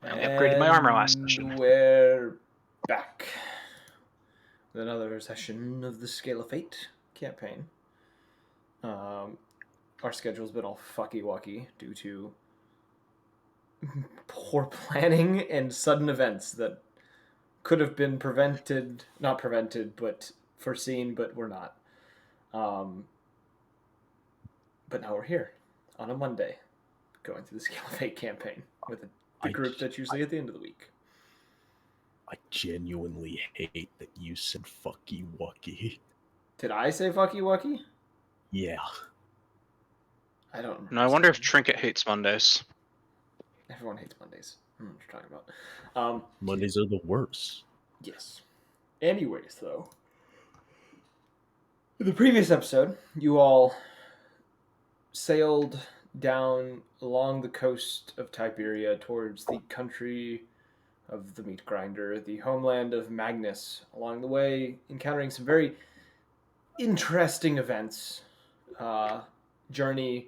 I only upgraded my armor last And session. we're back with another session of the Scale of Fate campaign. Our schedule's been all fucky-wucky due to poor planning and sudden events that could have been not prevented, but foreseen, but were not. But now we're here on a Monday, going through the Scale of Fate campaign with the group that's usually at the end of the week. I genuinely hate that you said fucky wucky. Did I say fucky-wucky? Yeah. I don't remember. And I wonder if Trinket hates Mondays. Everyone hates Mondays. I don't know what you're talking about. Mondays are the worst. Yes. Anyways, though, in the previous episode, you all sailed down along the coast of Tiberia towards the country of the meat grinder, the homeland of Magnus. Along the way, encountering some very interesting events. Journey,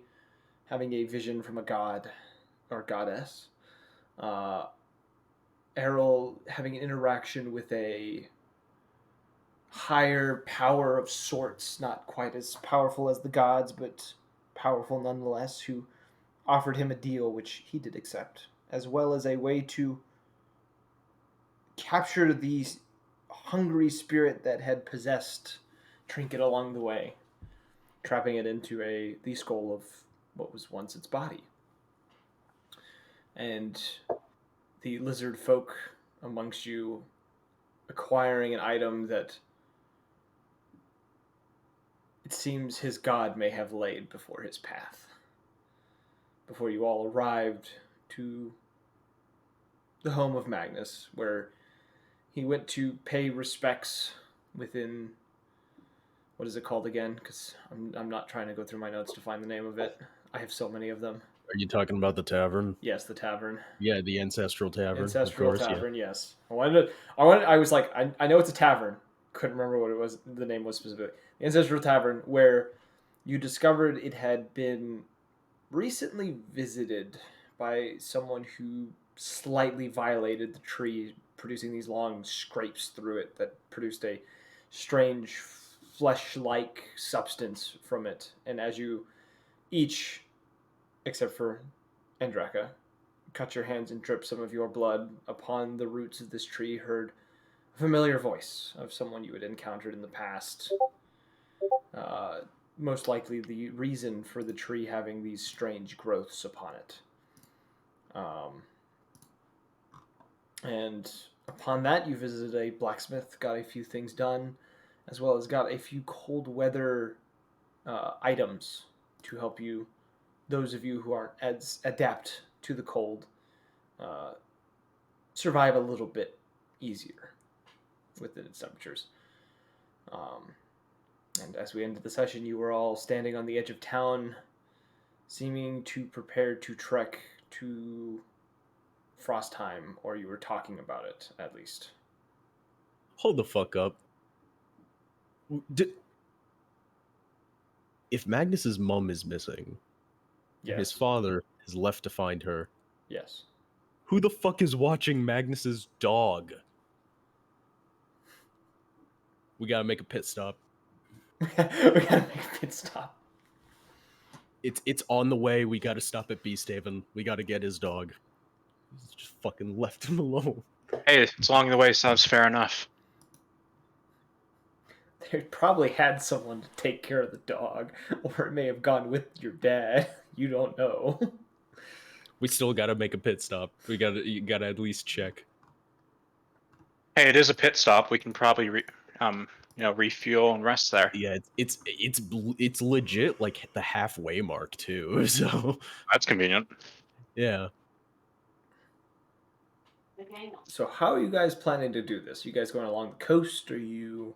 having a vision from a god or goddess. Errol having an interaction with a higher power of sorts, not quite as powerful as the gods, but powerful nonetheless, who offered him a deal which he did accept, as well as a way to capture the hungry spirit that had possessed Trinket along the way, trapping it into the skull of what was once its body. And the lizard folk amongst you acquiring an item that it seems his god may have laid before his path. Before you all arrived to the home of Magnus, where he went to pay respects within... What is it called again? Because I'm not trying to go through my notes to find the name of it. I have so many of them. Are you talking about the tavern? Yes, the tavern. Yeah, the Ancestral Tavern. Ancestral of course, Tavern, yeah. Yes. I was like, I know it's a tavern. Couldn't remember what it was. The name was specific. The Ancestral Tavern, where you discovered it had been recently visited by someone who slightly violated the tree, producing these long scrapes through it that produced a strange flesh-like substance from it. And as you each, except for Andraka, cut your hands and drip some of your blood upon the roots of this tree, heard a familiar voice of someone you had encountered in the past. Most likely the reason for the tree having these strange growths upon it. And upon that, you visited a blacksmith, got a few things done, as well as got a few cold weather items to help you, those of you who aren't as adept to the cold, survive a little bit easier within its temperatures. And as we ended the session, you were all standing on the edge of town, seeming to prepare to trek to Frostheim, or you were talking about it, at least. Hold the fuck up. If Magnus's mum is missing, Yes. his father is left to find her, Yes. who the fuck is watching Magnus's dog? We gotta make a pit stop. We gotta make a pit stop. It's on the way. We gotta stop at Beasthaven. We gotta get his dog. He's just fucking left him alone. Hey, it's along the way, sounds fair enough. They probably had someone to take care of the dog, or it may have gone with your dad. You don't know. We still gotta make a pit stop. You gotta at least check. Hey, it is a pit stop. We can probably refuel and rest there. Yeah, it's legit like the halfway mark too. So That's convenient. yeah. So how are you guys planning to do this? You guys going along the coast, or you...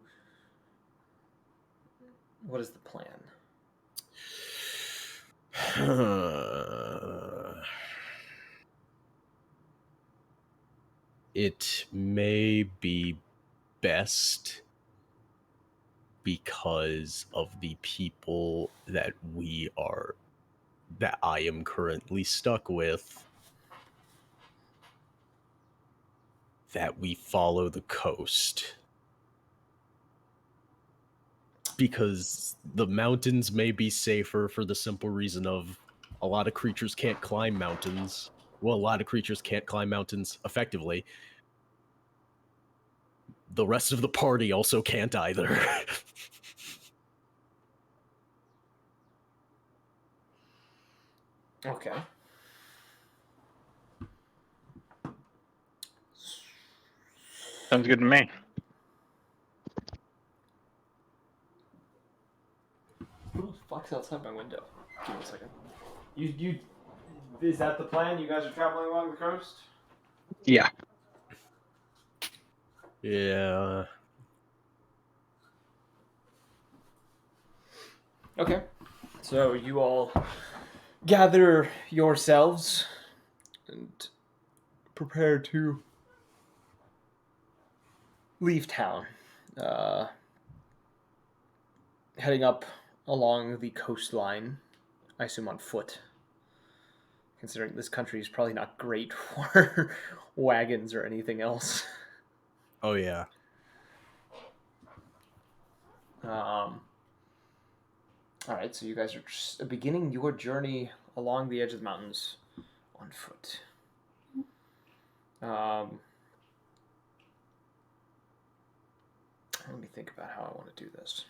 What is the plan? It may be best because of the people that I am currently stuck with. that we follow the coast. Because the mountains may be safer for the simple reason of a lot of creatures can't climb mountains. Well, a lot of creatures can't climb mountains effectively. The rest of the party also can't either. Okay. Sounds good to me. Who the fuck's outside my window? Give me a second. You is that the plan? You guys are traveling along the coast? Yeah. Yeah. Okay. So you all gather yourselves and prepare to leave town. Heading up along the coastline, I assume on foot. Considering this country is probably not great for wagons or anything else. Oh, yeah. All right, so you guys are just beginning your journey along the edge of the mountains on foot. Let me think about how I want to do this.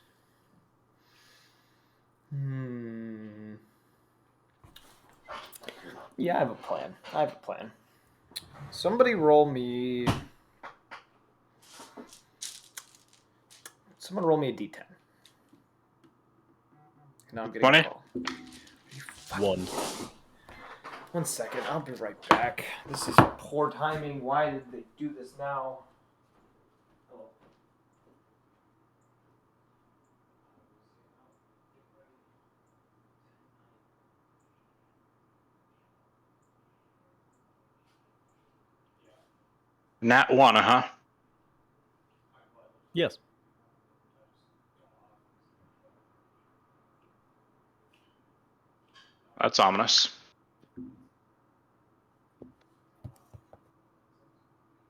Yeah, I have a plan. Somebody roll me. Someone roll me a d10. Now I'm getting 20? a call. 1. 1 second, I'll be right back. This is poor timing. Why did they do this now? Nat 1, huh? Yes. That's ominous.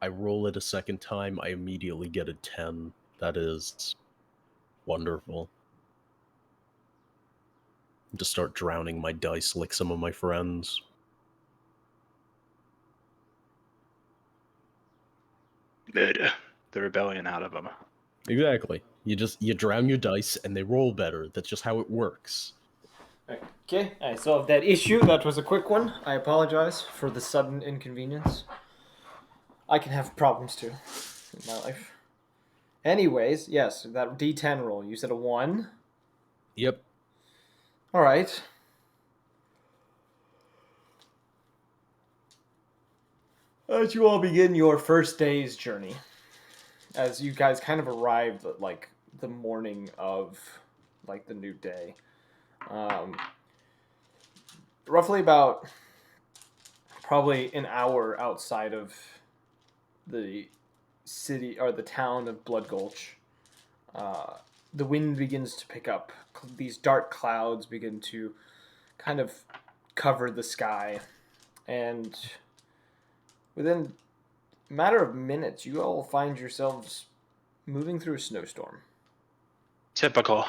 I roll it a second time, I immediately get a 10. That is wonderful. To start drowning my dice like some of my friends. The rebellion out of them. Exactly. You drown your dice and they roll better. That's just how it works. Okay, I solved that issue. That was a quick one. I apologize for the sudden inconvenience. I can have problems too in my life. Anyways, yes, that D10 roll. You said a 1. Yep. All right. As you all begin your first day's journey, as you guys kind of arrived at like the morning of like the new day, roughly about probably an hour outside of the city or the town of Blood Gulch, the wind begins to pick up. These dark clouds begin to kind of cover the sky, and within a matter of minutes, you all find yourselves moving through a snowstorm. Typical.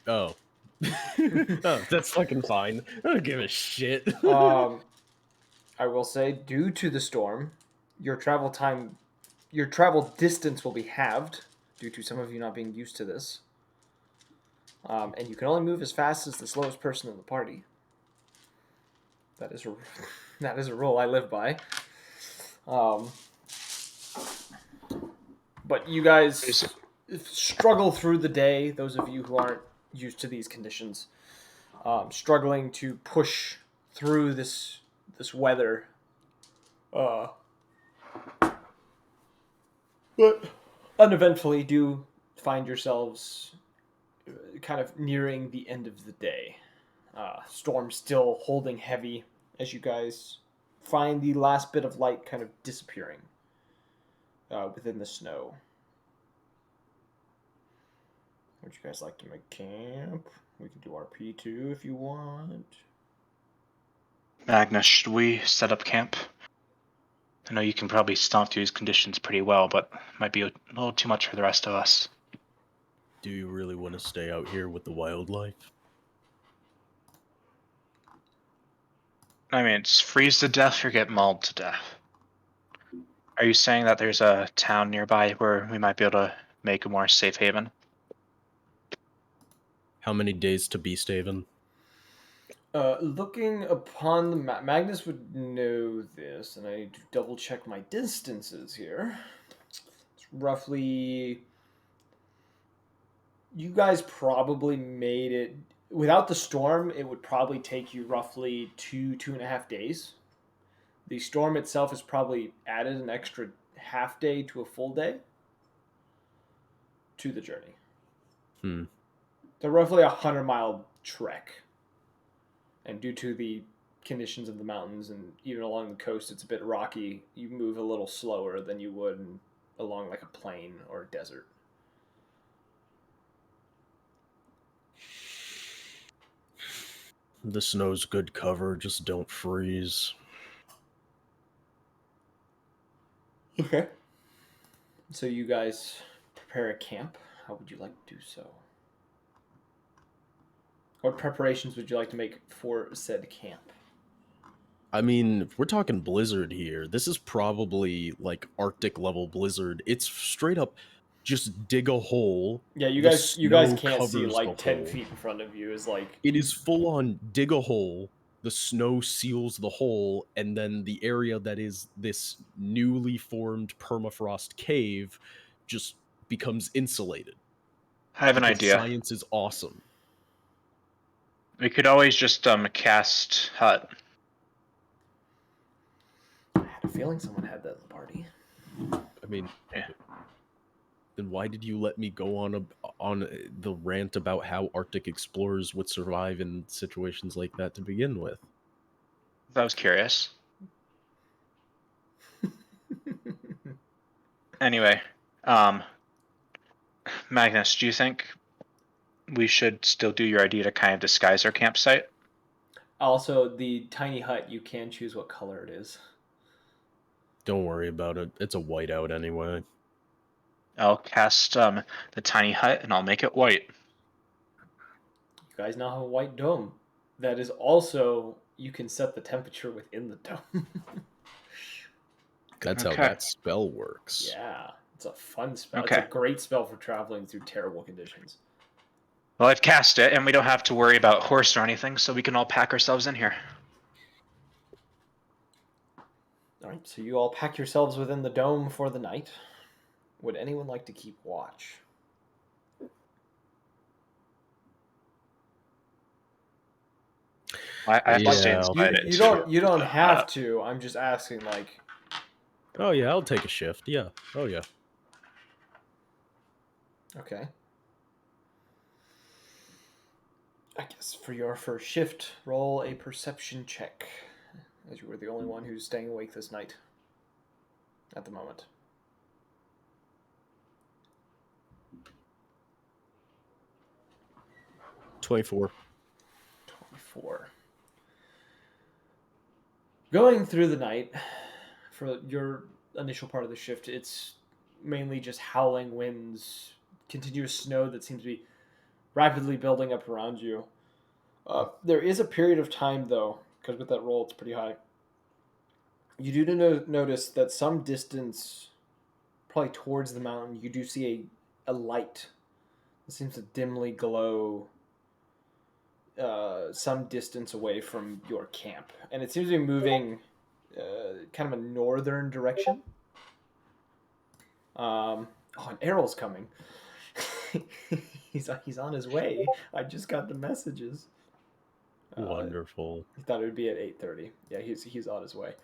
Oh. Oh, that's fucking fine. I don't give a shit. I will say, due to the storm, your travel distance will be halved due to some of you not being used to this. And you can only move as fast as the slowest person in the party. That is a rule I live by. But you guys struggle through the day. Those of you who aren't used to these conditions, struggling to push through this weather. But uneventfully, do find yourselves kind of nearing the end of the day. Storm still holding heavy as you guys find the last bit of light kind of disappearing within the snow. Would you guys like to make camp? We can do RP too if you want. Magnus, should we set up camp? I know you can probably stomp through these conditions pretty well, but might be a little too much for the rest of us. Do you really want to stay out here with the wildlife? I mean, it's freeze to death or get mauled to death. Are you saying that there's a town nearby where we might be able to make a more safe haven? How many days to Beasthaven? Looking upon the map, Magnus would know this, and I need to double check my distances here. It's roughly. You guys probably made it. Without the storm, it would probably take you roughly 2.5 days. The storm itself has probably added an extra half day to a full day to the journey. So roughly 100-mile trek. And due to the conditions of the mountains and even along the coast, it's a bit rocky. You move a little slower than you would along like a plain or a desert. The snow's good cover, just don't freeze. Okay. So you guys prepare a camp. How would you like to do so? What preparations would you like to make for said camp? I mean, if we're talking blizzard here, this is probably like Arctic level blizzard. It's straight up just dig a hole. Yeah, you the guys snow can't see covers like the 10 hole. feet in front of you is like It is full on dig a hole, the snow seals the hole, and then the area that is this newly formed permafrost cave just becomes insulated. I have an Because idea. science is awesome. We could always just cast hut. I had a feeling someone had that at the party. I mean, Yeah. then why did you let me go on the rant about how Arctic explorers would survive in situations like that to begin with? I was curious. Anyway, Magnus, do you think we should still do your idea to kind of disguise our campsite? Also, the tiny hut, you can choose what color it is. Don't worry about it. It's a whiteout anyway. I'll cast the tiny hut and I'll make it white. You guys now have a white dome. That is also, you can set the temperature within the dome. That's Okay. how that spell works. Yeah, it's a fun spell. Okay. It's a great spell for traveling through terrible conditions. Well, I've cast it, and we don't have to worry about horse or anything, so we can all pack ourselves in here. All right, so you all pack yourselves within the dome for the night. Would anyone like to keep watch? I have to stay Yeah, inside it. You don't have to. I'm just asking, like. Oh yeah, I'll take a shift. Yeah. Oh yeah. Okay. I guess for your first shift, roll a perception check, as you were the only one who's staying awake this night. At the moment. 24. 24. Going through the night, for your initial part of the shift, it's mainly just howling winds, continuous snow that seems to be rapidly building up around you. There is a period of time, though, because with that roll, it's pretty high. You do notice that some distance, probably towards the mountain, you do see a light that seems to dimly glow some distance away from your camp. And it seems to be moving kind of a northern direction. Oh, an arrow's coming. he's on his way. I just got the messages. Wonderful. He thought it would be at 8:30. Yeah, he's on his way.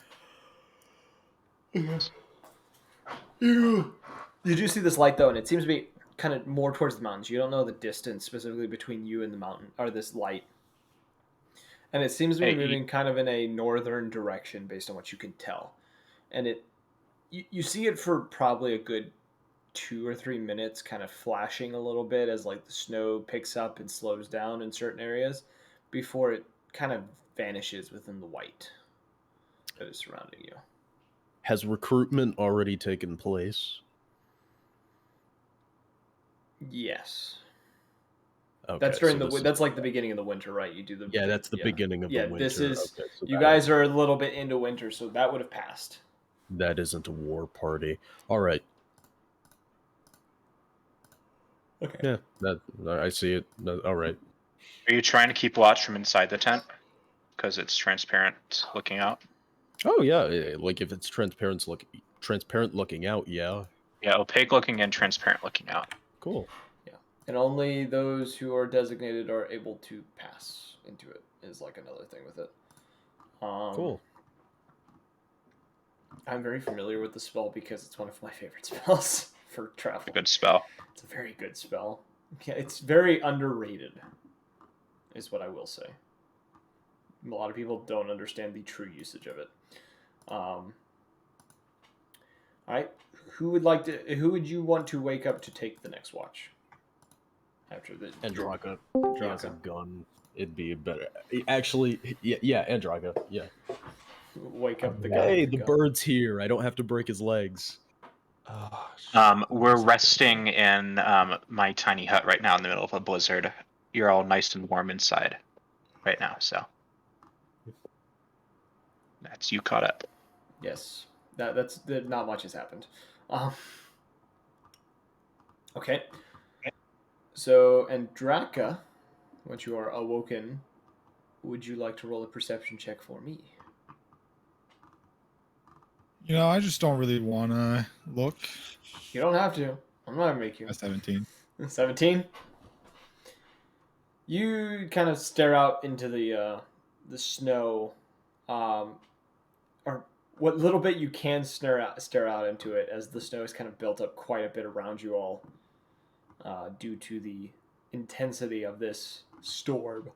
You do see this light though, and it seems to be kind of more towards the mountains. You don't know the distance specifically between you and the mountain, or this light. And it seems to be moving kind of in a northern direction based on what you can tell. And you see it for probably a good 2 or 3 minutes, kind of flashing a little bit as like the snow picks up and slows down in certain areas before it kind of vanishes within the white that is surrounding you. Has recruitment already taken place? Yes. Okay, That's during so this is that's like the beginning of the winter, right? You do the yeah, that's the beginning of the winter. This is Okay, so you guys are a little bit into winter, so that would have passed. that isn't a war party. All right. Okay. Yeah, that I see it. All right. Are you trying to keep watch from inside the tent? Because it's transparent looking out. Oh yeah, like if it's transparent looking out, yeah. Yeah, opaque looking in, transparent looking out. Cool. Yeah, and only those who are designated are able to pass into it. Is like another thing with it. Cool. I'm very familiar with the spell because it's one of my favorite spells for travel. A good spell. It's a very good spell. Yeah, it's very underrated, is what I will say. A lot of people don't understand the true usage of it. All right, who would you want to wake up to take the next watch? After the Andraka. He has a Andraka. gun. It'd be better. Actually, yeah, Andraka. Yeah. Wake up the guy. Hey, with the gun. bird's here. I don't have to break his legs. We're resting in my tiny hut right now in the middle of a blizzard. You're all nice and warm inside right now, so that's you caught up. Yes, that's not much has happened. Okay, so Andraka, once you are awoken, would you like to roll a perception check for me? I just don't really want to look. You don't have to. I'm not gonna make you. At 17. 17. You kind of stare out into the snow, or what little bit you can stare out into it, as the snow has kind of built up quite a bit around you all, due to the intensity of this storm.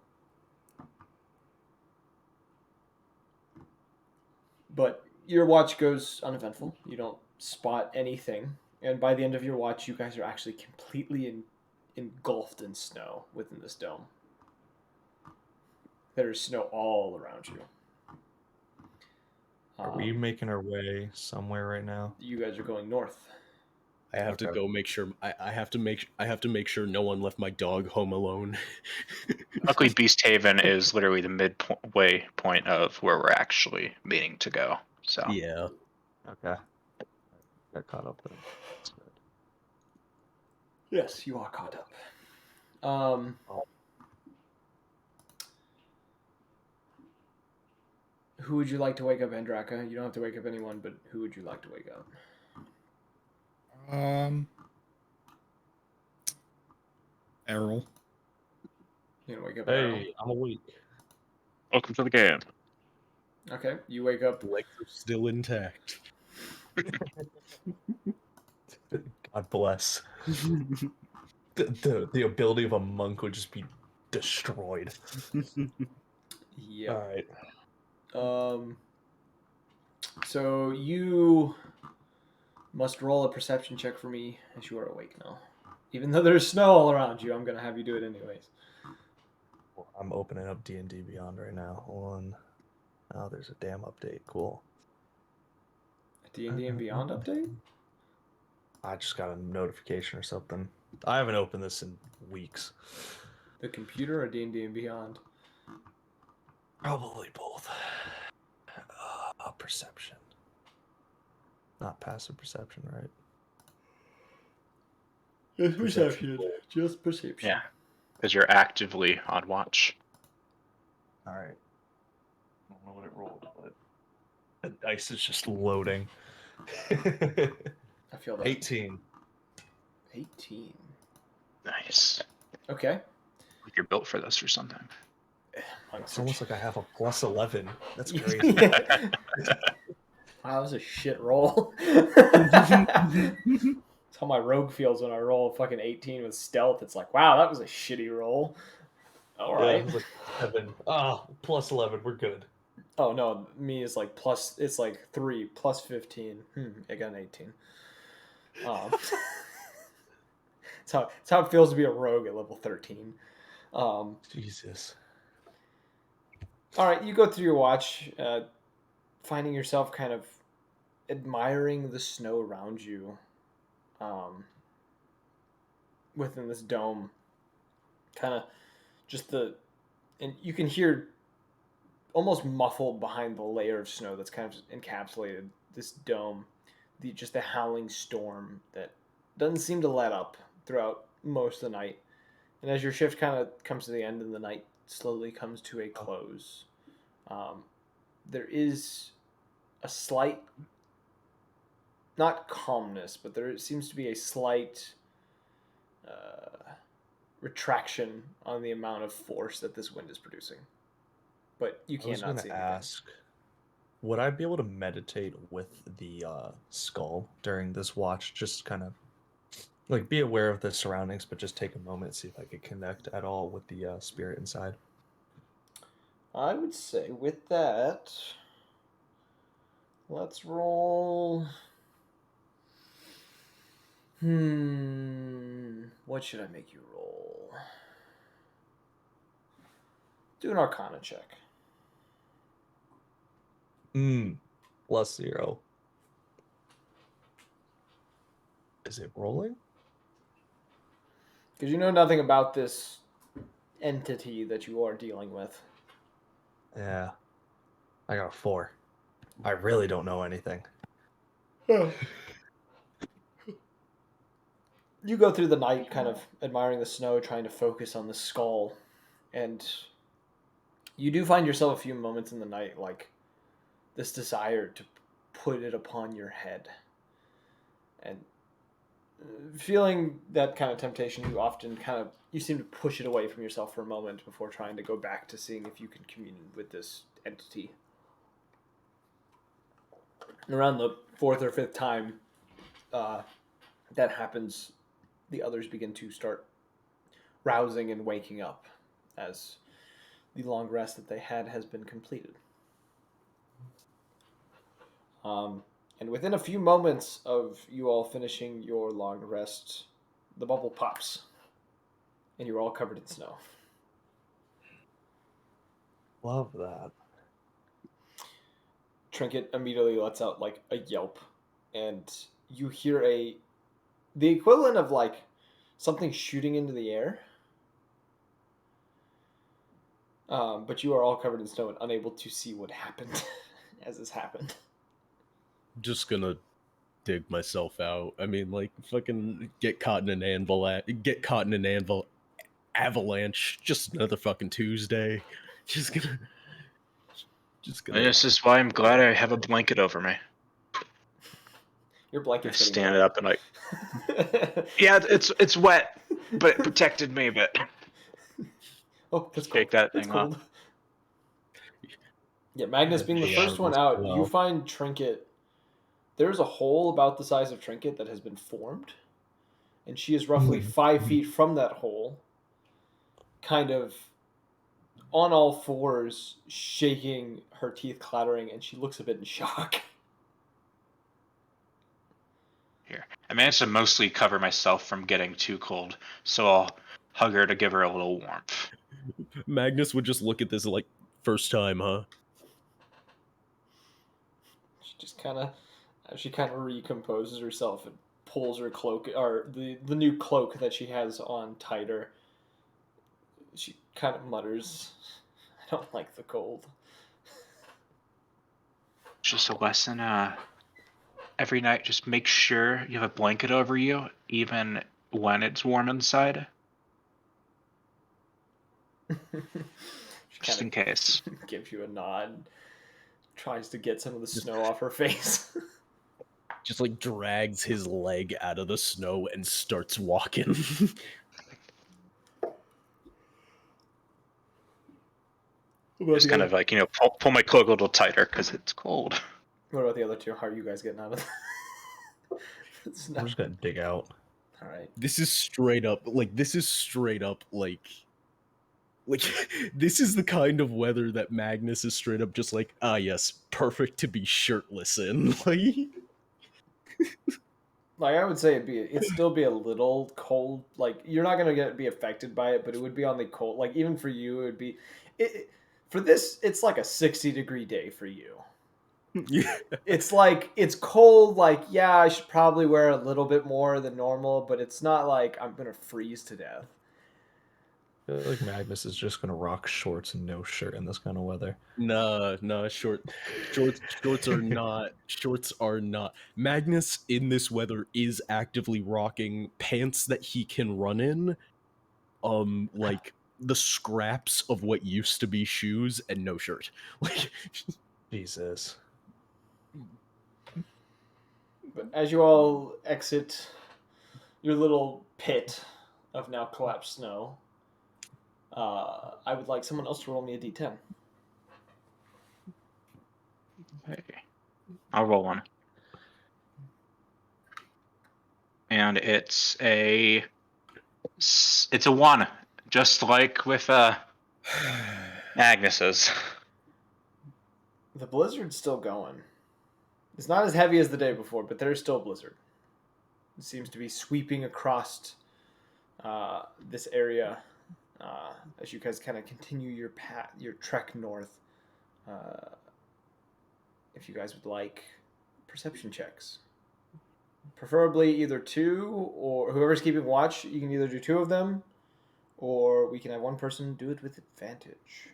But your watch goes uneventful. You don't spot anything, and by the end of your watch, you guys are actually completely engulfed in snow within this dome. There's snow all around you. Are we making our way somewhere right now? You guys are going north. I have to Okay. go make sure. I have to make sure no one left my dog home alone. Luckily, Beast Haven is literally the midway point of where we're actually meaning to go. So Yeah. Okay. Got caught up then. That's good. Yes, you are caught up. Who would you like to wake up, Andraka? You don't have to wake up anyone, but who would you like to wake up? Errol. You gonna wake up Errol? Hey, I'm awake. welcome to the game. Okay, you wake up. Legs are still intact. God bless. The ability of a monk would just be destroyed. Yeah. All right. So you must roll a perception check for me as you are awake now. Even though there's snow all around you, I'm gonna have you do it anyways. Well, I'm opening up D&D Beyond right now. Hold on. Oh, there's a damn update. Cool. D&D and Beyond update? I just got a notification or something. I haven't opened this in weeks. The computer or D&D and Beyond? Probably both. Perception. Not passive perception, right? Just Perception. Just perception. Yeah, because you're actively on watch. All right. I don't know what it rolled, but the dice is just loading. I feel that. 18. 18. Nice. Okay. Like you're built for this or something. It's almost like I have a plus 11. That's crazy. Wow, that was a shit roll. That's how my rogue feels when I roll a fucking 18 with stealth. It's like, wow, that was a shitty roll. All right. Yeah, it's like 7. Ah, plus 11. We're good. Oh no, me is like plus. It's like 3 plus 15. I got an 18. It's how it feels to be a rogue at level 13. Jesus. All right, you go through your watch, finding yourself kind of admiring the snow around you, within this dome, kind of just and you can hear almost muffled behind the layer of snow that's kind of encapsulated this dome, just the howling storm that doesn't seem to let up throughout most of the night. And as your shift kind of comes to the end and the night slowly comes to a close, there is a slight, not calmness, but there seems to be a slight retraction on the amount of force that this wind is producing. But you I was cannot going see to anything. ask, would I be able to meditate with the skull during this watch? Just kind of like be aware of the surroundings, but just take a moment, see if I could connect at all with the spirit inside. I would say with that, let's roll. What should I make you roll? Do an Arcana check. +0. Is it rolling? Because you know nothing about this entity that you are dealing with. Yeah. I got a 4. I really don't know anything. You go through the night kind of admiring the snow, trying to focus on the skull, and you do find yourself a few moments in the night like this desire to put it upon your head. And feeling that kind of temptation, you often you seem to push it away from yourself for a moment before trying to go back to seeing if you can commune with this entity. And around the 4th or 5th time that happens, the others begin to start rousing and waking up as the long rest that they had has been completed. And within a few moments of you all finishing your long rest, the bubble pops, and you're all covered in snow. Love that. Trinket immediately lets out like a yelp, and you hear the equivalent of like something shooting into the air. But you are all covered in snow and unable to see what happened as this happened. Just gonna dig myself out. I mean, like, fucking get caught in an avalanche. Just another fucking Tuesday. Just gonna. And this is why I'm glad I have a blanket over me. Your I blanket's getting stand wet. it up and like, yeah, it's wet, but it protected me. But Oh, that's shake cold. that That's thing cold. off. Yeah, Magnus being the Yeah, first one as out, well. you find Trinket. There's a hole about the size of Trinket that has been formed, and she is roughly 5 feet from that hole, kind of on all fours, shaking, her teeth clattering, and she looks a bit in shock. Here, I managed to mostly cover myself from getting too cold, so I'll hug her to give her a little warmth. Magnus would just look at this like, first time, huh? She just kind of recomposes herself and pulls her cloak, or the new cloak that she has on tighter. She kind of mutters, "I don't like the cold." Just a lesson. Every night, just make sure you have a blanket over you, even when it's warm inside, She just in kind case. of gives you a nod, tries to get some of the snow off her face. Just like drags his leg out of the snow and starts walking. Just kind of like, pull my cloak a little tighter because it's cold. What about the other two? How are you guys getting out of the snow? I'm just gonna dig out. All right. This is straight up like this is the kind of weather that Magnus is straight up just like, ah yes, perfect to be shirtless in. Like I would say, it'd still be a little cold. Like you're not gonna be affected by it, but it would be on the cold. Like even for you, it would be. For this, it's like a 60-degree day for you. It's like it's cold. Like, yeah, I should probably wear a little bit more than normal, but it's not like I'm gonna freeze to death. I feel like Magnus is just gonna rock shorts and no shirt in this kind of weather. Nah, shorts are not. Magnus in this weather is actively rocking pants that he can run in, like the scraps of what used to be shoes and no shirt. Like Jesus. But as you all exit your little pit of now collapsed snow, I would like someone else to roll me a d10. Hey. I'll roll one. And it's a 1, just like with Agnes's. The blizzard's still going. It's not as heavy as the day before, but there's still a blizzard. It seems to be sweeping across this area as you guys kind of continue your trek north. If you guys would like perception checks, preferably either 2, or whoever's keeping watch, you can either do 2 of them, or we can have one person do it with advantage.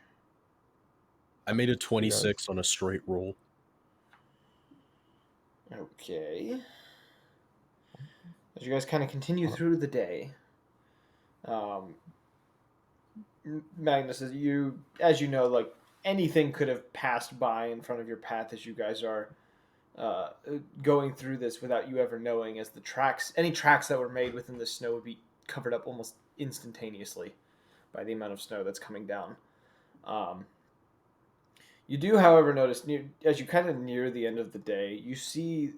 I made a 26 on a straight roll. Okay. As you guys kind of continue through the day, Magnus, as you know, like anything could have passed by in front of your path as you guys are going through this without you ever knowing, as any tracks that were made within the snow would be covered up almost instantaneously by the amount of snow that's coming down. You do, however, notice as you kind of near the end of the day, you see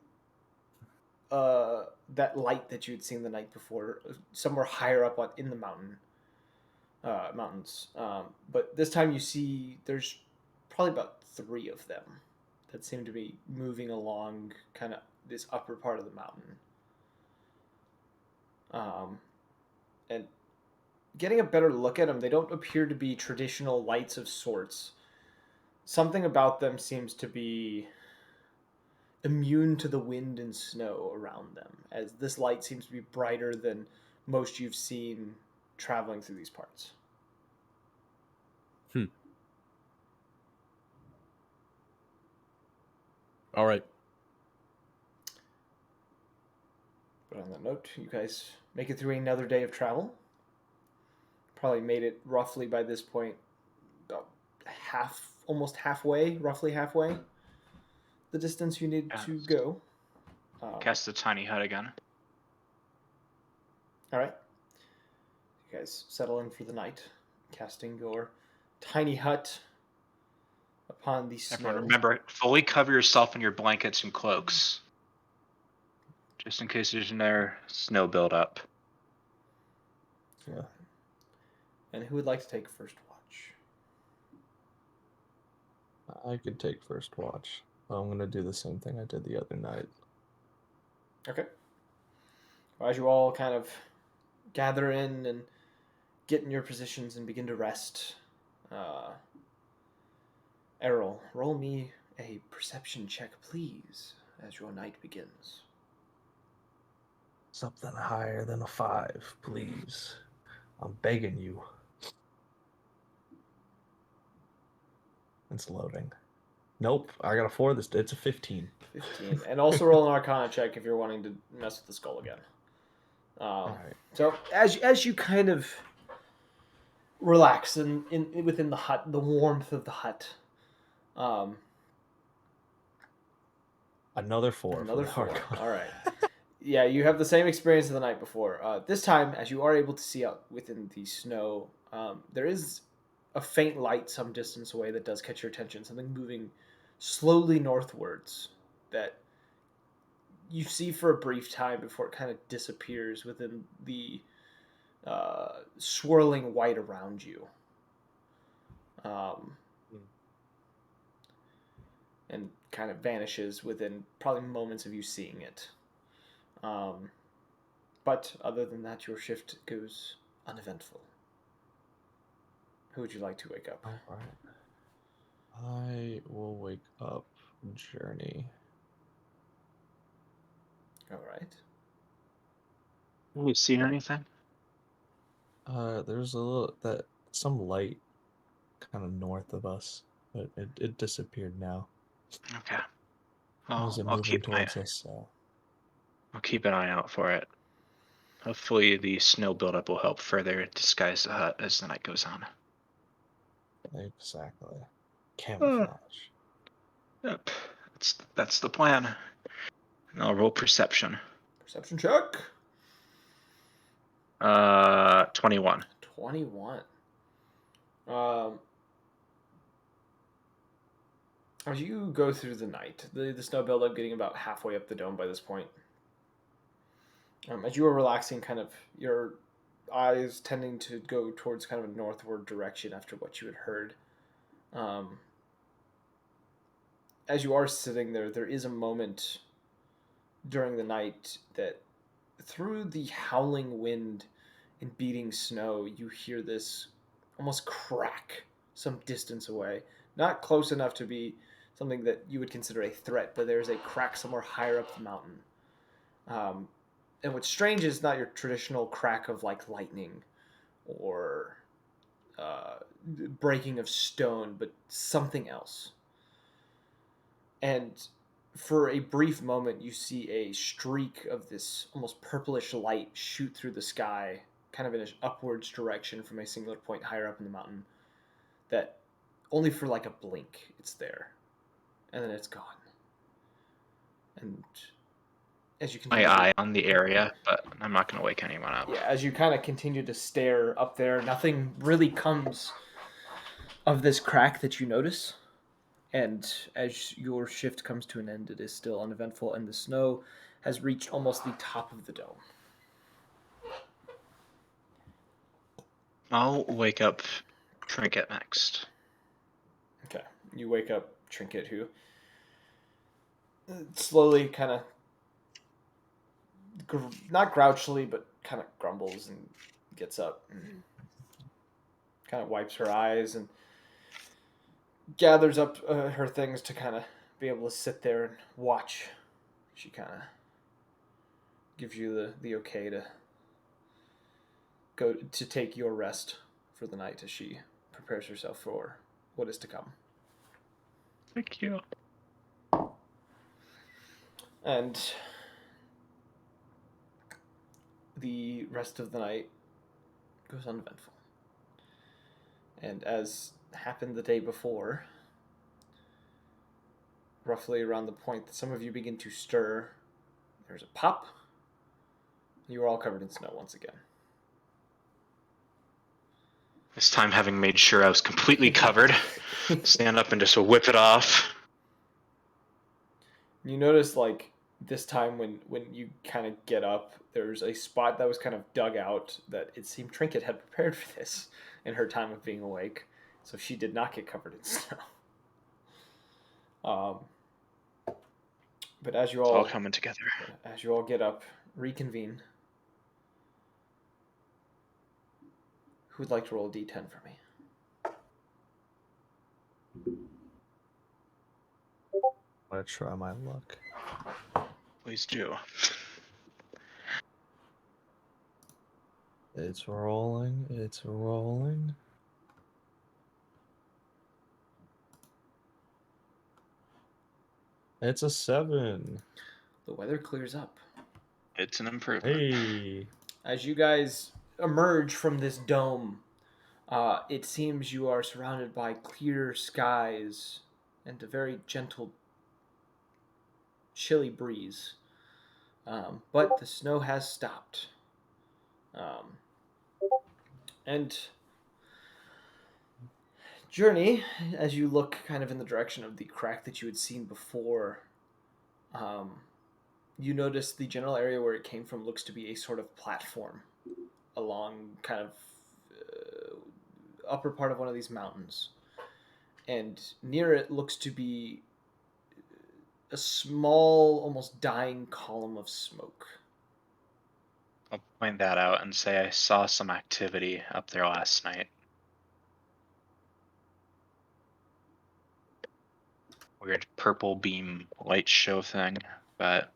that light that you had seen the night before somewhere higher up in the mountains. But this time you see there's probably about 3 of them that seem to be moving along kind of this upper part of the mountain. And getting a better look at them, they don't appear to be traditional lights of sorts. Something about them seems to be immune to the wind and snow around them, as this light seems to be brighter than most you've seen traveling through these parts. All right. But on that note, you guys make it through another day of travel. Probably made it roughly by this point about almost halfway, roughly halfway the distance you need to go. Cast the tiny hut again. All right. You guys settle in for the night, casting your tiny hut upon the snow. Everyone, remember, fully cover yourself in your blankets and cloaks, just in case there's no snow buildup. Yeah. And who would like to take first watch? I could take first watch. I'm gonna do the same thing I did the other night. Okay. Well, as you all kind of gather in and get in your positions and begin to rest, Errol, roll me a perception check, please, as your night begins. Something higher than a 5, please. I'm begging you. It's loading. Nope, I got a 4. It's a 15. 15. And also roll an Arcana check if you're wanting to mess with the skull again. All right. So as you kind of relax within the hut, the warmth of the hut, Another 4. another for 4. the Arcana. All right. Yeah, you have the same experience as the night before. This time, as you are able to see out within the snow, there is a faint light some distance away that does catch your attention. Something moving slowly northwards that you see for a brief time before it kind of disappears within the swirling white around you. And kind of vanishes within probably moments of you seeing it. But other than that, your shift goes uneventful. Who would you like to wake up? All right. I will wake up Journey. All right. Have you seen anything? There's a little some light kind of north of us, but it disappeared now. Okay. Was it I'll moving keep my towards us? I'll keep an eye out for it. Hopefully, the snow buildup will help further disguise the hut as the night goes on. Exactly. Camouflage. Yep, that's the plan. And I'll roll perception. Perception check. 21. 21. As you go through the night, the snow buildup getting about halfway up the dome by this point. As you are relaxing, kind of your eyes tending to go towards kind of a northward direction after what you had heard. As you are sitting there, there is a moment during the night that through the howling wind and beating snow, you hear this almost crack some distance away. Not close enough to be something that you would consider a threat, but there's a crack somewhere higher up the mountain. And what's strange is not your traditional crack of like lightning or breaking of stone, but something else. And for a brief moment, you see a streak of this almost purplish light shoot through the sky, kind of in an upwards direction from a singular point higher up in the mountain. That only for like a blink, it's there, and then it's gone. And as you continue, My eye on the area, but I'm not going to wake anyone up. yeah, as you kind of continue to stare up there, nothing really comes of this crack that you notice. And as your shift comes to an end, it is still uneventful, and the snow has reached almost the top of the dome. I'll wake up Trinket next. Okay. You wake up Trinket, who slowly kind of, not grouchily, but kind of grumbles and gets up and kind of wipes her eyes and gathers up her things to kind of be able to sit there and watch. She kind of gives you the okay to go to take your rest for the night as she prepares herself for what is to come. Thank you. And the rest of the night goes uneventful. And as happened the day before, roughly around the point that some of you begin to stir, there's a pop. You are all covered in snow once again. This time, having made sure I was completely covered, stand up and just whip it off. You notice, like, this time when you kind of get up, there's a spot that was kind of dug out that it seemed Trinket had prepared for this in her time of being awake, so she did not get covered in snow. But as you It's all all coming together. get up, reconvene. Who would like to roll a d10 for me? I'm gonna try my luck. Please do. It's rolling. It's rolling. It's a 7. The weather clears up. It's an improvement. Hey. As you guys emerge from this dome, it seems you are surrounded by clear skies and a very gentle, chilly breeze. But the snow has stopped. And Journey, as you look kind of in the direction of the crack that you had seen before, you notice the general area where it came from looks to be a sort of platform along kind of upper part of one of these mountains. And near it looks to be a small, almost dying column of smoke. I'll point that out and say I saw some activity up there last night. weird purple beam light show thing, but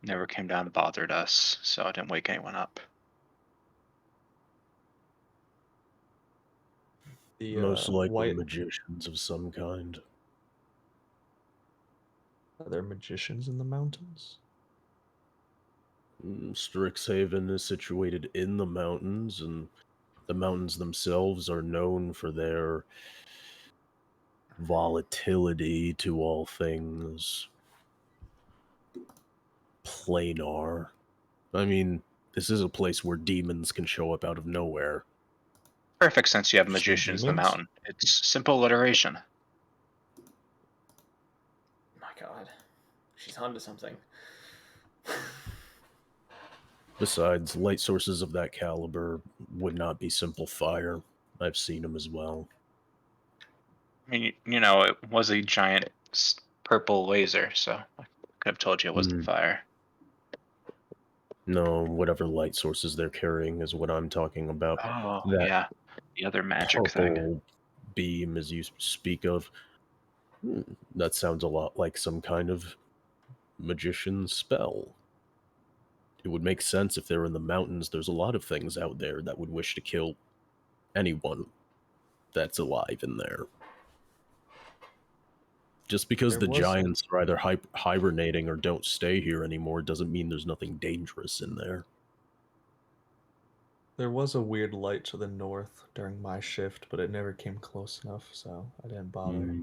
never came down and bothered us, so I didn't wake anyone up. The Most likely white magicians of some kind. are there magicians in the mountains? Strixhaven is situated in the mountains, and the mountains themselves are known for their volatility to all things planar. I mean, this is a place where demons can show up out of nowhere. Perfect since you have Just no magicians in the demons? mountain. It's simple alliteration. My God, she's onto something. Besides, light sources of that caliber would not be simple fire. I've seen them as well. I mean, you know, it was a giant purple laser, so I could have told you it wasn't fire. No, whatever light sources they're carrying is what I'm talking about. Oh, That yeah. The other magic thing. purple beam, as you speak of, that sounds a lot like some kind of magician's spell. It would make sense if they're in the mountains. There's a lot of things out there that would wish to kill anyone that's alive in there. Just because There the was- giants are either hibernating or don't stay here anymore doesn't mean there's nothing dangerous in there. There was a weird light to the north during my shift, but it never came close enough, so I didn't bother.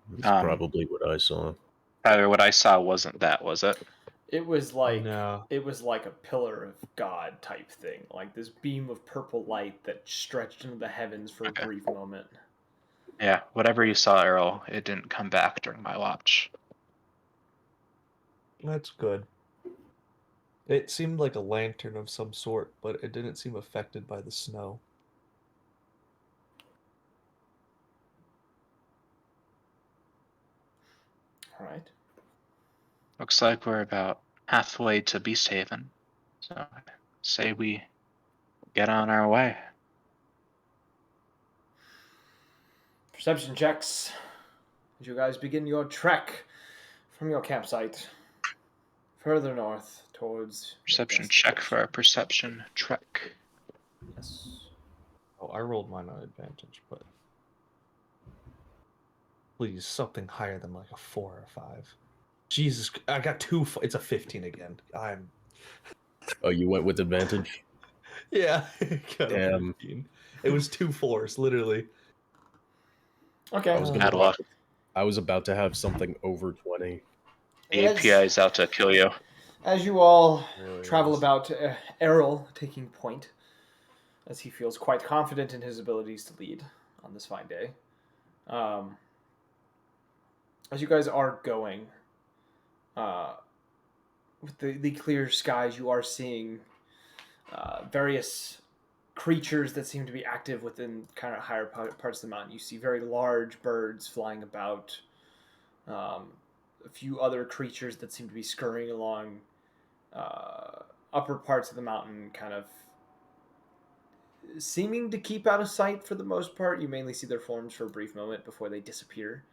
That's Um, probably what I saw. Tyler, what I saw wasn't that, was it? It was like No. it was like a pillar of God type thing, like this beam of purple light that stretched into the heavens for Okay. a brief moment. Yeah, whatever you saw, Errol, it didn't come back during my watch. That's good. It seemed like a lantern of some sort, but it didn't seem affected by the snow. All right. Looks like we're about halfway to Beast Haven, so I say we get on our way. Perception checks as you guys begin your trek from your campsite further north towards your Perception check for destination. our perception trek. Yes. Oh, I rolled mine on advantage, but please something higher than like a 4 or 5. Jesus, I got 2. It's a 15 again. Oh, you went with advantage? Yeah, got a Damn. 15. It was 2 4s, literally. Okay. Bad luck. I was about to have something over 20. The API is out to kill you. As you all Really travel is. about, Errol taking point, as he feels quite confident in his abilities to lead on this fine day. As you guys are going, with the clear skies, you are seeing various creatures that seem to be active within kind of higher parts of the mountain. You see very large birds flying about, a few other creatures that seem to be scurrying along upper parts of the mountain, kind of seeming to keep out of sight for the most part. You mainly see their forms for a brief moment before they disappear.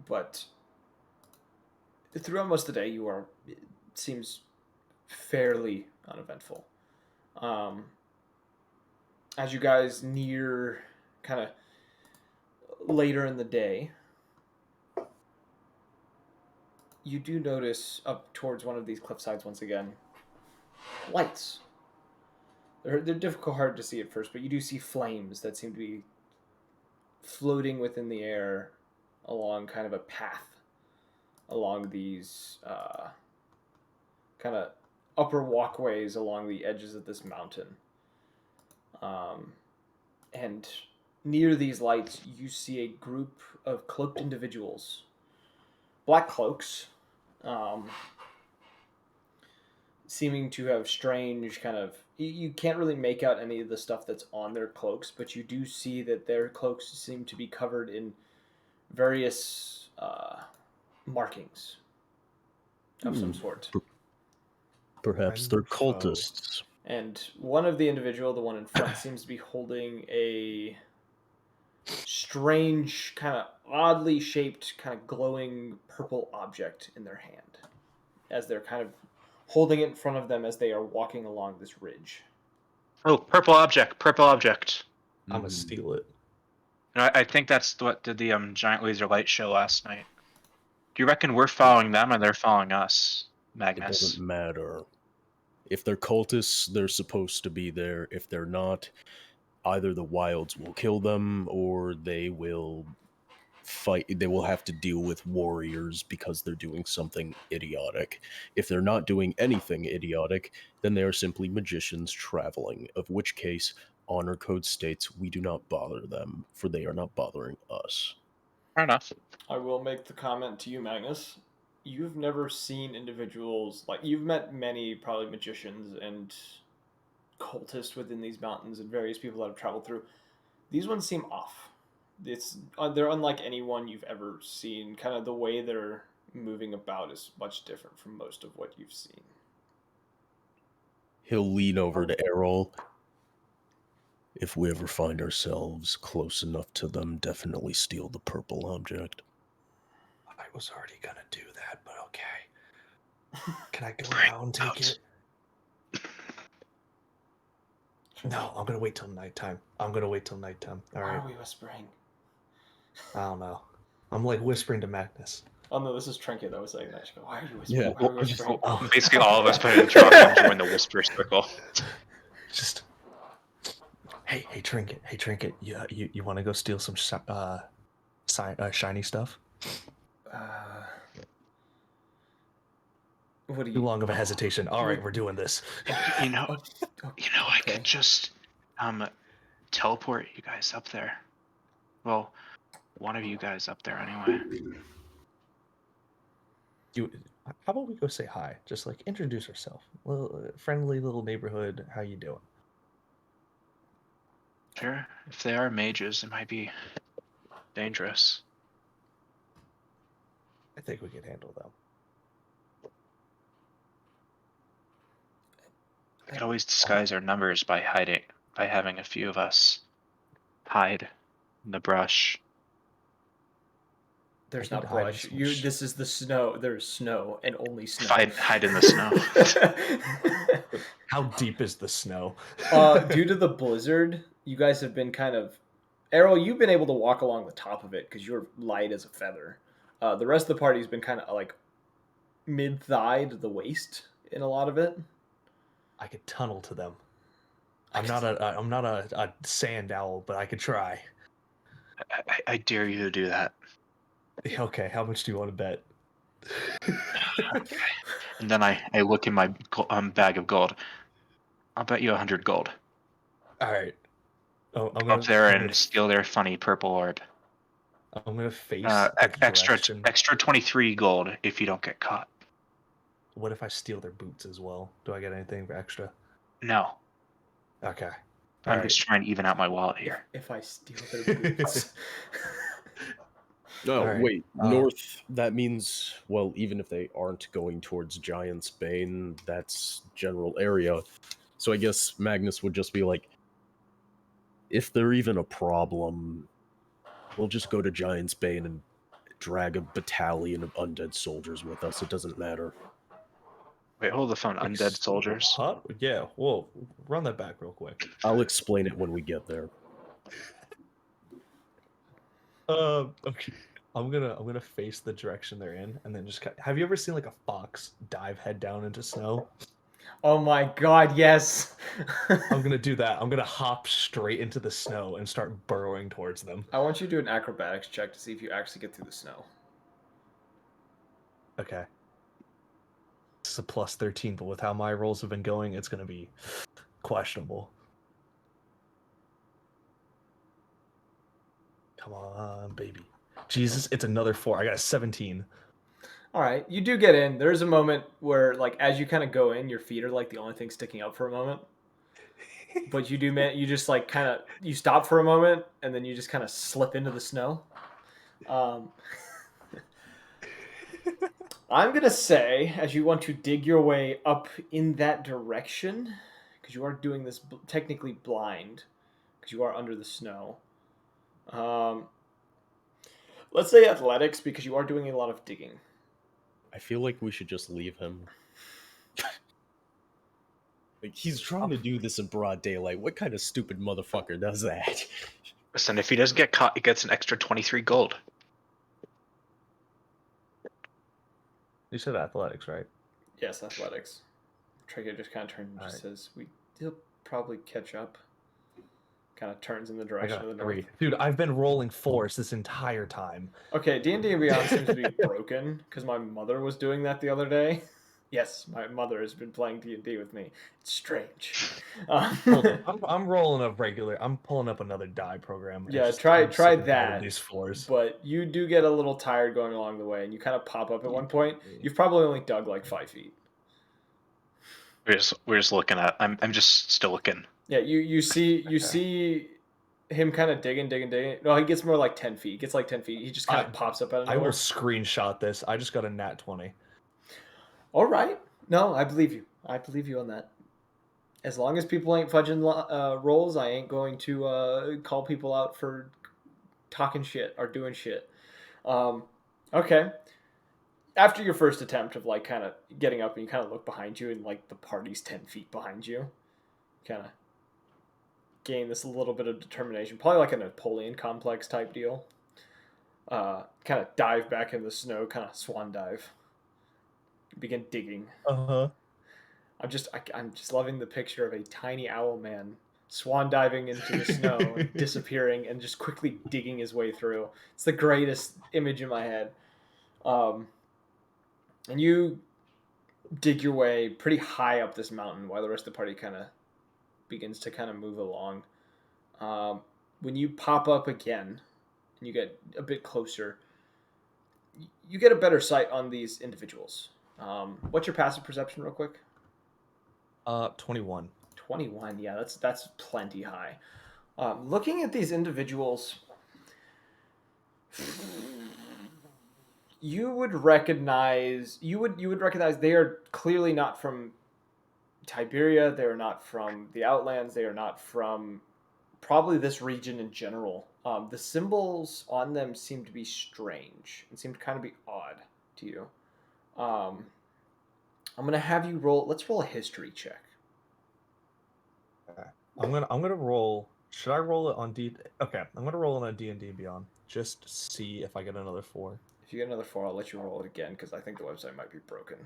But throughout most of the day, it seems fairly uneventful. As you guys near kind of later in the day, you do notice up towards one of these cliff sides once again lights. They're difficult, hard to see at first, but you do see flames that seem to be floating within the air along kind of a path along these kind of upper walkways along the edges of this mountain. And near these lights, you see a group of cloaked individuals, black cloaks, seeming to have strange kind of. You can't really make out any of the stuff that's on their cloaks, but you do see that their cloaks seem to be covered in various markings of some sort. Perhaps Friend they're or foe? cultists. And one of the individual, the one in front, seems to be holding a strange, kind of oddly shaped, kind of glowing purple object in their hand as they're kind of holding it in front of them as they are walking along this ridge. Oh, purple object, purple object. I'm gonna steal it. No, I think that's what did the giant laser light show last night. Do you reckon we're following them or they're following us, It Magnus? doesn't matter. If they're cultists, they're supposed to be there. If they're not, either the wilds will kill them or they will fight. They will have to deal with warriors because they're doing something idiotic. If they're not doing anything idiotic, then they are simply magicians traveling, of which case honor code states we do not bother them, for they are not bothering us. Fair enough. I will make the comment to you, Magnus. You've never seen individuals like you've met many probably magicians and cultists within these mountains and various people that have traveled through. These ones seem off. They're unlike anyone you've ever seen. Kind of the way they're moving about is much different from most of what you've seen. He'll lean over to Errol. If we ever find ourselves close enough to them, definitely steal the purple object. I was already gonna do that, but okay. Can I go Bring now and take out. it? No, I'm gonna wait till nighttime. All Why right. are we whispering? I don't know. I'm like whispering to Magnus. Oh no, this is Trinket that was saying that. She go, why are you whispering? Yeah, Why are we whispering? Oh. Basically, all of us put in drop and join the whisper circle. Just hey Trinket. You want to go steal some shiny stuff? What do Too you? long of a hesitation. All right, we're doing this. You know, I Okay. could just teleport you guys up there. Well, one of you guys up there anyway. How about we go say hi? Just like introduce yourself. Friendly little neighborhood. How you doing? Sure. If they are mages, it might be dangerous. I think we can handle them. We could always disguise our numbers by having a few of us hide in the brush. There's I need not to hide in brush. some This is the snow. There's snow and only snow. Hide in the snow. How deep is the snow? Due to the blizzard, you guys have been kind of. Errol, you've been able to walk along the top of it because you're light as a feather. The rest of the party's been kind of like mid-thigh to the waist in a lot of it. I could tunnel to them. I'm not a sand owl, but I could try. I dare you to do that. Okay, how much do you want to bet? Okay. And then I look in my bag of gold. I'll bet you 100 gold. All right. Oh, I'm Go up there I'm and gonna, steal their funny purple orb. I'm gonna face Extra direction. extra 23 gold if you don't get caught. What if I steal their boots as well? Do I get anything for extra? No, Okay. I'm All just trying to even out my wallet here. If I steal their boots. No, All right, wait. North, that means, well, even if they aren't going towards Giant's Bane, that's general area. So I guess Magnus would just be like, if they're even a problem, we'll just go to Giant's Bane and drag a battalion of undead soldiers with us. It doesn't matter. Wait, hold the phone. Undead soldiers. Huh? Yeah. Whoa. Run that back real quick. I'll explain it when we get there. Okay. I'm gonna face the direction they're in, and then just. Have you ever seen like a fox dive head down into snow? Oh my god, yes. I'm gonna do that. I'm gonna hop straight into the snow and start burrowing towards them. I want you to do an acrobatics check to see if you actually get through the snow. Okay. This is a plus 13, but with how my rolls have been going, it's gonna be questionable. Come on, baby. Jesus, it's another 4. I got a 17. All right, you do get in. There's a moment where, like, as you kind of go in, your feet are like the only thing sticking up for a moment. But you do, man. You just like kind of you stop for a moment, and then you just kind of slip into the snow. I'm gonna say, as you want to dig your way up in that direction, because you are doing this technically blind, because you are under the snow. Let's say athletics because you are doing a lot of digging. I feel like we should just leave him. Like, he's trying to do this in broad daylight. What kind of stupid motherfucker does that? Listen, if he doesn't get caught, he gets an extra 23 gold. You said athletics, right? Yes, athletics. Trigger just kind of turns and just says, he'll probably catch up. Kind of turns in the I direction got of the 3. north. Dude, I've been rolling 4s this entire time. Okay, D&D and Beyond seems to be broken because my mother was doing that the other day. Yes, my mother has been playing D&D with me. It's strange. Hold on. I'm rolling a regular. I'm pulling up another die program. Yeah, It's just- try I'm sick and tired of that. These 4s. But you do get a little tired going along the way, and you kind of pop up at one point. You've probably only dug like 5 feet. We're just looking at. I'm just still looking. Yeah, you see him kind of digging. No, he gets more like 10 feet. He gets like 10 feet. He just kind of pops up out of I nowhere. will screenshot this. I just got a nat 20. All right. No, I believe you. I believe you on that. As long as people ain't fudging rolls, I ain't going to call people out for talking shit or doing shit. Okay. After your first attempt of like kind of getting up and you kind of look behind you and like the party's 10 feet behind you, kind of gain this little bit of determination, probably like a Napoleon complex type deal. Kind of dive back in the snow, kind of swan dive. Begin digging. Uh-huh. I'm just loving the picture of a tiny owl man swan diving into the snow and disappearing and just quickly digging his way through. It's the greatest image in my head. And you dig your way pretty high up this mountain while the rest of the party kind of begins to kind of move along. When you pop up again and you get a bit closer, you get a better sight on these individuals. What's your passive perception real quick? 21. 21, yeah, that's plenty high. Looking at these individuals, you would recognize they are clearly not from Tiberia. They are not from the Outlands. They are not from probably this region in general. The symbols on them seem to be strange and seem to kind of be odd to you. I'm gonna have you roll. Let's roll a history check. Okay. I'm gonna roll. Should I roll it on D? Okay, I'm gonna roll it on D&D Beyond. Just see if I get another 4. If you get another 4, I'll let you roll it again because I think the website might be broken.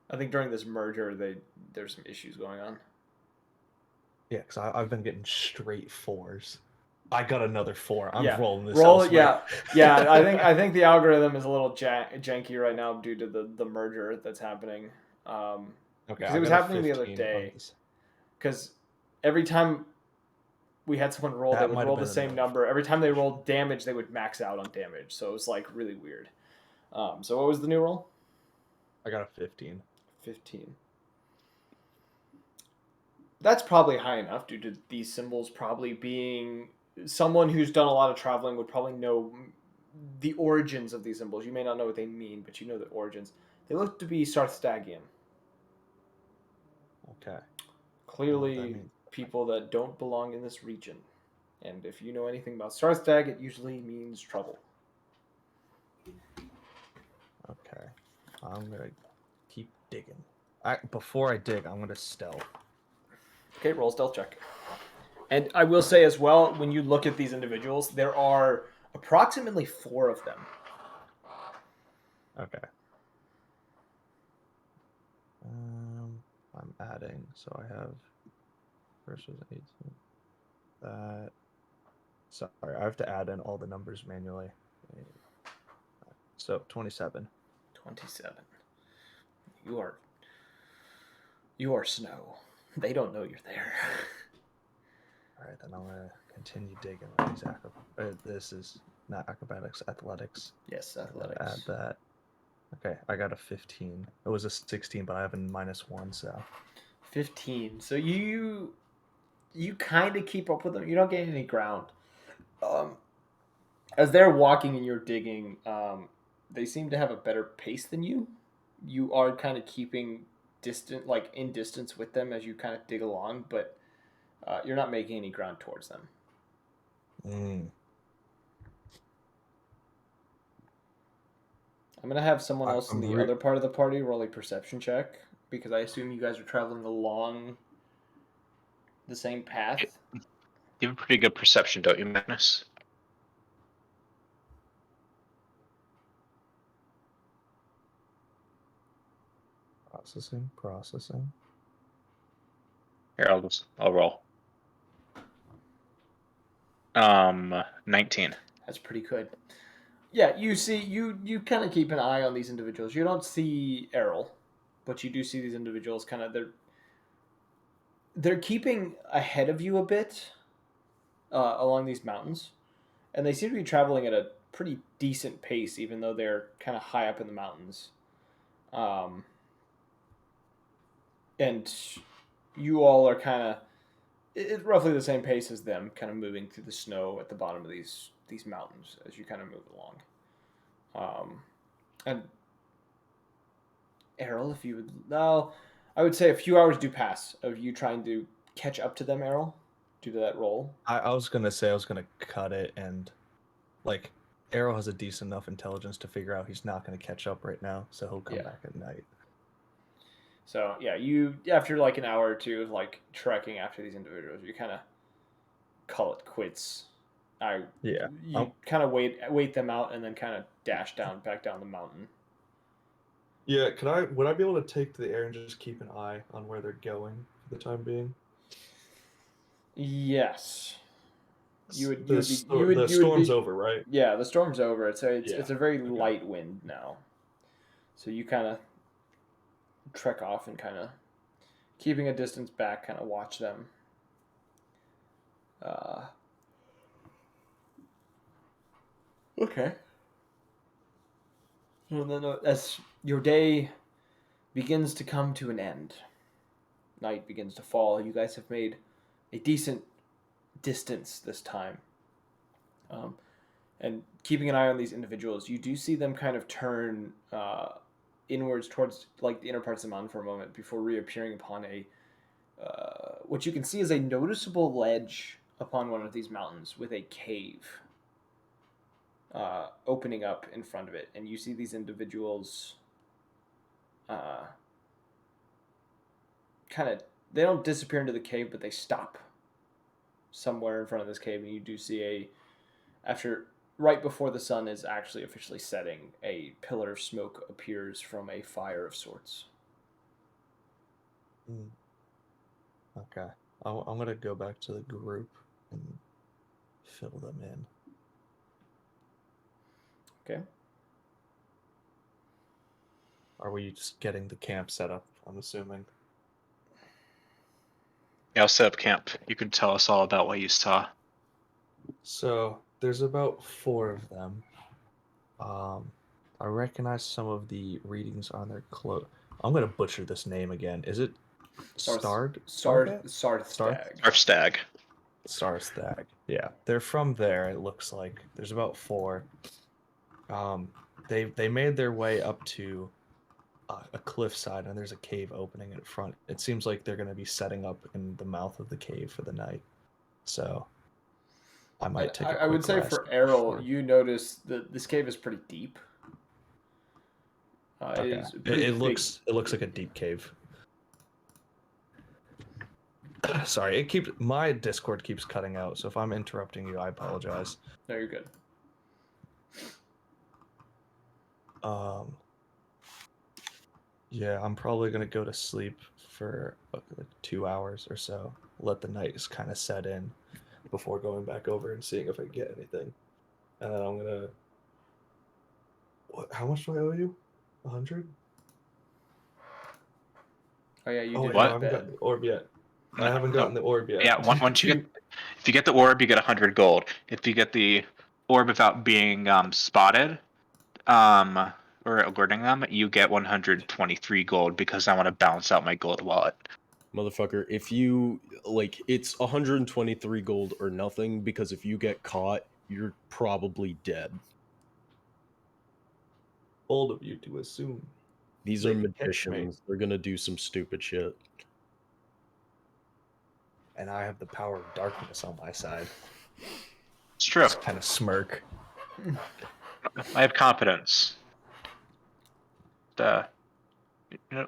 I think during this merger, there's some issues going on. Yeah, because I've been getting straight 4s. I got another 4. I'm Yeah. rolling this. Roll, elsewhere. yeah. I think the algorithm is a little janky right now due to the merger that's happening. Okay, Because I it was got a happening the other 15 on day. this. Because every time we had someone roll, That they would might have roll the been same enough. number. Every time they rolled damage, they would max out on damage. So it was like really weird. So what was the new roll? I got a 15. 15. That's probably high enough due to these symbols probably being someone who's done a lot of traveling would probably know the origins of these symbols. You may not know what they mean, but you know the origins. They look to be Sarthagian. Okay. Clearly people that don't belong in this region. And if you know anything about Sarthag, it usually means trouble. Okay. I'm gonna keep digging. Before I dig, I'm gonna stealth. Okay, roll stealth check. And I will say as well, when you look at these individuals, there are approximately 4 of them. Okay. I'm adding, so I have first was 18. That. Sorry, I have to add in all the numbers manually. So 27. 27. You are snow. They don't know you're there. All right, then I'm gonna continue digging with these this is not acrobatics, athletics. Yes, athletics. Add that. Okay, I got a 15. It was a 16, but I have a -1, so 15. So you kind of keep up with them. You don't gain any ground. As they're walking and you're digging, they seem to have a better pace than you. You are kind of keeping in distance with them as you kind of dig along, but you're not making any ground towards them. Mm. I'm gonna have someone else in I'm the other part of the party roll a perception check because I assume you guys are traveling along the same path. You have a pretty good perception, don't you, Magnus? Processing. Here, I'll roll. 19. That's pretty good. Yeah, you see, you kind of keep an eye on these individuals. You don't see Errol, but you do see these individuals. Kind of, they're keeping ahead of you a bit along these mountains, and they seem to be traveling at a pretty decent pace, even though they're kind of high up in the mountains. And you all are kind of it's roughly the same pace as them, kind of moving through the snow at the bottom of these mountains as you kind of move along. And Errol, if you would, no, I would say a few hours do pass of you trying to catch up to them, Errol, due to that roll. I was gonna say I was gonna cut it, and like Arrow has a decent enough intelligence to figure out he's not gonna catch up right now, so he'll come Yeah. back at night. So yeah, you after like an hour or two of like trekking after these individuals, you kind of call it quits. Yeah. You kind of wait them out and then kind of dash back down the mountain. Yeah, would I be able to take to the air and just keep an eye on where they're going for the time being? Yes. The storm's over, right? Yeah, the storm's over. It's a very Okay. light wind now. So you kind of trek off and kind of keeping a distance back, kind of watch them. Okay. And then as your day begins to come to an end, night begins to fall. You guys have made a decent distance this time. And keeping an eye on these individuals, you do see them kind of turn inwards towards like the inner parts of the mountain for a moment before reappearing upon a what you can see is a noticeable ledge upon one of these mountains with a cave opening up in front of it, and you see these individuals kind of they don't disappear into the cave, but they stop somewhere in front of this cave, and you do see after right before the sun is actually officially setting, a pillar of smoke appears from a fire of sorts. Okay. I'm going to go back to the group and fill them in. Okay. Are we just getting the camp set up, I'm assuming? Yeah, I'll set up camp. You can tell us all about what you saw. So, there's about 4 of them. I recognize some of the readings on their clothes. I'm going to butcher this name again. Is it Starstag? Starstag. Starstag. Yeah, they're from there. It looks like there's about 4. They made their way up to a cliffside, and there's a cave opening in front. It seems like they're going to be setting up in the mouth of the cave for the night. So I might take. I would say for Errol, you notice that this cave is pretty deep. Okay. It looks like a deep cave. Sorry, my Discord keeps cutting out, so if I'm interrupting you, I apologize. No, you're good. Yeah, I'm probably gonna go to sleep for like 2 hours or so. Let the night just kind of set in before going back over and seeing if I get anything. And then I'm gonna. How much do I owe you? 100? Oh yeah, you did. What? I haven't gotten the orb yet. I haven't gotten the orb yet. Yeah, once you if you get the orb, you get 100 gold. If you get the orb without being spotted, or alerting them, you get 123 gold because I want to balance out my gold wallet. Motherfucker, if you it's 123 gold or nothing, because if you get caught, you're probably dead. Bold of you to assume. These are magicians. They're gonna do some stupid shit. And I have the power of darkness on my side. It's true. Just kind of smirk. I have confidence. You know,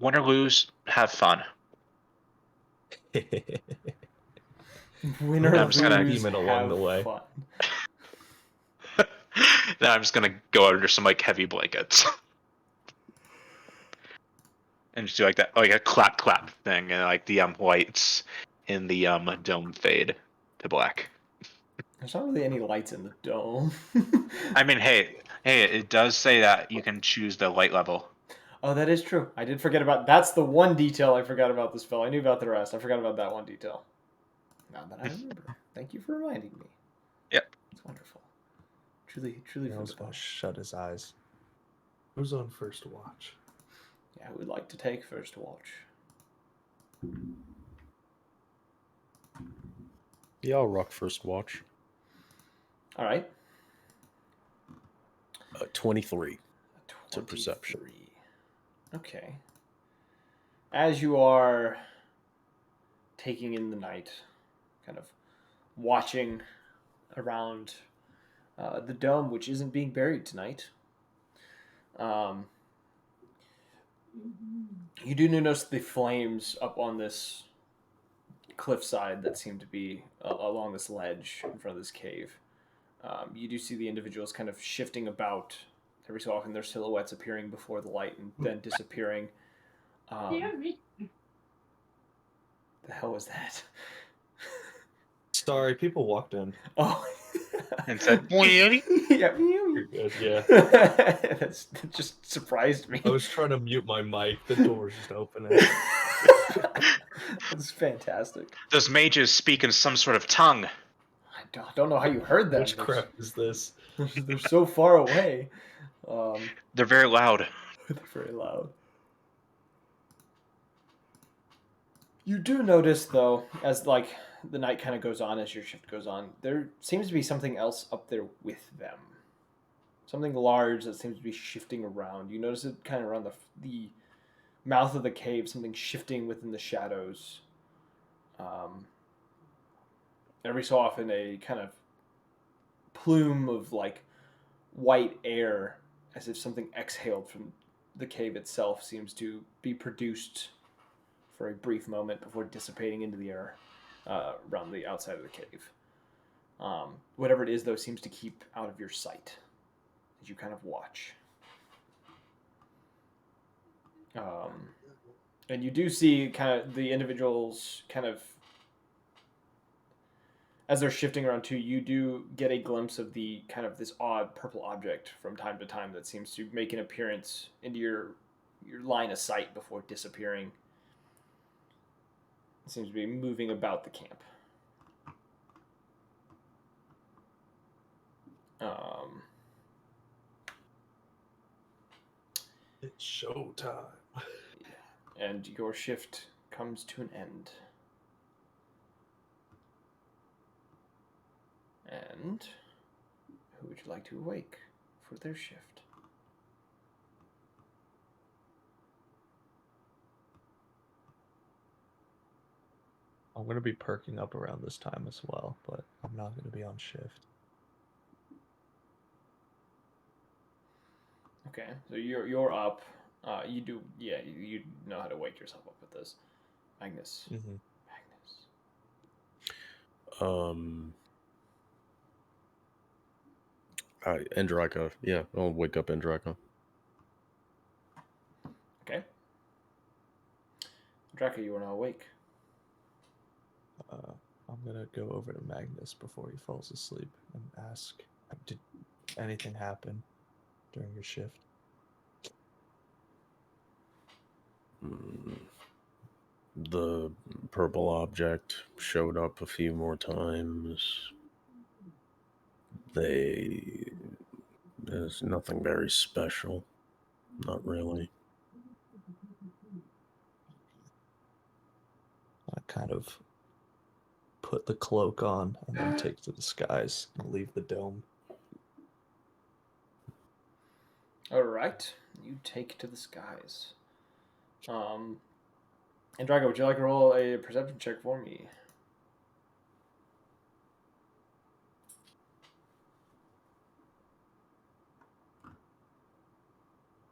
win or lose, have fun. Win or I'm just gonna- lose, Demon along have the way. fun. Now I'm just gonna go under some like heavy blankets. And just do like that, like a clap clap thing, and like the lights in the dome fade to black. There's not really any lights in the dome. I mean, hey, it does say that you can choose the light level. Oh, that is true. I did forget about. That's the one detail I forgot about this spell. I knew about the rest. I forgot about that one detail. Now that I remember, thank you for reminding me. Yep. It's wonderful. Truly, truly I was wonderful. gonna shut his eyes. Who's on first watch? Yeah, I would like to take first watch. Yeah, I'll rock first watch. All right. 23 to 23. perception. Okay. As you are taking in the night, kind of watching around the dome, which isn't being buried tonight, you do notice the flames up on this cliffside that seem to be along this ledge in front of this cave. You do see the individuals kind of shifting about every so often, their silhouettes appearing before the light and then disappearing. The hell was that? Sorry, people walked in. Oh. And said, Yeah. You're good, yeah. That just surprised me. I was trying to mute my mic. The door was just opening. That's fantastic. "Those mages speak in some sort of tongue." I don't know how you heard that. Which crap is this? They're so far away. They're very loud. They're very loud. You do notice, though, as like the night kind of goes on, as your shift goes on, there seems to be something else up there with them. Something large that seems to be shifting around. You notice it kind of around the mouth of the cave, something shifting within the shadows. Every so often, a kind of plume of like white air, as if something exhaled from the cave itself, seems to be produced for a brief moment before dissipating into the air around the outside of the cave. Whatever it is, though, seems to keep out of your sight as you kind of watch. And you do see kind of the individuals kind of, as they're shifting around too, you do get a glimpse of the kind of this odd purple object from time to time that seems to make an appearance into your line of sight before disappearing. It seems to be moving about the camp. It's showtime. And your shift comes to an end. And who would you like to awake for their shift? I'm gonna be perking up around this time as well, but I'm not gonna be on shift. Okay, so you're up. You do, yeah. You know how to wake yourself up with this, Magnus. Mm-hmm. Magnus. Andraka. Yeah, I'll wake up Andraka. Okay. Draka, you are now awake. I'm gonna go over to Magnus before he falls asleep and ask, did anything happen during your shift? The purple object showed up a few more times. There's nothing very special. Not really. I kind of put the cloak on and then take to the skies and leave the dome. All right, you take to the skies. And Drago, would you like to roll a perception check for me?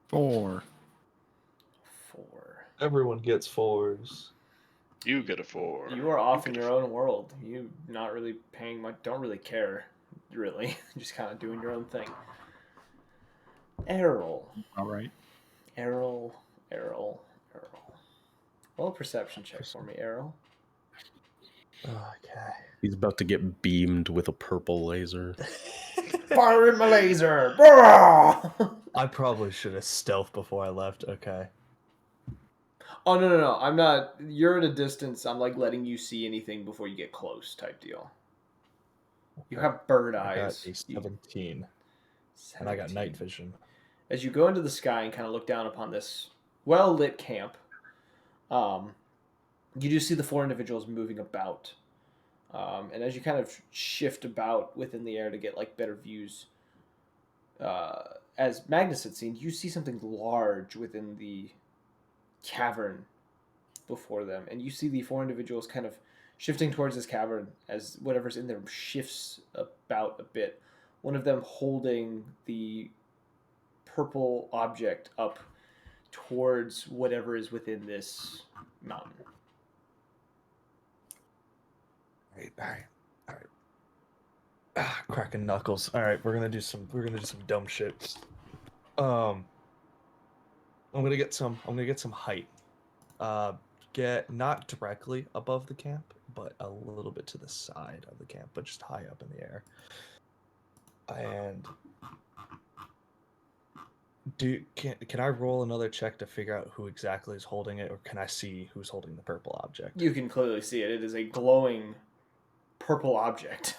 4. 4. Everyone gets 4s. You get a 4. You are off You in get a your own world. You not really paying much. Don't really care, really. Just kind of doing your own thing. Errol. All right. Errol. Roll a perception check for me, Errol. Okay. He's about to get beamed with a purple laser. Fire in my laser! I probably should have stealthed before I left. Okay. Oh, no. I'm not. You're at a distance. I'm like letting you see anything before you get close type deal. You have bird I got eyes. a 17. And I got night vision. As you go into the sky and kind of look down upon this well-lit camp, you do see the 4 individuals moving about. And as you kind of shift about within the air to get like better views, as Magnus had seen, you see something large within the cavern before them, and you see the 4 individuals kind of shifting towards this cavern as whatever's in there shifts about a bit. One of them holding the purple object up towards whatever is within this mountain. All right. Cracking knuckles. All right, we're gonna do some dumb shit. I'm gonna get some height. Get not directly above the camp, but a little bit to the side of the camp, but just high up in the air. And can I roll another check to figure out who exactly is holding it, or can I see who's holding the purple object? You can clearly see it. It is a glowing purple object.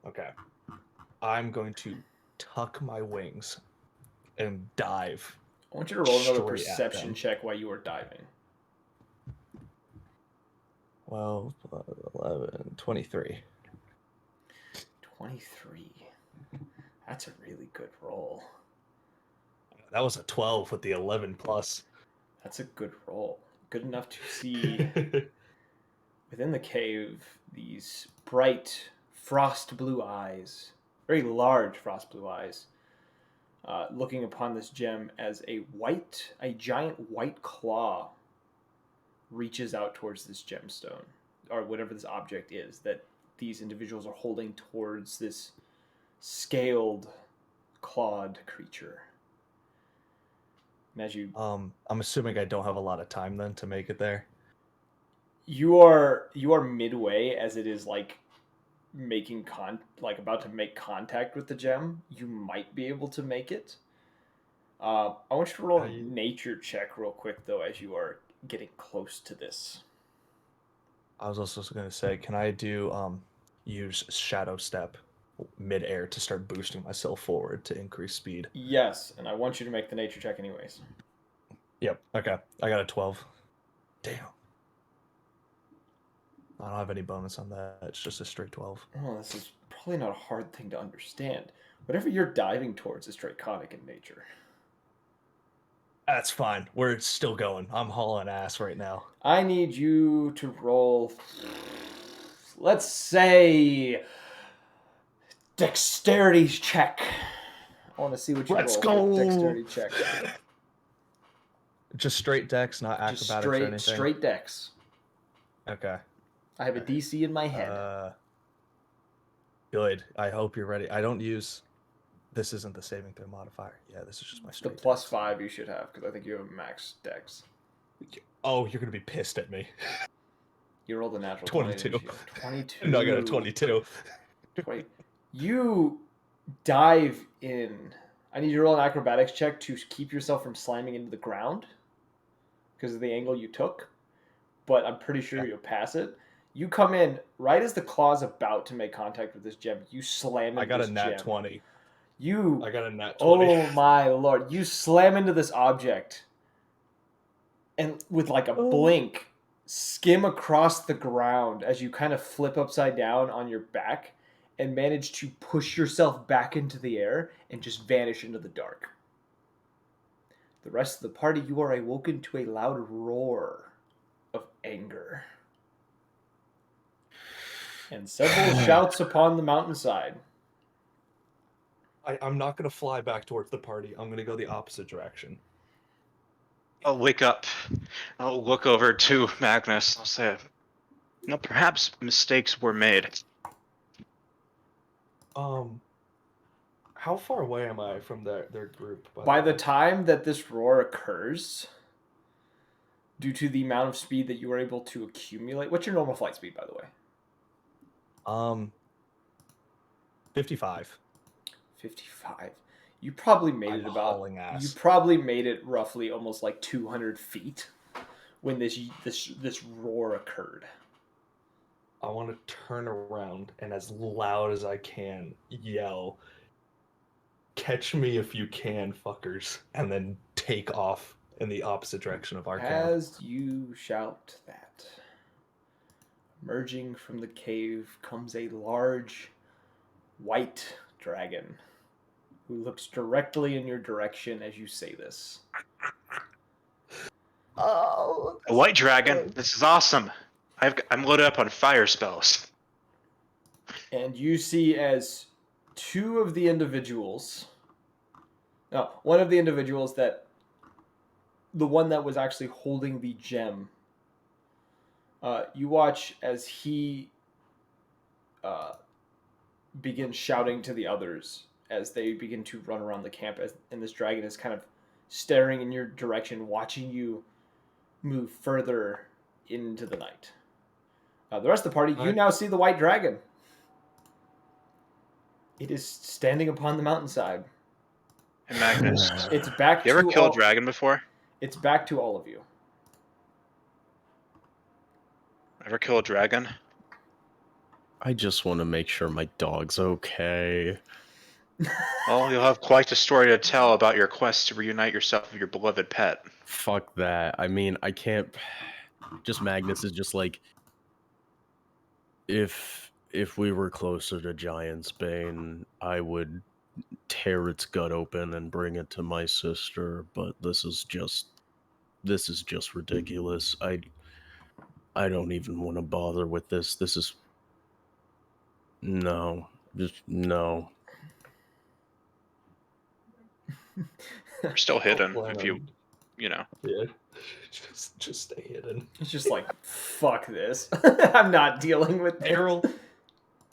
Okay. I'm going to tuck my wings and dive. I want you to roll another Straight at perception them. check while you are diving. 12, 11, 23. 23. That's a really good roll. That was a 12 with the 11 plus. That's a good roll. Good enough to see within the cave these bright frost blue eyes, very large frost blue eyes, looking upon this gem as a giant white claw reaches out towards this gemstone, or whatever this object is that these individuals are holding towards this scaled, clawed creature. And as you I'm assuming I don't have a lot of time then to make it there. you are midway as it is like about to make contact with the gem. You might be able to make it. I want you to roll a nature check real quick though as you are getting close to this. I was also going to say, can I do use shadow step mid-air to start boosting myself forward to increase speed? Yes, and I want you to make the nature check anyways. Yep. Okay. I got a 12. Damn. I don't have any bonus on that. It's just a straight 12. Oh, this is probably not a hard thing to understand. Whatever you're diving towards is draconic in nature. That's fine. We're still going. I'm hauling ass right now. I need you to roll, let's say, dexterity check. I want to see what you Let's roll for go. dexterity check. Just straight dex, not acrobatics Just or anything. straight dex. Okay. I have a DC in my head. Good. I hope you're ready. I don't use. This isn't the saving throw modifier. Yeah, this is just my The straight. plus dex. 5 you should have because I think you have a max dex. Oh, you're gonna be pissed at me. You rolled a natural 22. 20. 22. No, I got a 22. Wait. You dive in. I need you to roll an acrobatics check to keep yourself from slamming into the ground because of the angle you took. But I'm pretty sure you'll pass it. You come in right as the claw's about to make contact with this gem. You slam into I got this a nat gem. 20. You. I got a nat 20. Oh my lord! You slam into this object, and with like a blink, skim across the ground as you kind of flip upside down on your back, and manage to push yourself back into the air and just vanish into the dark. The rest of the party, you are awoken to a loud roar of anger. And several shouts upon the mountainside. I'm not gonna fly back towards the party. I'm gonna go the opposite direction. I'll wake up. I'll look over to Magnus. I'll say, perhaps mistakes were made. How far away am I from their group? By the way? time that this roar occurs, due to the amount of speed that you were able to accumulate, what's your normal flight speed, by the way? 55. 55. You probably made I'm it about. hauling ass. You probably made it roughly almost like 200 feet when this roar occurred. I want to turn around and as loud as I can yell, "Catch me if you can, fuckers!" and then take off in the opposite direction of our camp. As you shout that, emerging from the cave comes a large white dragon who looks directly in your direction as you say this. Oh, A white dragon. This is awesome. I'm loaded up on fire spells. And you see as two of the individuals, no, one of the individuals that, the one that was actually holding the gem, you watch as he begins shouting to the others as they begin to run around the camp, and this dragon is kind of staring in your direction, watching you move further into the night. The rest of the party, you now see the white dragon. It is standing upon the mountainside. And Magnus, It's back you ever to killed all, a dragon before? It's back to all of you. Ever kill a dragon? I just want to make sure my dog's okay. Well, you'll have quite a story to tell about your quest to reunite yourself with your beloved pet. Fuck that. I mean, I can't. Just Magnus is just like, if we were closer to Giant's Bane, I would tear its gut open and bring it to my sister. But this is just ridiculous. I don't even want to bother with this. This is no, just no. You're still hidden plan if you, on- Yeah. Just stay hidden. It's just like, fuck this. I'm not dealing with this.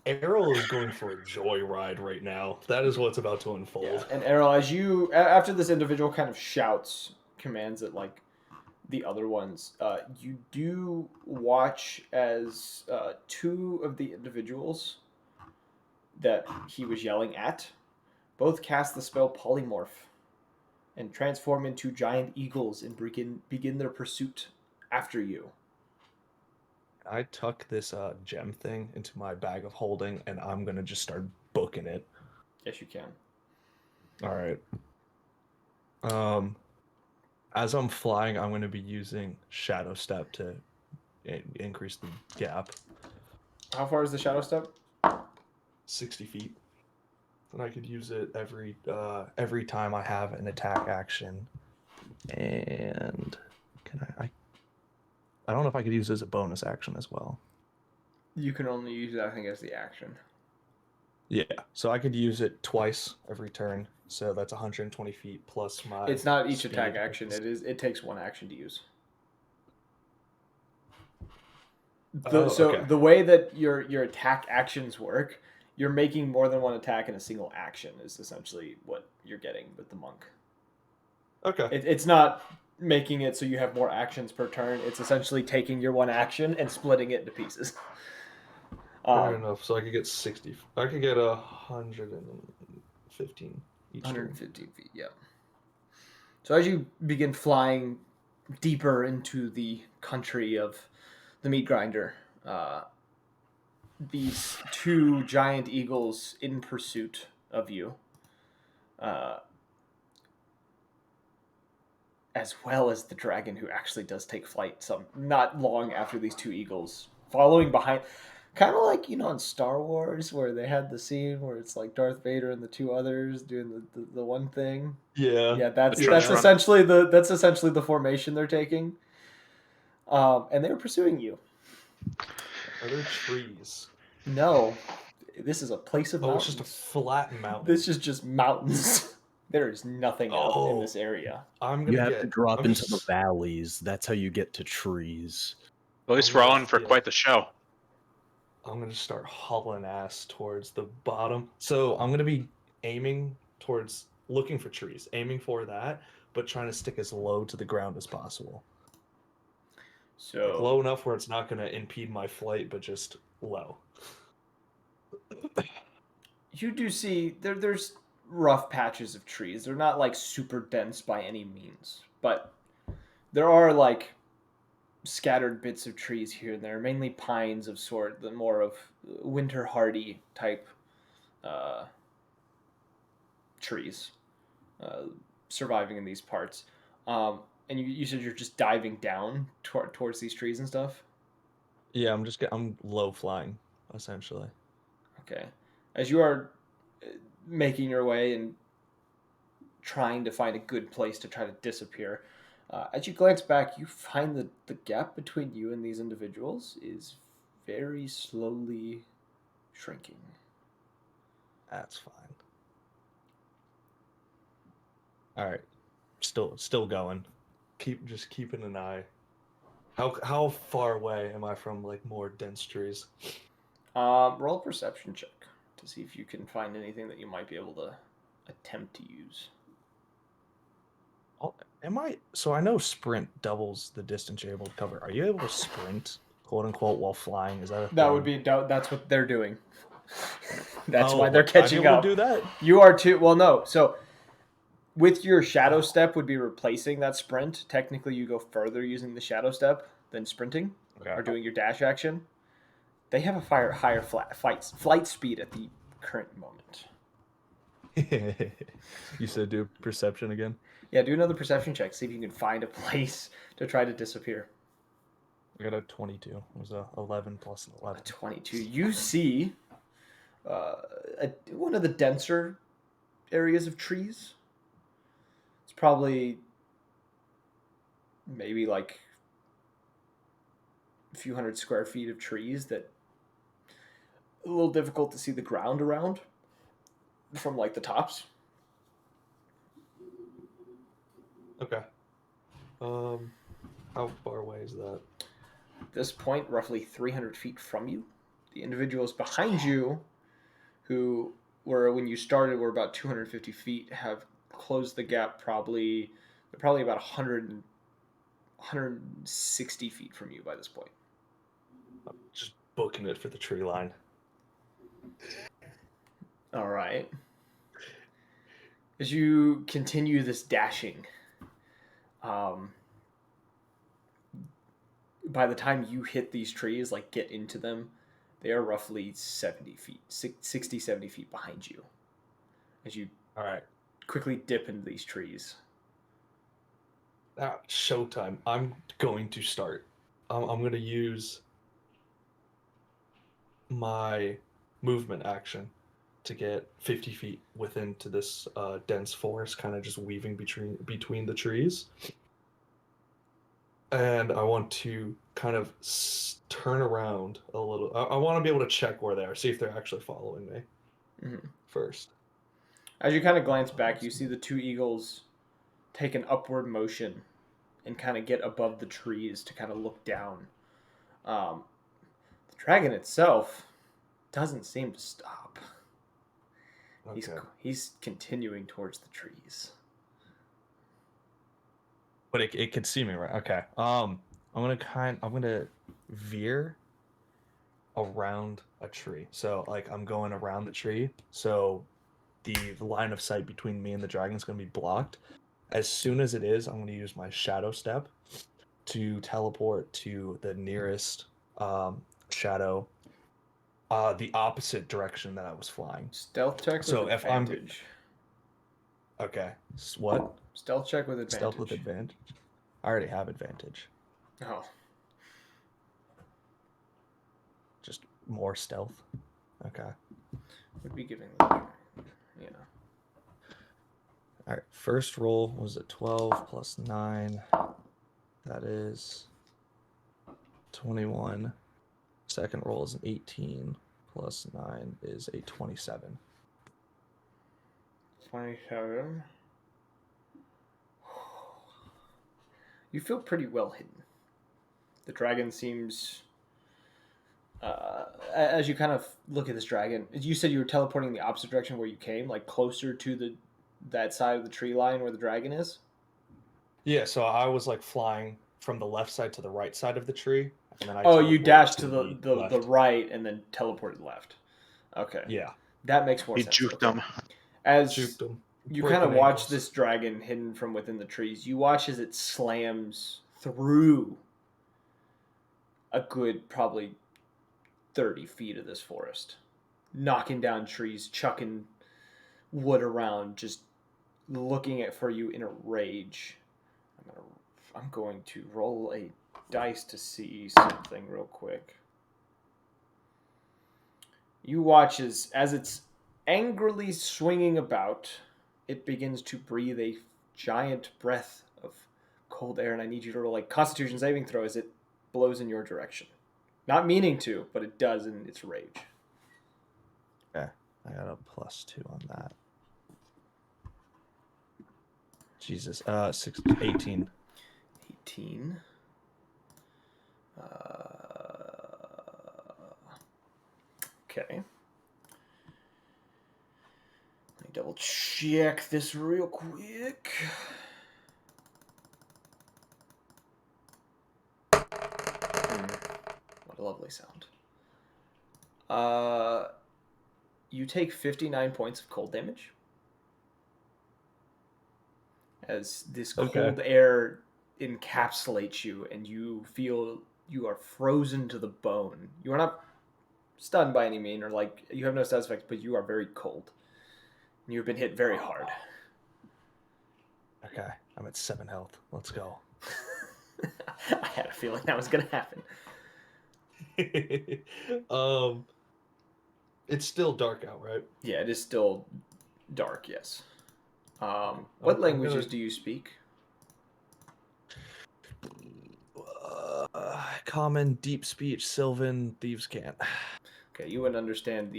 Errol is going for a joyride right now. That is what's about to unfold. Yeah. And Errol, as you, after this individual kind of shouts commands at like the other ones, you do watch as two of the individuals that he was yelling at both cast the spell Polymorph and transform into giant eagles and begin their pursuit after you. I tuck this gem thing into my bag of holding, and I'm gonna just start booking it. Yes, you can. All right. As I'm flying, I'm gonna be using Shadow Step to increase the gap. How far is the shadow step? 60 feet. And I could use it every time I have an attack action. And can I don't know if I could use it as a bonus action as well. You can only use it, I think, as the action. Yeah, so I could use it twice every turn. So that's 120 feet plus my. It's not each speed. attack action. It takes one action to use. Okay. The way that your attack actions work, you're making more than one attack in a single action is essentially what you're getting with the monk. Okay. It's not making it so you have more actions per turn. It's essentially taking your one action and splitting it into pieces. Fair enough. So I could get 60. I could get 115 each. 115 feet, yeah. So as you begin flying deeper into the country of the meat grinder, these two giant eagles in pursuit of you, as well as the dragon who actually does take flight not long after these two eagles following behind, kind of like in Star Wars where they had the scene where it's like Darth Vader and the two others doing the one thing. Yeah. That's treasure run. essentially the formation they're taking, and they're pursuing you. Are there trees? No, This is a place of Oh, it's mountains. just a flat mountain. This is just mountains. There is nothing else in Oh. this area. I'm You gonna have get. to drop I'm into just- the valleys. That's how you get to trees. At least I'm we're all gonna- in for yeah. quite the show. I'm gonna start hauling ass towards the bottom. So I'm gonna be aiming towards looking for trees, aiming for that, but trying to stick as low to the ground as possible. So Like low enough where it's not gonna impede my flight, but just low. you do see there's rough patches of trees. They're not like super dense by any means, but there are like scattered bits of trees here and there, mainly pines of sort, the more of winter hardy type uh, trees uh, surviving in these parts. And you said you're just diving down towards these trees and stuff. Yeah, I'm low flying, essentially. Okay, as you are making your way and trying to find a good place to try to disappear. As you glance back, you find that the gap between you and these individuals is very slowly shrinking. That's fine. All right, still going. Just keeping an eye. How far away am I from like more dense trees? Roll a perception check to see if you can find anything that you might be able to attempt to use. Oh, am I? So I know sprint doubles the distance you're able to cover. Are you able to sprint, quote unquote, while flying? Is that a That thing? would be that's what they're doing. That's Oh, why they're would I be catching able up. to do that? You are too. Well, no. So with your shadow step would be replacing that sprint. Technically, you go further using the shadow step than sprinting Okay. or doing your dash action. They have a higher flight speed at the current moment. You said do perception again. Yeah, do another perception check. See if you can find a place to try to disappear. I got a 22. It was a 11 plus an A 11. 22. You see one of the denser areas of trees. It's probably maybe like a few hundred square feet of trees that a little difficult to see the ground around from like the tops. Okay. How far away is that? At this point, roughly 300 feet from you. The individuals behind you, who were when you started were about 250 feet, have closed the gap. They're probably about 160 feet from you by this point. I'm just booking it for the tree line. All right. As you continue this dashing, by the time you hit these trees, like get into them, they are roughly 70 feet, 60, 70 feet behind you. As you All right. quickly dip into these trees. Now, showtime. I'm going to start. I'm going to use my movement action to get 50 feet within to this dense forest, kind of just weaving between the trees. And I want to kind of turn around a little. I want to be able to check where they are, see if they're actually following me first. As you kind of glance back, you see the two eagles take an upward motion and kind of get above the trees to kind of look down. The dragon itself doesn't seem to stop. Okay. He's continuing towards the trees. But it can see me, right? Okay. I'm gonna veer around a tree. So like I'm going around the tree. So the line of sight between me and the dragon is gonna be blocked. As soon as it is, I'm gonna use my shadow step to teleport to the nearest shadow, the opposite direction that I was flying. Stealth check with So if I'm- advantage. Okay. What? Stealth check with advantage. Stealth with advantage. I already have advantage. Oh. Just more stealth. Okay. Would be giving them. Yeah. All right. First roll was a 12 plus 9. That is 21. Second roll is an 18 plus 9 is a 27. 27. You feel pretty well hidden. The dragon seems... as you kind of look at this dragon, you said you were teleporting the opposite direction where you came, like closer to that side of the tree line where the dragon is? Yeah, so I was like flying from the left side to the right side of the tree, and then I Oh, you teleported dashed to the left. right and then teleported left. Okay. Yeah, That makes more He sense. juked Okay. them. As juked them. you kind of Breaking watch ankles. this dragon hidden from within the trees, you watch as it slams through a good probably 30 feet of this forest, knocking down trees, chucking wood around, just looking at for you in a rage. I'm going to roll a dice to see something real quick. You watch as it's angrily swinging about, it begins to breathe a giant breath of cold air, and I need you to roll a Constitution saving throw as it blows in your direction. Not meaning to, but it does in its rage. Okay, I got a +2 on that. Jesus, 18. 18. Okay. Let me double check this real quick. What a lovely sound. You take 59 points of cold damage. As this cold air encapsulates you and you feel you are frozen to the bone. You are not stunned by any means, or like you have no side effects, but you are very cold. You have been hit very hard. Okay, I'm at 7 health. Let's go. I had a feeling that was going to happen. It's still dark out, right? Yeah, it is still dark, yes. What languages do you speak? Common, deep speech, Sylvan, thieves can't. Okay, you wouldn't understand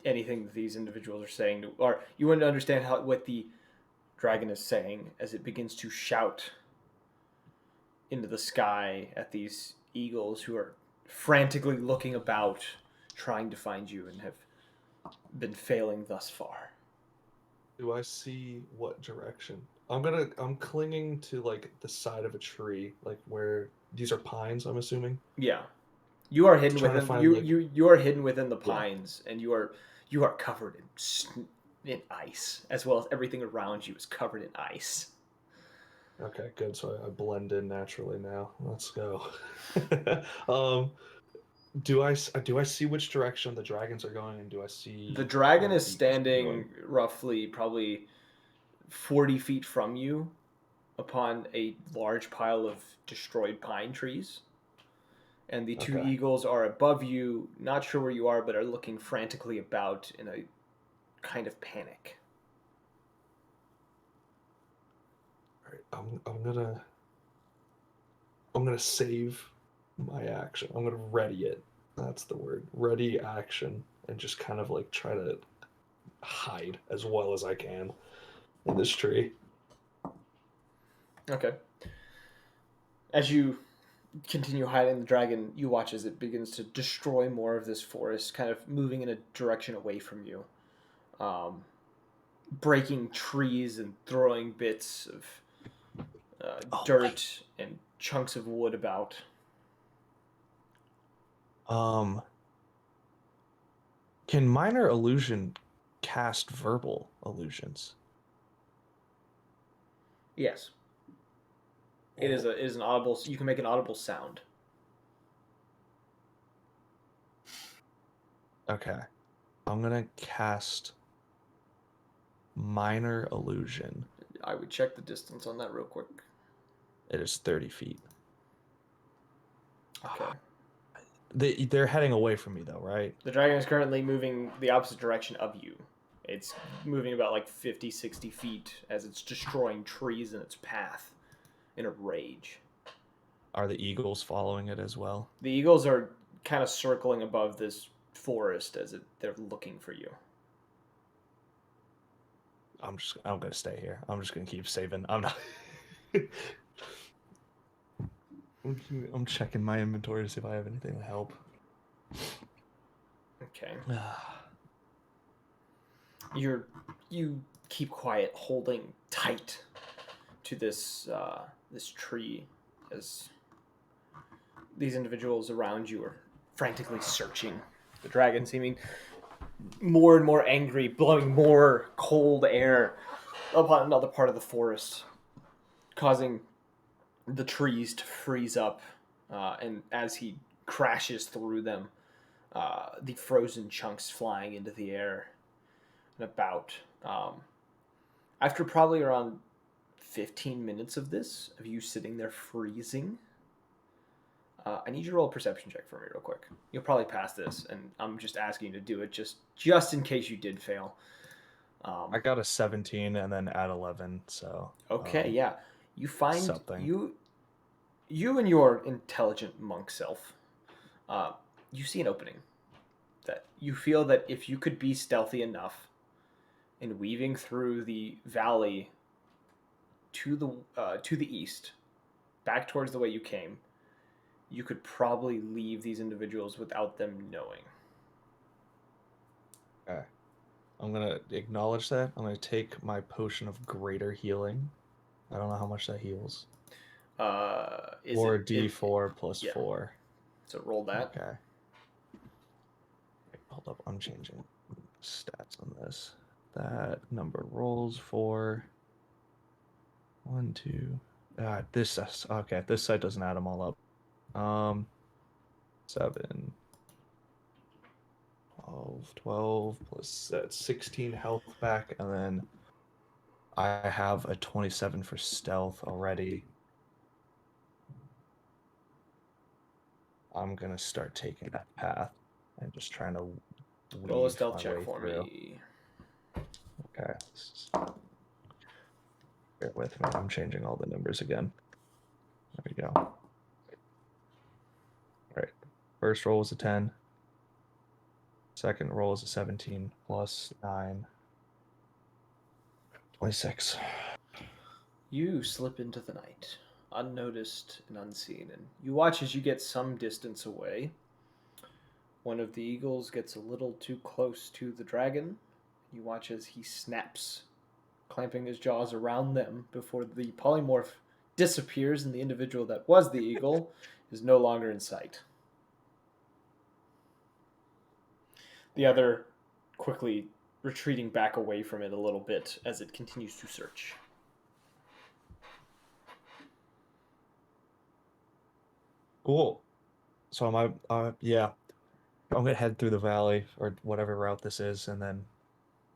anything that these individuals are saying, or you wouldn't understand what the dragon is saying as it begins to shout into the sky at these eagles who are frantically looking about, trying to find you, and have been failing thus far. Do I see what direction? I'm clinging to like the side of a tree, like where these are pines, I'm assuming. Yeah, you are hidden Trying to within find, you are hidden within the Yeah. pines, and you are covered in ice, as well as everything around you is covered in ice. Okay, good. So I blend in naturally now. Let's go. Do I see which direction the dragons are going, and do I see The dragon where is the eagles are standing going? roughly probably 40 feet from you upon a large pile of destroyed pine trees. And the two Okay. eagles are above you, not sure where you are, but are looking frantically about in a kind of panic. All right, I'm gonna save my action. I'm gonna ready it. That's the word. Ready action, and just kind of like try to hide as well as I can in this tree. Okay. As you continue hiding the dragon, you watch as it begins to destroy more of this forest, kind of moving in a direction away from you. Breaking trees and throwing bits of dirt and chunks of wood about. Can minor illusion cast verbal illusions? Yes. It is an audible. You can make an audible sound. Okay. I'm gonna cast minor illusion. I would check the distance on that real quick. It is 30 feet. Okay. They're heading away from me though, right? The dragon is currently moving the opposite direction of you. It's moving about like 50, 60 feet as it's destroying trees in its path in a rage. Are the eagles following it as well? The eagles are kind of circling above this forest as they're looking for you. I'm gonna stay here. I'm just gonna keep saving. I'm not. I'm checking my inventory to see if I have anything to help. Okay. You keep quiet, holding tight to this this tree as these individuals around you are frantically searching the dragon, seeming more and more angry, blowing more cold air upon another part of the forest, causing the trees to freeze up. And as he crashes through them, the frozen chunks flying into the air and about. After probably around 15 minutes of this, of you sitting there freezing, I need you to roll a perception check for me real quick. You'll probably pass this, and I'm just asking you to do it just in case you did fail. I got a 17 and then add 11, so. Okay, yeah. You find something. you and your intelligent monk self, you see an opening that you feel that if you could be stealthy enough in weaving through the valley to the east, back towards the way you came, you could probably leave these individuals without them knowing. Okay. I'm gonna acknowledge that. I'm gonna take my potion of greater healing. I don't know how much that heals. Is Or it D4 plus yeah. 4. So roll that. Okay. Wait, hold up, I'm changing stats on this. That number rolls for 1, 2. Okay. This side doesn't add them all up. 7, 12 plus that's 16 health back, and then I have a 27 for stealth already. I'm gonna start taking that path and just trying to Roll a weave stealth my check way for through. me. Okay. Bear with me. I'm changing all the numbers again. There we go. All right. First roll was a 10. Second roll is a 17 plus 9. 26. You slip into the night, unnoticed and unseen, and you watch as you get some distance away. One of the eagles gets a little too close to the dragon. You watch as he snaps, clamping his jaws around them before the polymorph disappears and the individual that was the eagle is no longer in sight. The other quickly retreating back away from it a little bit as it continues to search. Cool. So yeah. I'm gonna head through the valley or whatever route this is, and then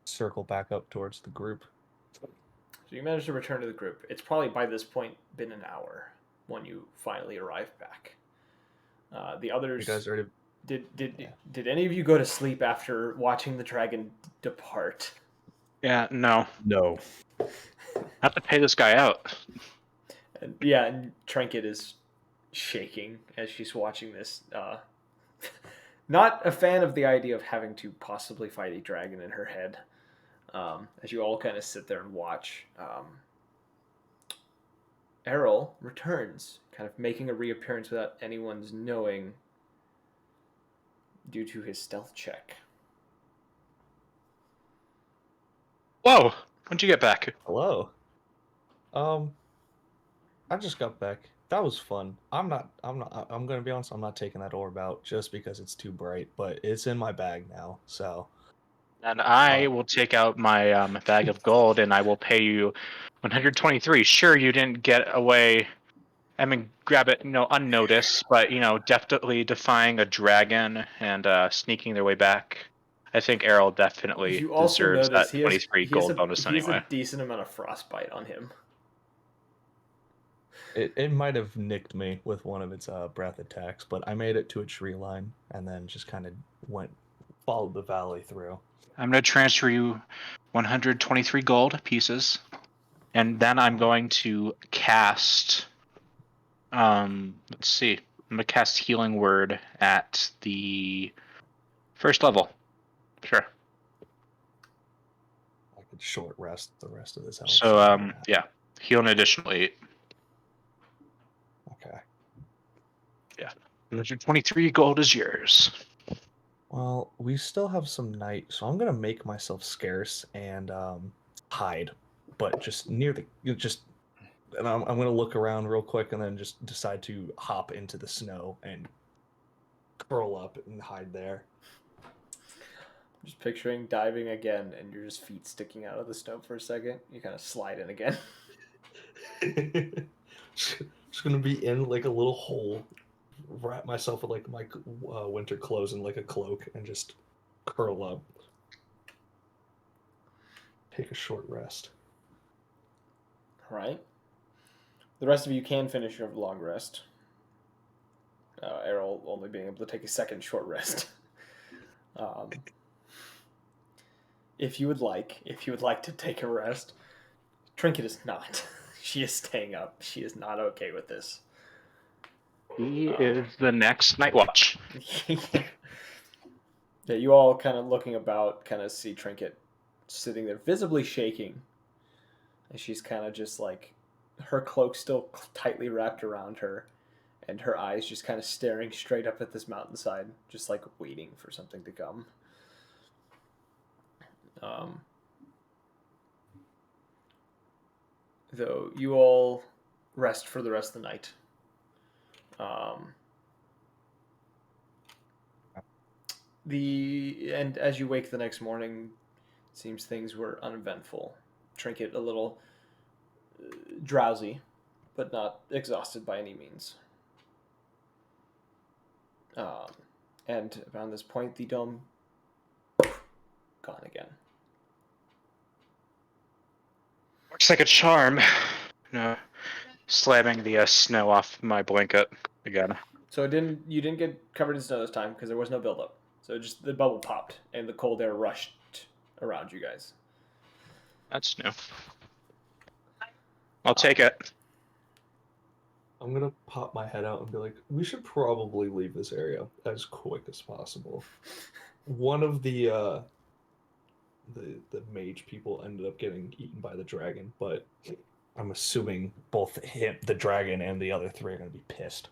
circle back up towards the group. So you managed to return to the group. It's probably by this point been an hour when you finally arrive back. The others. You guys already. Did any of you go to sleep after watching the dragon depart? Yeah, no. No. I have to pay this guy out. And Trinket is shaking as she's watching this. Not a fan of the idea of having to possibly fight a dragon in her head. As you all kind of sit there and watch. Errol returns, kind of making a reappearance without anyone's knowing due to his stealth check. Whoa! When'd you get back? Hello. I just got back. That was fun. I'm gonna be honest, I'm not taking that orb out just because it's too bright, but it's in my bag now, so. And I will take out my bag of gold and I will pay you 123. Sure, you didn't get away. I mean, grab it, unnoticed, but definitely defying a dragon and sneaking their way back. I think Errol definitely You also deserves notice that 23 gold bonus he has anyway. a decent amount of frostbite on him. It might have nicked me with one of its breath attacks, but I made it to a tree line and then just kind of followed the valley through. I'm going to transfer you 123 gold pieces, and then I'm going to cast. Let's see. I'm going to cast Healing Word at the First level. Sure. I could short rest the rest of this health. So, yeah. Heal an additional 8. Okay. 123 gold is yours. Well, we still have some night, so I'm gonna make myself scarce and hide, but just near the and I'm gonna look around real quick and then just decide to hop into the snow and curl up and hide there. Just picturing diving again, and your just feet sticking out of the snow for a second. You kind of slide in again. Just gonna be in like a little hole, wrap myself with like my winter clothes and like a cloak, and just curl up. Take a short rest. All right. The rest of you can finish your long rest. Errol only being able to take a second short rest. If you would like to take a rest, Trinket is not. She is staying up. She is not okay with this. He is the next night watch. Yeah, you all kind of looking about, kind of see Trinket sitting there, visibly shaking. And she's kind of just like, her cloak still tightly wrapped around her, and her eyes just kind of staring straight up at this mountainside, just like waiting for something to come. Though you all rest for the rest of the night. And as you wake the next morning, it seems things were uneventful. Trinket a little drowsy, but not exhausted by any means. And around this point, the dome gone again. Works like a charm. No, slamming the snow off my blanket again. So you didn't get covered in snow this time because there was no buildup. So just the bubble popped and the cold air rushed around you guys. That's new. I'll take it. I'm gonna pop my head out and be like, we should probably leave this area as quick as possible. One of the mage people ended up getting eaten by the dragon, but I'm assuming both him, the dragon, and the other 3 are gonna be pissed.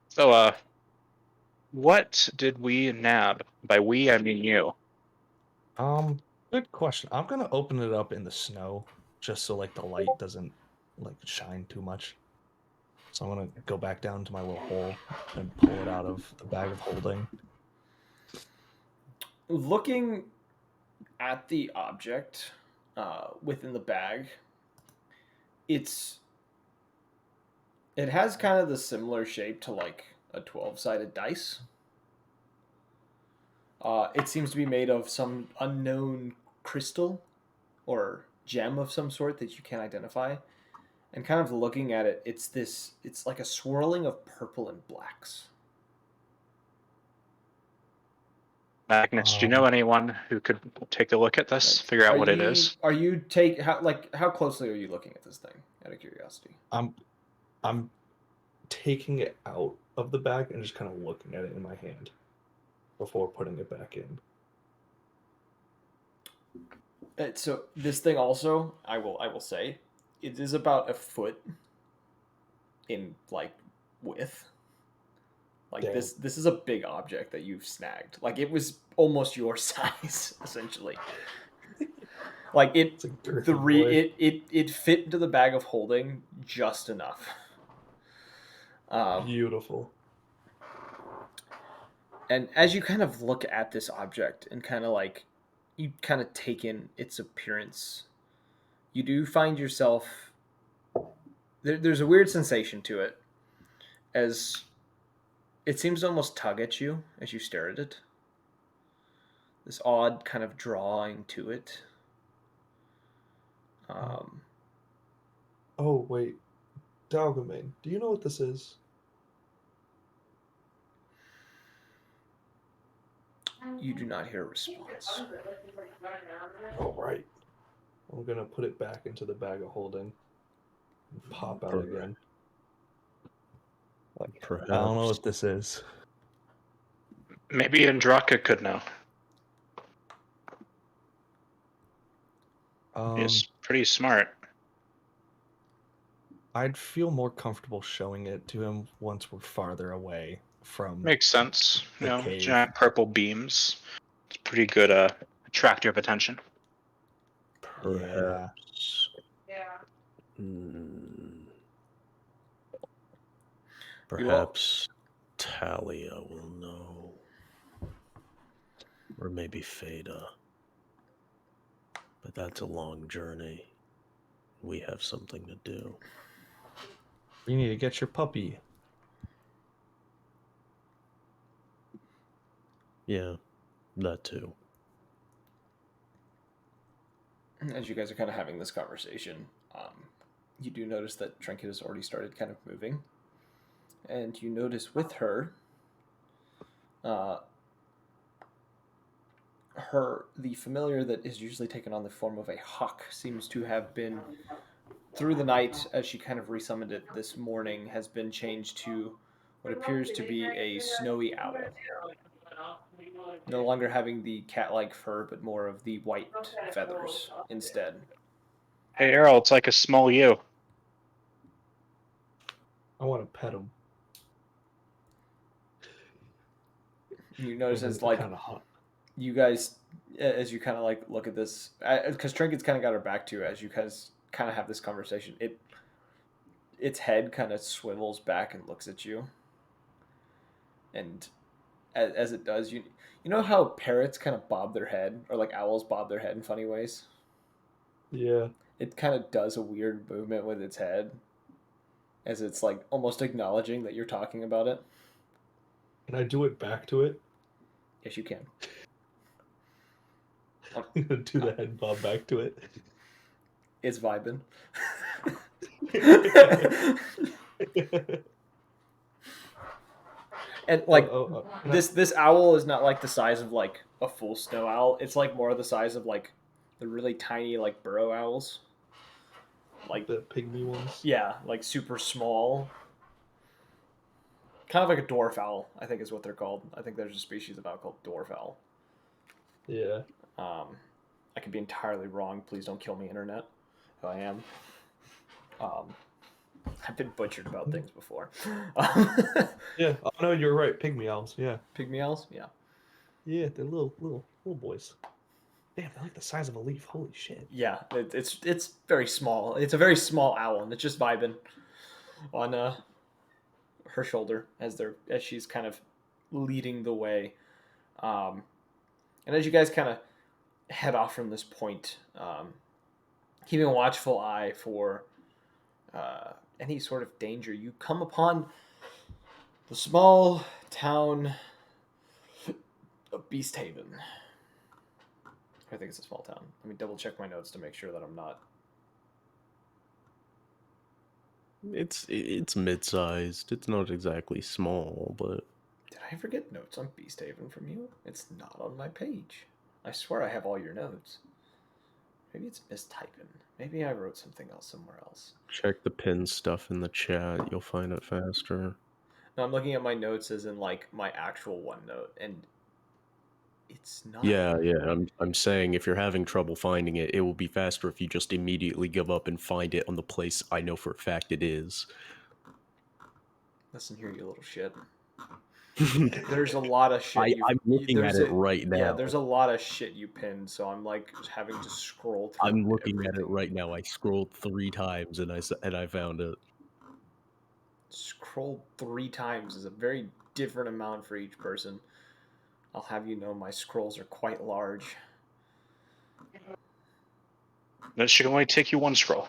So, what did we nab? By we, I mean you. Good question. I'm gonna open it up in the snow just so like the light doesn't like shine too much. So I'm gonna go back down to my little hole and pull it out of the bag of holding. Looking at the object within the bag, it has kind of the similar shape to like a 12-sided dice. It seems to be made of some unknown crystal or gem of some sort that you can't identify. And kind of looking at it, it's like a swirling of purple and blacks. Magnus, do you know anyone who could take a look at this, figure out what it is? Are you how closely are you looking at this thing, out of curiosity? I'm taking it out of the bag and just kind of looking at it in my hand before putting it back in. So this thing also, I will say, it is about a foot in like width. Like Damn. this is a big object that you've snagged. Like it was almost your size essentially. Like it fit into the bag of holding just enough. Beautiful. And as you kind of look at this object and kind of like you kind of take in its appearance, you do find yourself there's a weird sensation to it, as it seems to almost tug at you as you stare at it. This odd kind of drawing to it. Oh wait, Dalgamane, do you know what this is? You do not hear a response. All right. I'm gonna put it back into the bag of holding and pop out again. Like, I don't know what this is. Maybe Andraka could know. He's pretty smart. I'd feel more comfortable showing it to him once we're farther away from. Makes sense. The cave. Giant purple beams. It's pretty good attractor of attention. Perhaps. Hmm. Perhaps Talia will know. Or maybe Fada. But that's a long journey. We have something to do. You need to get your puppy. Yeah, that too. As you guys are kind of having this conversation, you do notice that Trinket has already started kind of moving. And you notice with her, the familiar that is usually taken on the form of a hawk seems to have been, through the night, as she kind of resummoned it this morning, has been changed to what appears to be a snowy owl. No longer having the cat-like fur, but more of the white feathers instead. Hey, Errol, it's like a small you. I want to pet him. You notice Maybe it's like kind of hot. you guys, as you kind of like look at this, because Trinket's kind of got her back to you as you guys kind of have this conversation. Its head kind of swivels back and looks at you, and as it does, you know how parrots kind of bob their head, or like owls bob their head in funny ways. Yeah. It kind of does a weird movement with its head, as it's like almost acknowledging that you're talking about it. Can I do it back to it? Yes, you can. Do the head bob back to it. It's vibing. And like this owl is not like the size of like a full snow owl. It's like more the size of like the really tiny like burrow owls. Like the pygmy ones. Yeah, like super small. Kind of like a dwarf owl, I think is what they're called. I think there's a species of owl called dwarf owl. Yeah. I could be entirely wrong. Please don't kill me, internet. Who I am. I've been butchered about things before. Yeah. Oh no, you're right. Pygmy owls. Yeah. Pygmy owls. Yeah. Yeah, they're little boys. Damn, they're like the size of a leaf. Holy shit. Yeah, it's very small. It's a very small owl, and it's just vibing on her shoulder as she's kind of leading the way. And as you guys kind of head off from this point, keeping a watchful eye for any sort of danger, you come upon the small town of Beast Haven. I think it's a small town. Let me double check my notes to make sure that I'm not. It's mid-sized. It's not exactly small, but Did I ever get notes on Beast Haven from you? It's not on my page. I swear I have all your notes. Maybe it's mistyping. Maybe I wrote something else somewhere else. check the pin stuff in the chat. You'll find it faster. No, I'm looking at my notes as in like my actual OneNote, and it's not. Yeah. I'm saying if you're having trouble finding it, it will be faster if you just immediately give up and find it on the place I know for a fact it is. Listen here, you little shit. There's a lot of shit. I'm looking at it right now. Yeah, there's a lot of shit you pinned, so I'm like having to scroll through. I'm looking at it right now. I scrolled 3 times and I found it. Scroll 3 times is a very different amount for each person. I'll have you know my scrolls are quite large. That should only take you 1 scroll.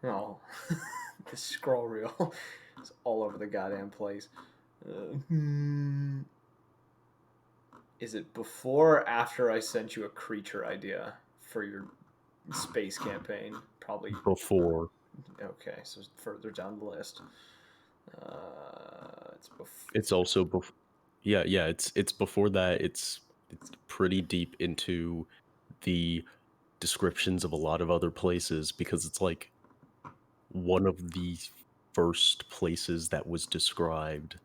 Oh, the scroll reel is all over the goddamn place. Is it before or after I sent you a creature idea for your space campaign? Probably Before. Okay, so it's further down the list. It's before. It's also before. Yeah. It's before that. It's pretty deep into the descriptions of a lot of other places because it's like one of the first places that was described.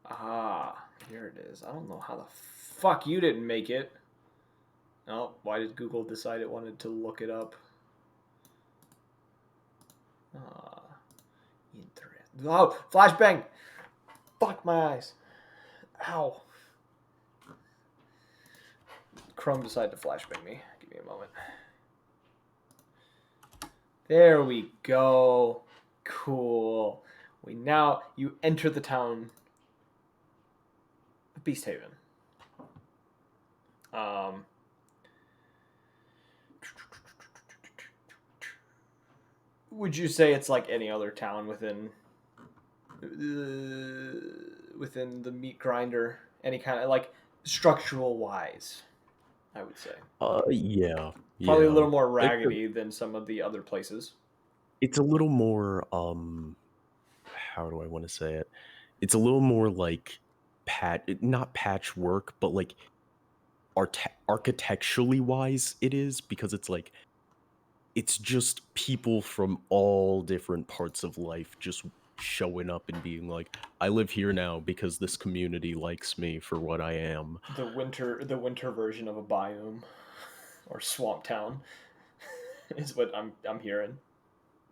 Ah, here it is. I don't know how the fuck you didn't make it. Oh, why did Google decide it wanted to look it up? Ah, interesting. Oh, flashbang! Fuck my eyes. Ow. Chrome decided to flashbang me. Give me a moment. There we go. Cool. You enter the town of Beast Haven. Would you say it's like any other town within the meat grinder? Any kind of like structural wise, I would say. Yeah. Probably a Yeah. little more It's raggedy than some of the other places. it's a little more how do I want to say it? It's a little more like not patchwork, but like architecturally wise it is, because it's like it's just people from all different parts of life just showing up and being like, I live here now because this community likes me for what I am. The winter version of a biome or swamp town is what I'm hearing.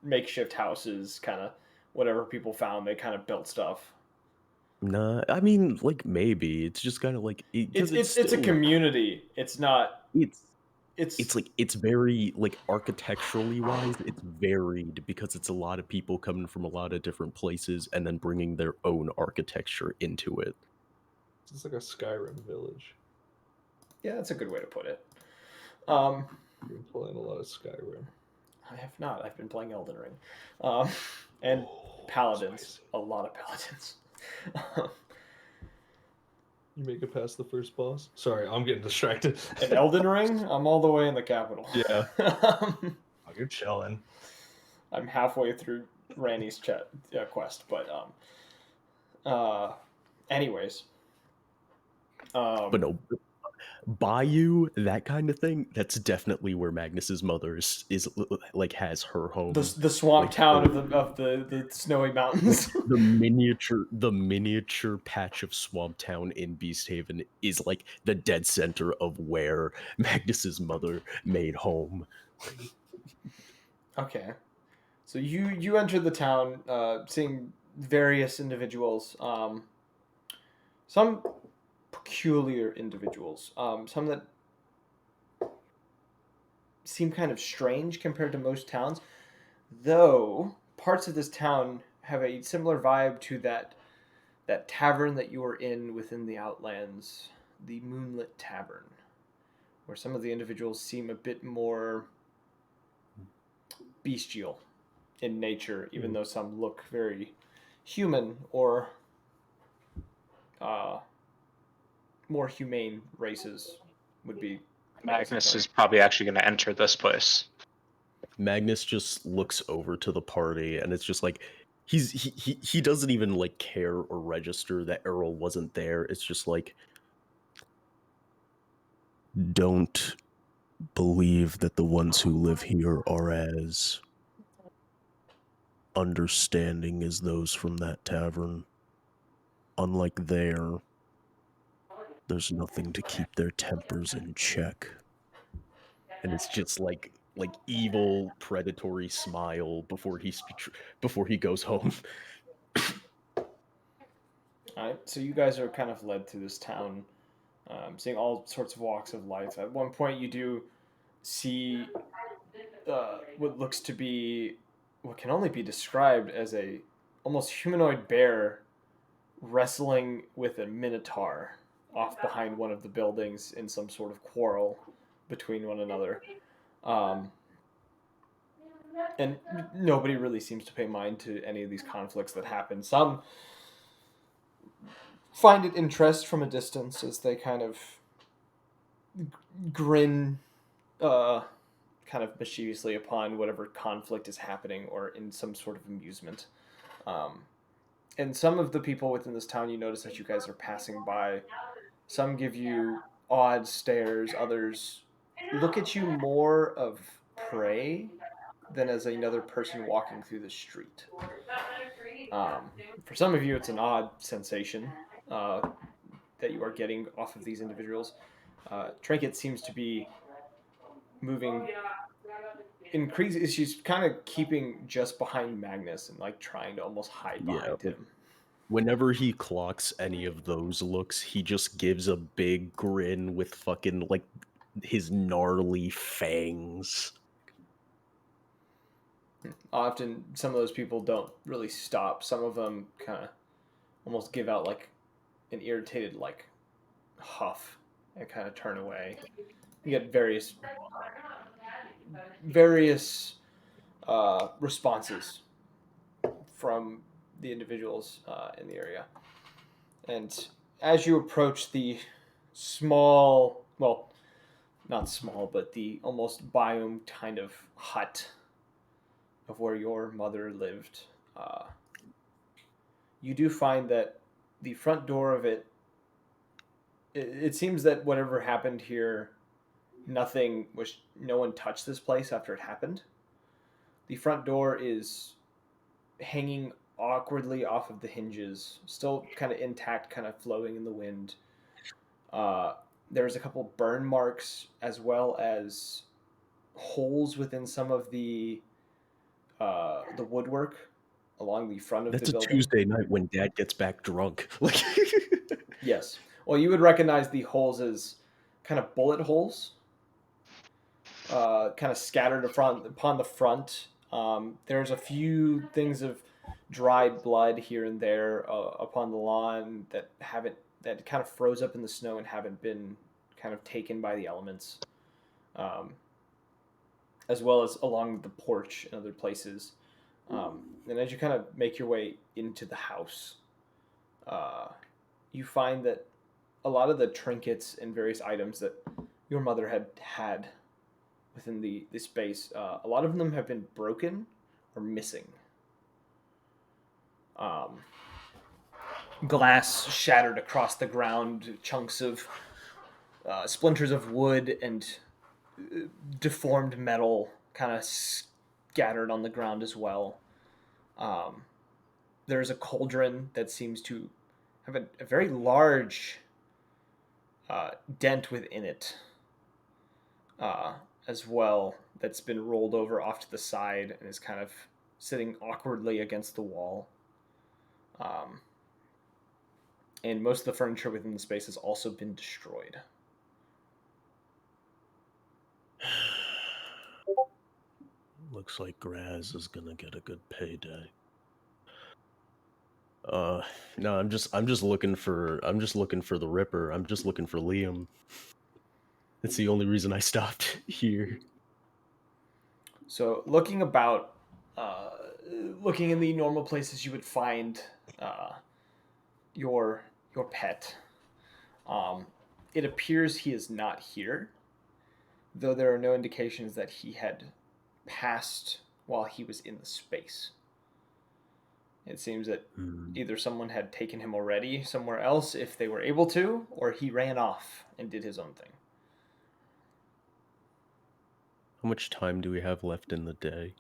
Makeshift houses, kind of whatever people found, they kind of built stuff. Nah, I mean, like, maybe it's just kind of like, because It's a community. It's not. it's It's like it's very like architecturally wise it's varied, because it's a lot of people coming from a lot of different places and then bringing their own architecture into it. It's like a Skyrim village. yeah, that's a good way to put it. You've been playing a lot of Skyrim. I have not. I've been playing Elden Ring, and Paladins. Spicy. A lot of Paladins. You make it past the first boss? Sorry, I'm getting distracted. In Elden Ring, I'm all the way in the capital. Yeah. Oh, you're chilling. I'm halfway through Randy's quest, but anyways, But no, Bayou, that kind of thing, that's definitely where Magnus's mother is like has her home. the swamp like, town of the snowy mountains. the miniature patch of Swamp Town in Beast Haven is like the dead center of where Magnus's mother made home. Okay, so you enter the town, seeing various individuals. Some peculiar individuals. Some that seem kind of strange compared to most towns, though parts of this town have a similar vibe to that tavern that you were in within the Outlands, the Moonlit Tavern, where some of the individuals seem a bit more bestial in nature, even though some look very human or more humane races would be. Magnus is probably actually going to enter this place. Magnus just looks over to the party and it's just like he doesn't even like care or register that Earl wasn't there. It's just like, don't believe that the ones who live here are as understanding as those from that tavern. Unlike there's nothing to keep their tempers in check. And it's just like evil predatory smile before he goes home. All right, so you guys are kind of led through this town, seeing all sorts of walks of life. At one point, you do see what looks to be what can only be described as a almost humanoid bear wrestling with a minotaur off behind one of the buildings in some sort of quarrel between one another. And nobody really seems to pay mind to any of these conflicts that happen. Some find it interest from a distance as they kind of grin kind of mischievously upon whatever conflict is happening or in some sort of amusement. And some of the people within this town, you notice as you guys are passing by, some give you odd stares, others look at you more of prey than as another person walking through the street. For some of you, it's an odd sensation. that you are getting off of these individuals. Trinket seems to be moving she's kind of keeping just behind Magnus and like trying to almost hide behind him. Whenever he clocks any of those looks, he just gives a big grin with fucking like his gnarly fangs. Often some of those people don't really stop. Some of them kind of almost give out like an irritated like huff and kind of turn away. You get various responses from the individuals in the area. And as you approach the small, well, not small, but the almost biome kind of hut of where your mother lived, you do find that the front door of it seems that whatever happened here, no one touched this place after it happened. The front door is hanging awkwardly off of the hinges, still kind of intact, kind of floating in the wind. There's a couple burn marks as well as holes within some of the woodwork along the front of That's the a building. Tuesday night when Dad gets back drunk. Like, Yes. Well, you would recognize the holes as kind of bullet holes, kind of scattered upon the front. There's a few things of dried blood here and there upon the lawn that kind of froze up in the snow and haven't been kind of taken by the elements, as well as along the porch and other places. And as you kind of make your way into the house, you find that a lot of the trinkets and various items that your mother had within the space, a lot of them have been broken or missing. Glass shattered across the ground, chunks of splinters of wood and deformed metal kind of scattered on the ground as well. There's a cauldron that seems to have a very large dent within it as well, that's been rolled over off to the side and is kind of sitting awkwardly against the wall. And most of the furniture within the space has also been destroyed. looks like Graz is gonna get a good payday. No, I'm just looking for the Ripper. I'm just looking for Liam. That's the only reason I stopped here. So looking about, looking in the normal places you would find your pet, it appears he is not here, though there are no indications that he had passed while he was in the space. It seems that either someone had taken him already somewhere else if they were able to, or he ran off and did his own thing. How much time do we have left in the day?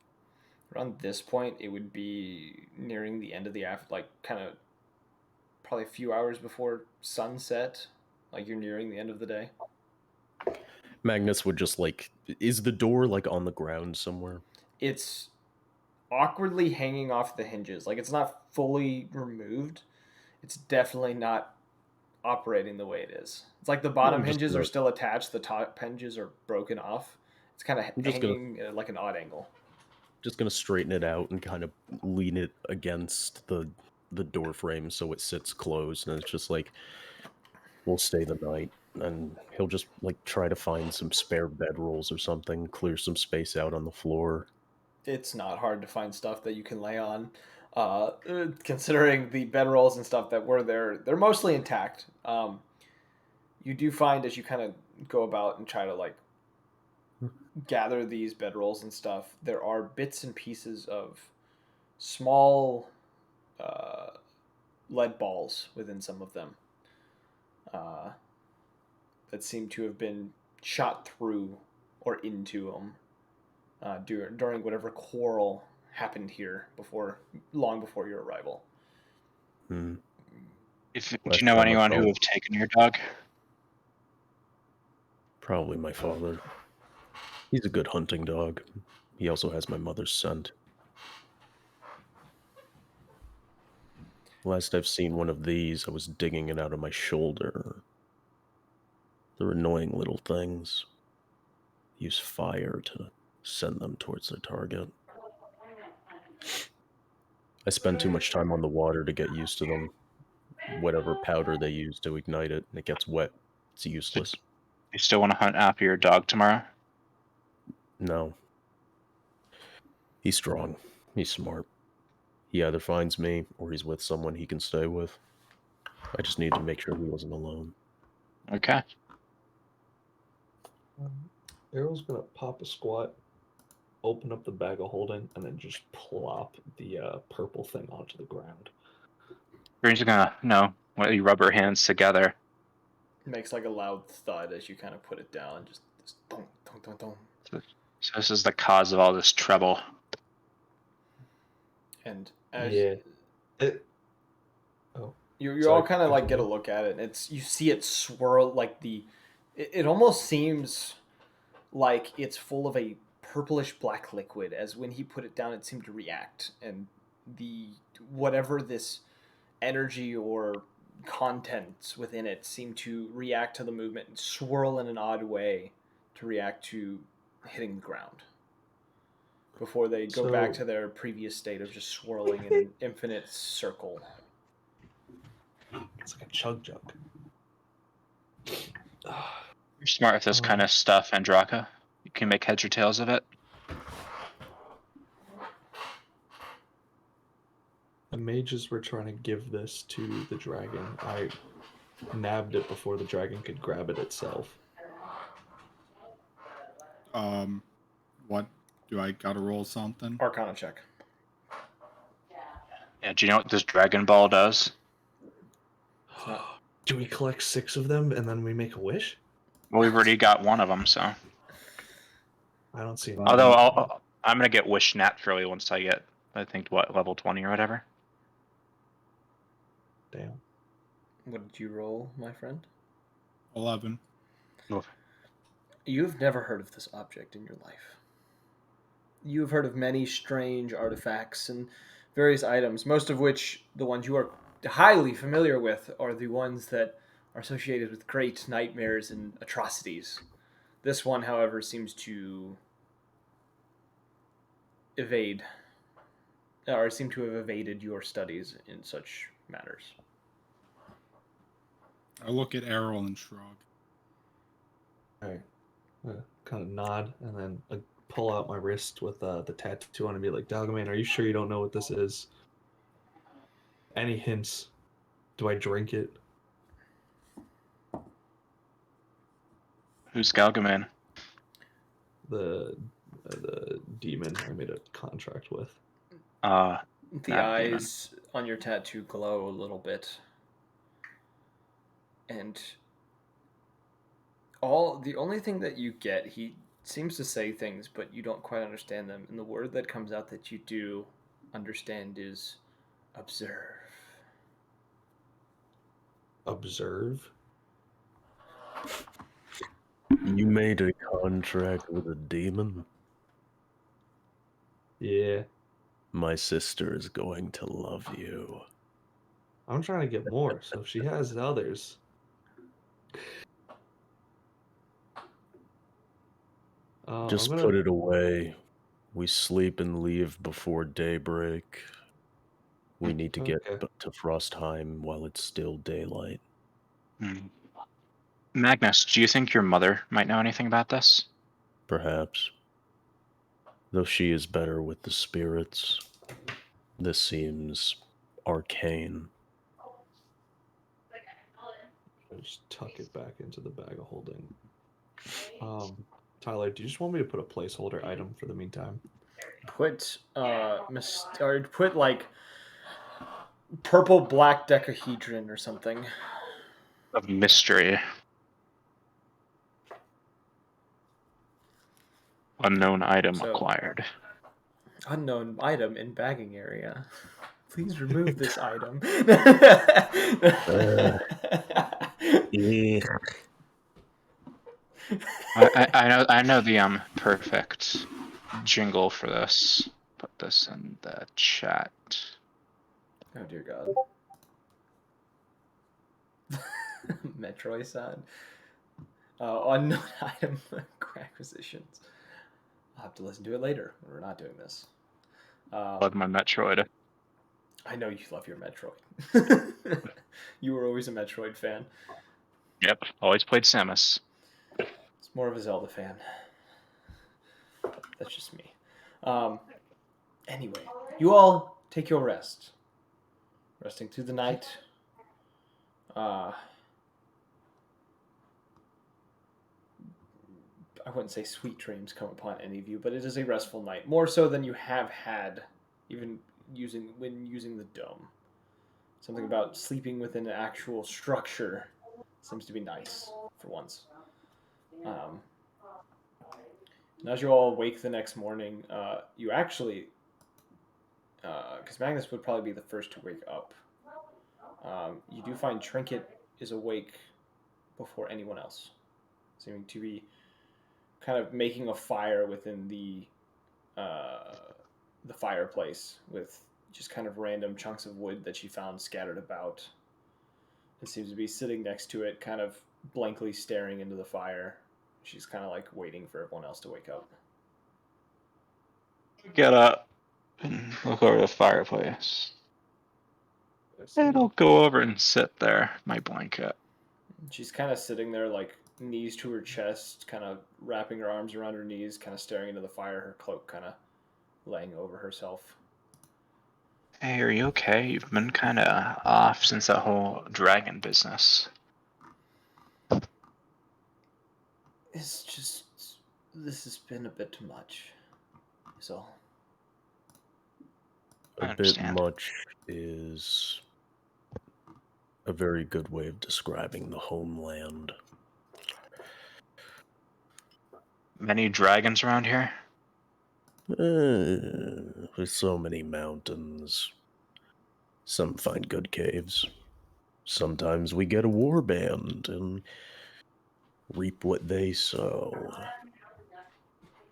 Around this point, it would be nearing the end of the like kind of probably a few hours before sunset. Like you're nearing the end of the day. Magnus would just like, is the door like on the ground somewhere? It's awkwardly hanging off the hinges. Like it's not fully removed. It's definitely not operating the way it is. It's like the bottom hinges are still attached. The top hinges are broken off. It's kind of hanging at like an odd angle. Just gonna straighten it out and kind of lean it against the door frame so it sits closed, and it's just like, we'll stay the night. And he'll just like try to find some spare bedrolls or something, clear some space out on the floor. It's not hard to find stuff that you can lay on. Considering the bedrolls and stuff that were there, they're mostly intact. You do find as you kind of go about and try to like gather these bedrolls and stuff, there are bits and pieces of small lead balls within some of them that seem to have been shot through or into them during whatever quarrel happened here long before your arrival. Do Last you know time I anyone who felt- have taken your dog? Probably my father. He's a good hunting dog. He also has my mother's scent. Last I've seen one of these, I was digging it out of my shoulder. They're annoying little things. Use fire to send them towards their target. I spend too much time on the water to get used to them. Whatever powder they use to ignite it, and it gets wet. It's useless. You still want to hunt after your dog tomorrow? No. He's strong. He's smart. He either finds me, or he's with someone he can stay with. I just need to make sure he wasn't alone. Okay. Errol's gonna pop a squat, open up the bag of holding, and then just plop the purple thing onto the ground. Green's gonna when you rub her hands together. It makes like a loud thud as you kind of put it down. Just dong, dong, dong, dong. So this is the cause of all this trouble. And as Yeah. It. you Sorry, all kind of like get a continue. look at it, and you see it swirl like it almost seems like it's full of a purplish black liquid. As when he put it down, it seemed to react, and the whatever this energy or contents within it seem to react to the movement and swirl in an odd way to react to hitting the ground before they go back So- to their previous state of just swirling in an infinite circle. It's like a chug jug. You're smart with this kind of stuff, Andraka. You can make heads or tails of it. The mages were trying to give this to the dragon. I nabbed it before the dragon could grab it itself. What do I gotta roll something? Arcana check. Yeah. Do you know what this Dragon Ball does? Do we collect 6 of them and then we make a wish? Well, we've already got one of them, so. I don't see. Although I'm gonna get wish naturally once I get, I think, level 20 or whatever. Damn. What did you roll, my friend? 11. You've never heard of this object in your life. You've heard of many strange artifacts and various items, most of which, the ones you are highly familiar with, are the ones that are associated with great nightmares and atrocities. This one, however, seems to evade, or seem to have evaded your studies in such matters. I look at Errol and shrug. Alright. Kind of nod and then pull out my wrist with the tattoo on it and be like, Dalgaman, are you sure you don't know what this is? Any hints? Do I drink it? Who's Galgaman? The demon I made a contract with. Uh, The Not demon. eyes on your tattoo glow a little bit. And the only thing that you get, he seems to say things, but you don't quite understand them. And the word that comes out that you do understand is observe. Observe? You made a contract with a demon? Yeah. My sister is going to love you. I'm trying to get more, so if she has others. Just I'm gonna... put it away. We sleep and leave before daybreak. We need to get Okay. to Frostheim while it's still daylight. Magnus, do you think your mother might know anything about this? Perhaps. Though she is better with the spirits, this seems arcane. Just tuck it back into the bag of holding. Tyler, do you just want me to put a placeholder item for the meantime? Put put like purple black decahedron or something. Of mystery. Unknown item So- acquired. Unknown item in bagging area. Please remove this item. Yeah. I know the perfect jingle for this. Put this in the chat. Oh dear God. Metroid sound. Unknown item acquisitions. I'll have to listen to it later when we're not doing this. Love my Metroid. I know you love your Metroid. You were always a Metroid fan. Yep, always played Samus. It's more of a Zelda fan. That's just me. Anyway, you all take your rest. Resting through the night. I wouldn't say sweet dreams come upon any of you, but it is a restful night. More so than you have had, even when using the dome. Something about sleeping within an actual structure seems to be nice for once. And as you all wake the next morning, you actually, because Magnus would probably be the first to wake up. You do find Trinket is awake before anyone else, seeming to be kind of making a fire within the fireplace with just kind of random chunks of wood that she found scattered about. It seems to be sitting next to it, kind of blankly staring into the fire. She's kind of like waiting for everyone else to wake up. Get up and look over the fireplace. And I'll go over and sit there, my blanket. She's kind of sitting there, like knees to her chest, kind of wrapping her arms around her knees, kind of staring into the fire, her cloak kind of laying over herself. Hey, are you okay? You've been kind of off since that whole dragon business. It's just, this has been a bit too much. So. I A bit understand. much is a very good way of describing the homeland. Many dragons around here? With so many mountains. Some find good caves. Sometimes we get a warband and reap what they sow. You could have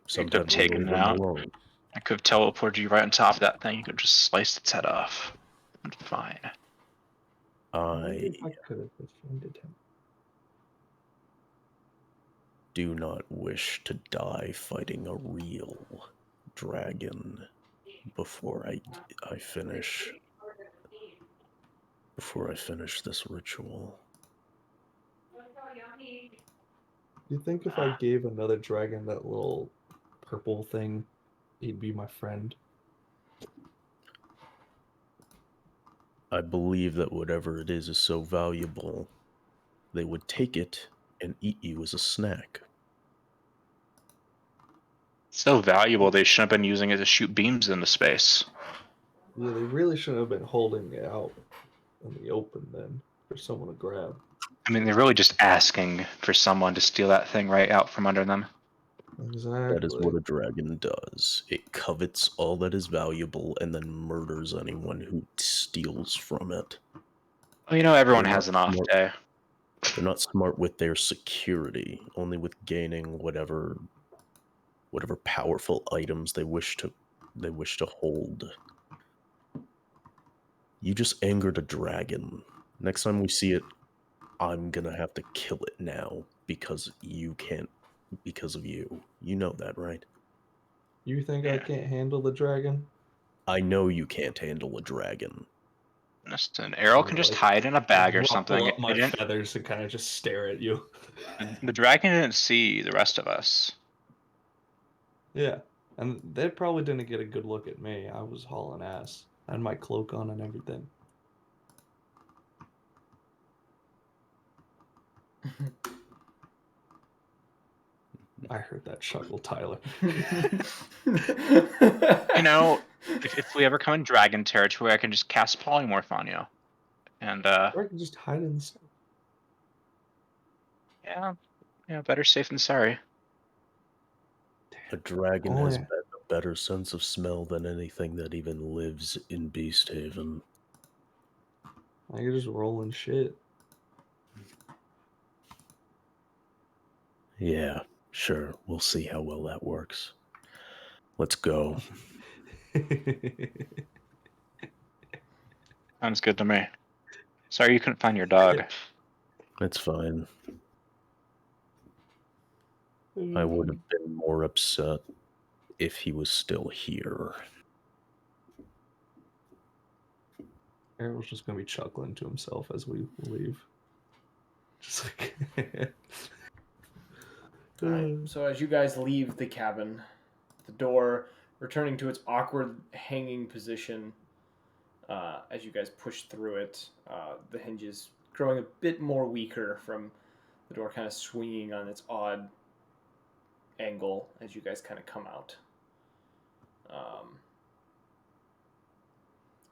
Sometimes we taken leave it them out. alone. I could have teleported you right on top of that thing. You could just slice its head off. I'm fine. I could have defended him. do not wish to die fighting a real dragon before I finish this ritual. Do you think if I gave another dragon that little purple thing, he'd be my friend? I believe that whatever it is so valuable, they would take it and eat you as a snack. So valuable, they shouldn't have been using it to shoot beams into space. Yeah, they really shouldn't have been holding it out in the open then for someone to grab. I mean, they're really just asking for someone to steal that thing right out from under them. Exactly. That is what a dragon does. It covets all that is valuable and then murders anyone who steals from it. Well, you know, everyone They're has an not off smart. day. They're not smart with their security, only with gaining whatever powerful items they wish to hold. You just angered a dragon. Next time we see it, I'm gonna have to kill it now because of you. You know that, right? You think I Yeah. can't handle the dragon? I know you can't handle a dragon. An arrow can just hide in a bag or ruffle something. up my It didn't, feathers and kind of just stare at you. the dragon didn't see the rest of us. Yeah, and they probably didn't get a good look at me. I was hauling ass. I had my cloak on and everything. I heard that chuckle, Tyler. You know, if we ever come in dragon territory, I can just cast polymorph on you. And, Or I can just hide in the snow. yeah, better safe than sorry. A dragon Oh, has yeah. been a better sense of smell than anything that even lives in Beast Haven. I can just roll in shit. Yeah, sure. We'll see how well that works. Let's go. Sounds good to me. Sorry you couldn't find your dog. It's fine. I would have been more upset if he was still here. Aaron was just gonna be chuckling to himself as we leave. Just like All right. So as you guys leave the cabin, the door returning to its awkward hanging position. As you guys push through it, the hinges growing a bit more weaker from the door kind of swinging on its odd angle as you guys kind of come out.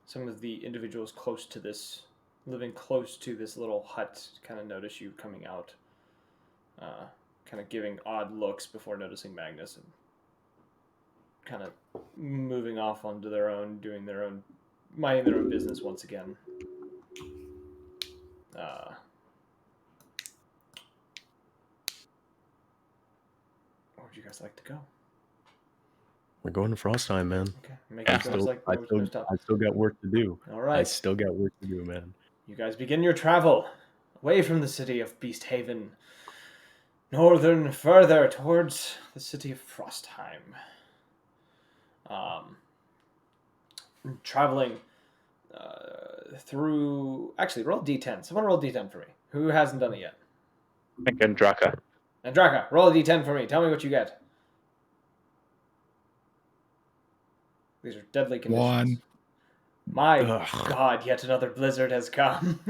Some of the individuals living close to this little hut, kind of notice you coming out, kind of giving odd looks before noticing Magnus and kind of moving off onto their own, minding their own business once again. Where would you guys like to go? We're going to Frostheim, man. Okay, making sure it's like I still got work to do. All right. I still got work to do, man. You guys begin your travel away from the city of Beast Haven, northern further towards the city of Frostheim. Traveling through. Actually, roll D10. Someone roll D10 for me. Who hasn't done it yet? I think Andraka. Andraka, roll a D10 for me. Tell me what you get. These are deadly conditions. 1. My Ugh. God, yet another blizzard has come.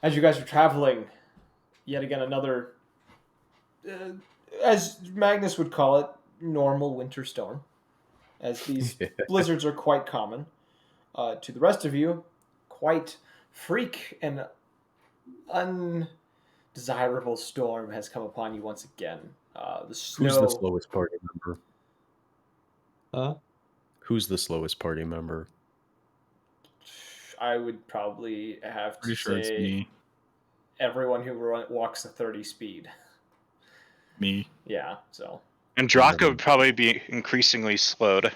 As you guys are traveling, yet again another, as Magnus would call it, normal winter storm. As these blizzards are quite common. To the rest of you, quite freak and undesirable storm has come upon you once again. The snow. Who's the slowest party member? Huh? Who's the slowest party member? I would probably have to Pretty sure it's say me. everyone who walks a 30 speed. Me. Yeah, so. Andraka would probably be increasingly slowed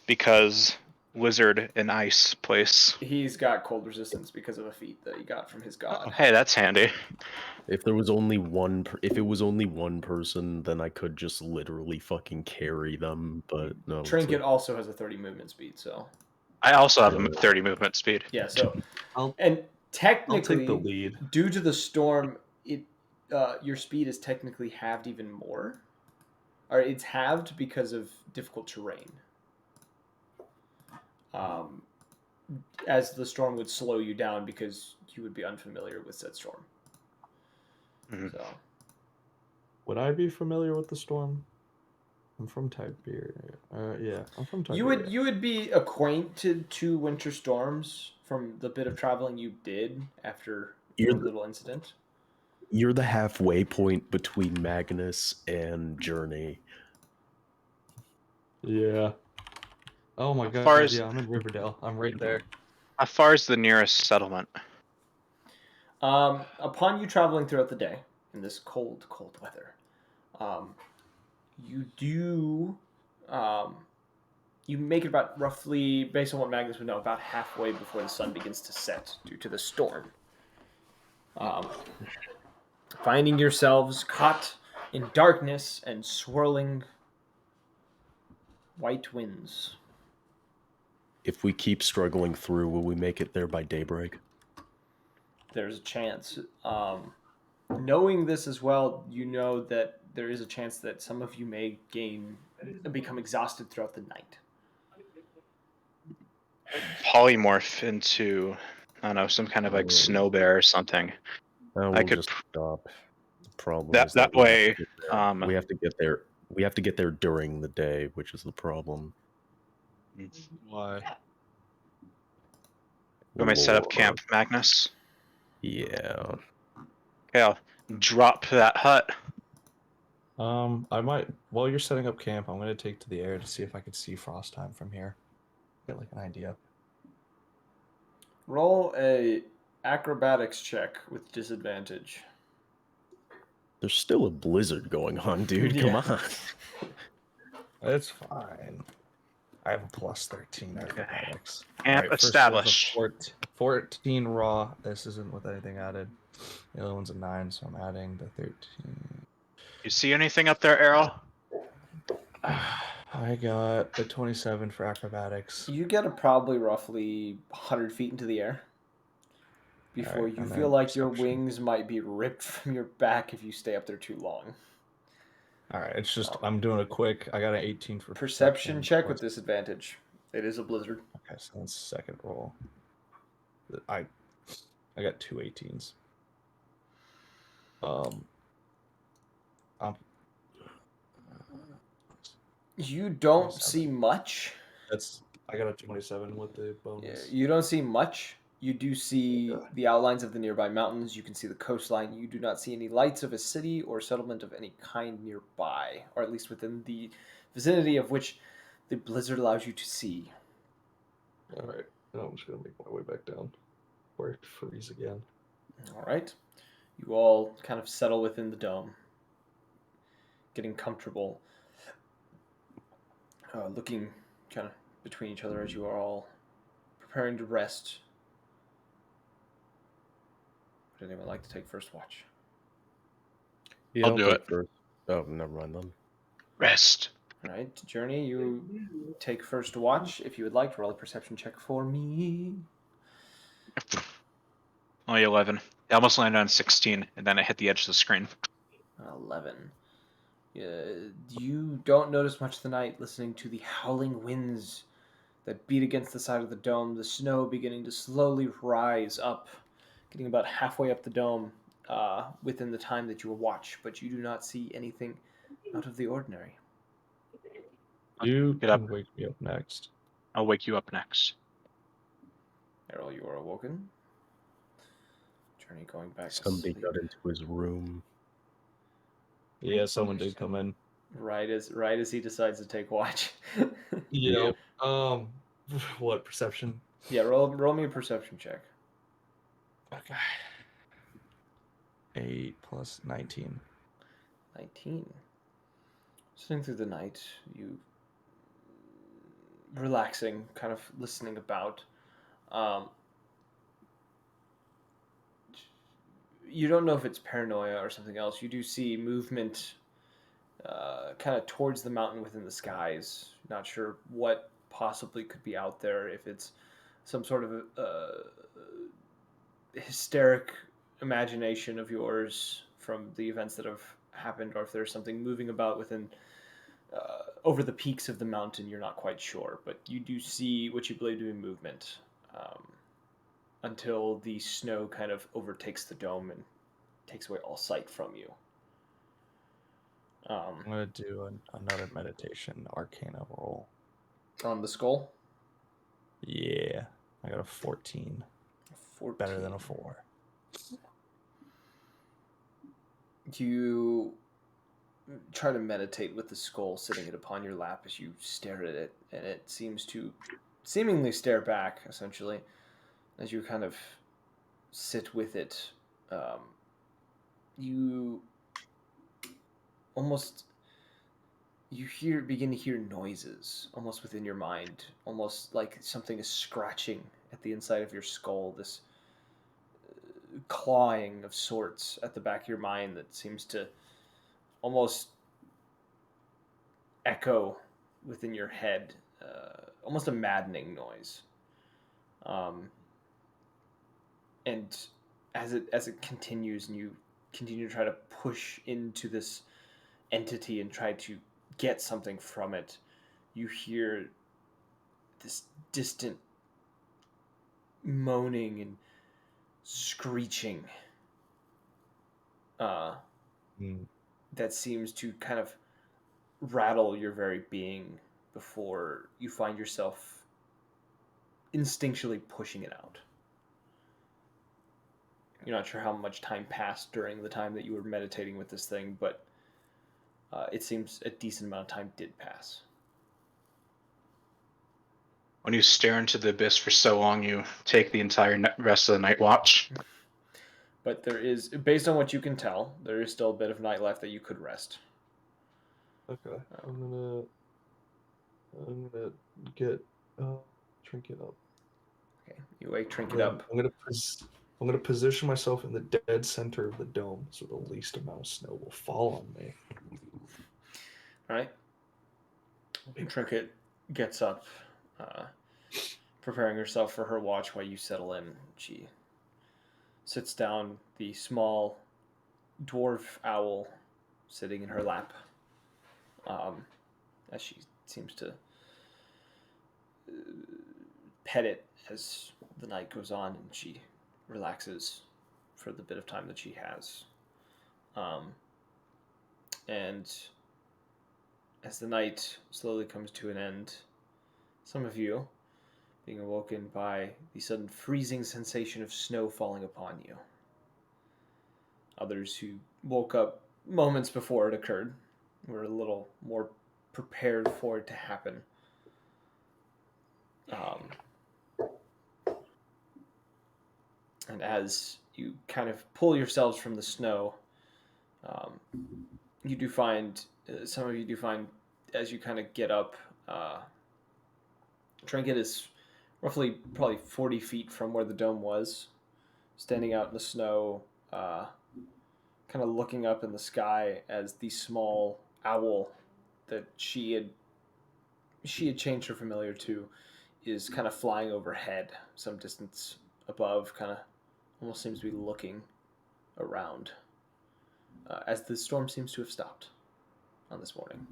because wizard and ice place. He's got cold resistance because of a feat that he got from his god. Hey, that's handy. If there was only one, if it was only one person, then I could just literally fucking carry them. But no, it's Trinket like- also has a 30 movement speed, so. I also have a 30 movement speed. Yeah, so. I'll And technically, take the lead. due to the storm, your speed is technically halved even more. Or it's halved because of difficult terrain. As the storm would slow you down because you would be unfamiliar with said storm. Mhm. So. Would I be familiar with the storm? I'm from Tiberia. Yeah, I'm from Tiberia. You would be acquainted to winter storms from the bit of traveling you did after your little incident. You're the halfway point between Magnus and Journey. Yeah. Oh my How far god, is- yeah, I'm in Riverdale. I'm right there. How far is the nearest settlement? Upon you traveling throughout the day in this cold, cold weather, you do, you make it about roughly, based on what Magnus would know, about halfway before the sun begins to set due to the storm. Finding yourselves caught in darkness and swirling white winds. If we keep struggling through, will we make it there by daybreak? There's a chance. Knowing this as well, you know that there is a chance that some of you may become exhausted throughout the night. Polymorph into, I don't know, some kind of like snow bear or something. We'll could- just stop. The problem That is that we have to way, get there. We have to get there. We have to get there during the day, which is the problem. Why? we may set up Lord. camp, Magnus. Yeah. Okay, I'll drop that hut. I might while you're setting up camp, I'm gonna take to the air to see if I can see frost time from here. Get like an idea. Roll a acrobatics check with disadvantage. There's still a blizzard going on, dude. Come Yeah. on. It's fine. I have a plus 13 acrobatics. Camp Alright, first roll's a established. 14 raw. This isn't with anything added. The other one's a 9, so I'm adding the 13. You see anything up there, Errol? I got a 27 for acrobatics. You get probably roughly 100 feet into the air before Alright, you and feel then like your perception. wings might be ripped from your back if you stay up there too long. Alright, it's just I'm doing a quick. I got an 18 for Perception check with plus- disadvantage. It is a blizzard. Okay, so that's second roll. I got two 18s. Um, You don't 27. see much. I got a 27 with the bonus. You don't see much. You do see the outlines of the nearby mountains. You can see the coastline. You do not see any lights of a city or settlement of any kind nearby, or at least within the vicinity of which the blizzard allows you to see. All right, now I'm just gonna make my way back down where it freeze again. All right. You all kind of settle within the dome, getting comfortable, looking kind of between each other as you are all preparing to rest. Would anyone like to take first watch? Yeah, I'll do take it. first. Oh, never mind then. Rest. All right, Journey, you take first watch. If you would like, roll a perception check for me. Only 11. I almost landed on 16, and then I hit the edge of the screen. 11. You don't notice much of the night, listening to the howling winds that beat against the side of the dome, the snow beginning to slowly rise up, getting about halfway up the dome within the time that you will watch, but you do not see anything out of the ordinary. You Get up. can wake me up next. I'll wake you up next. Errol, you are awoken. Journey going back to Somebody sleep. got into his room. Yeah, someone did come in. Right as he decides to take watch. Yep. What perception? Yeah, roll me a perception check. Okay. 8 plus 19. 19. Sitting through the night, you relaxing, kind of listening about. You don't know if it's paranoia or something else. You do see movement kind of towards the mountain within the skies. Not sure what possibly could be out there, if it's some sort of hysteric imagination of yours from the events that have happened, or if there's something moving about within over the peaks of the mountain. You're not quite sure, but you do see what you believe to be movement until the snow kind of overtakes the dome and takes away all sight from you. I'm gonna do another meditation arcana roll. On the skull? Yeah, I got a 14. 14. Better than a 4. You try to meditate with the skull sitting it upon your lap as you stare at it, and it seems to seemingly stare back, essentially, as you kind of sit with it. You almost begin to hear noises almost within your mind, almost like something is scratching at the inside of your skull, this clawing of sorts at the back of your mind that seems to almost echo within your head, almost a maddening noise. And as it continues, and you continue to try to push into this entity and try to get something from it, you hear this distant moaning and screeching that seems to kind of rattle your very being before you find yourself instinctually pushing it out. You're not sure how much time passed during the time that you were meditating with this thing, but it seems a decent amount of time did pass. When you stare into the abyss for so long, you take the entire rest of the night watch. But there is, based on what you can tell, there is still a bit of night left that you could rest. Okay, I'm gonna get trinket up. Okay, you wake Trinket up. I'm gonna position myself in the dead center of the dome, so the least amount of snow will fall on me. All right. Trinket gets up, preparing herself for her watch while you settle in. She sits down, the small dwarf owl sitting in her lap, as she seems to pet it as the night goes on, and she relaxes for the bit of time that she has. And as the night slowly comes to an end, some of you being awoken by the sudden freezing sensation of snow falling upon you. Others who woke up moments before it occurred were a little more prepared for it to happen. And as you kind of pull yourselves from the snow, you do find, some of you do find, as you kind of get up, Trinket is roughly probably 40 feet from where the dome was, standing out in the snow, kind of looking up in the sky as the small owl that she had changed her familiar to is kind of flying overhead some distance above, kind of almost seems to be looking around, as the storm seems to have stopped on this morning.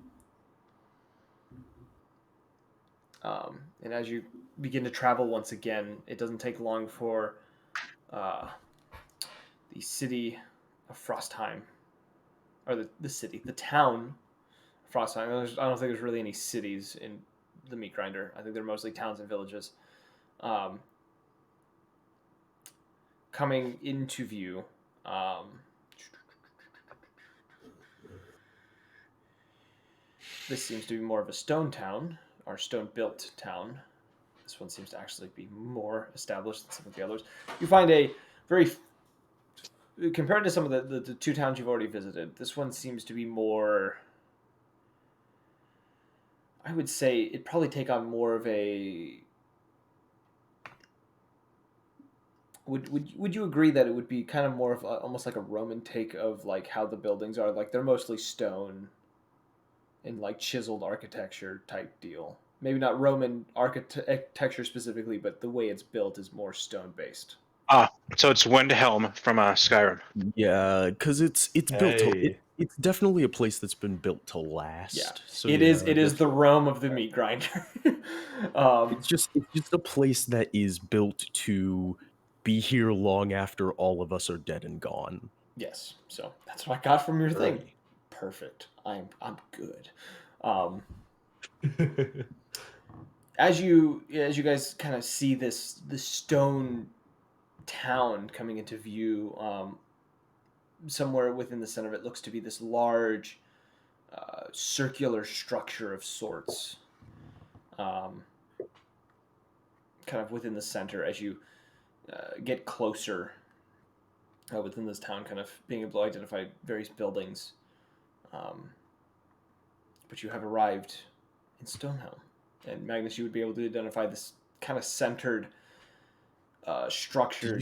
And as you begin to travel once again, it doesn't take long for the city of Frostheim, or the town of Frostheim. I don't think there's really any cities in the Meat Grinder. I think they're mostly towns and villages. Coming into view, this seems to be more of a stone town, or stone-built town. This one seems to actually be more established than some of the others. You find a very, compared to some of the two towns you've already visited, this one seems to be more, I would say it'd probably take on more of a, would you agree that it would be kind of more of almost like a Roman take of like how the buildings are? Like they're mostly stone and like chiseled architecture type deal. Maybe not Roman architecture specifically, but the way it's built is more stone based. So it's Windhelm from Skyrim. Yeah, because it's built to, Hey. it's definitely a place that's been built to last. Yeah, So it yeah, is the Rome of the Meat Grinder. it's just a place that is built to be here long after all of us are dead and gone. Yes, so that's what I got from your thing. Alrighty. Perfect. I'm good. As you guys kind of see this stone town coming into view, somewhere within the center of it looks to be this large circular structure of sorts, kind of within the center. As you get closer within this town, kind of being able to identify various buildings, but you have arrived in Stonehelm. And Magnus, you would be able to identify this kind of centered structure.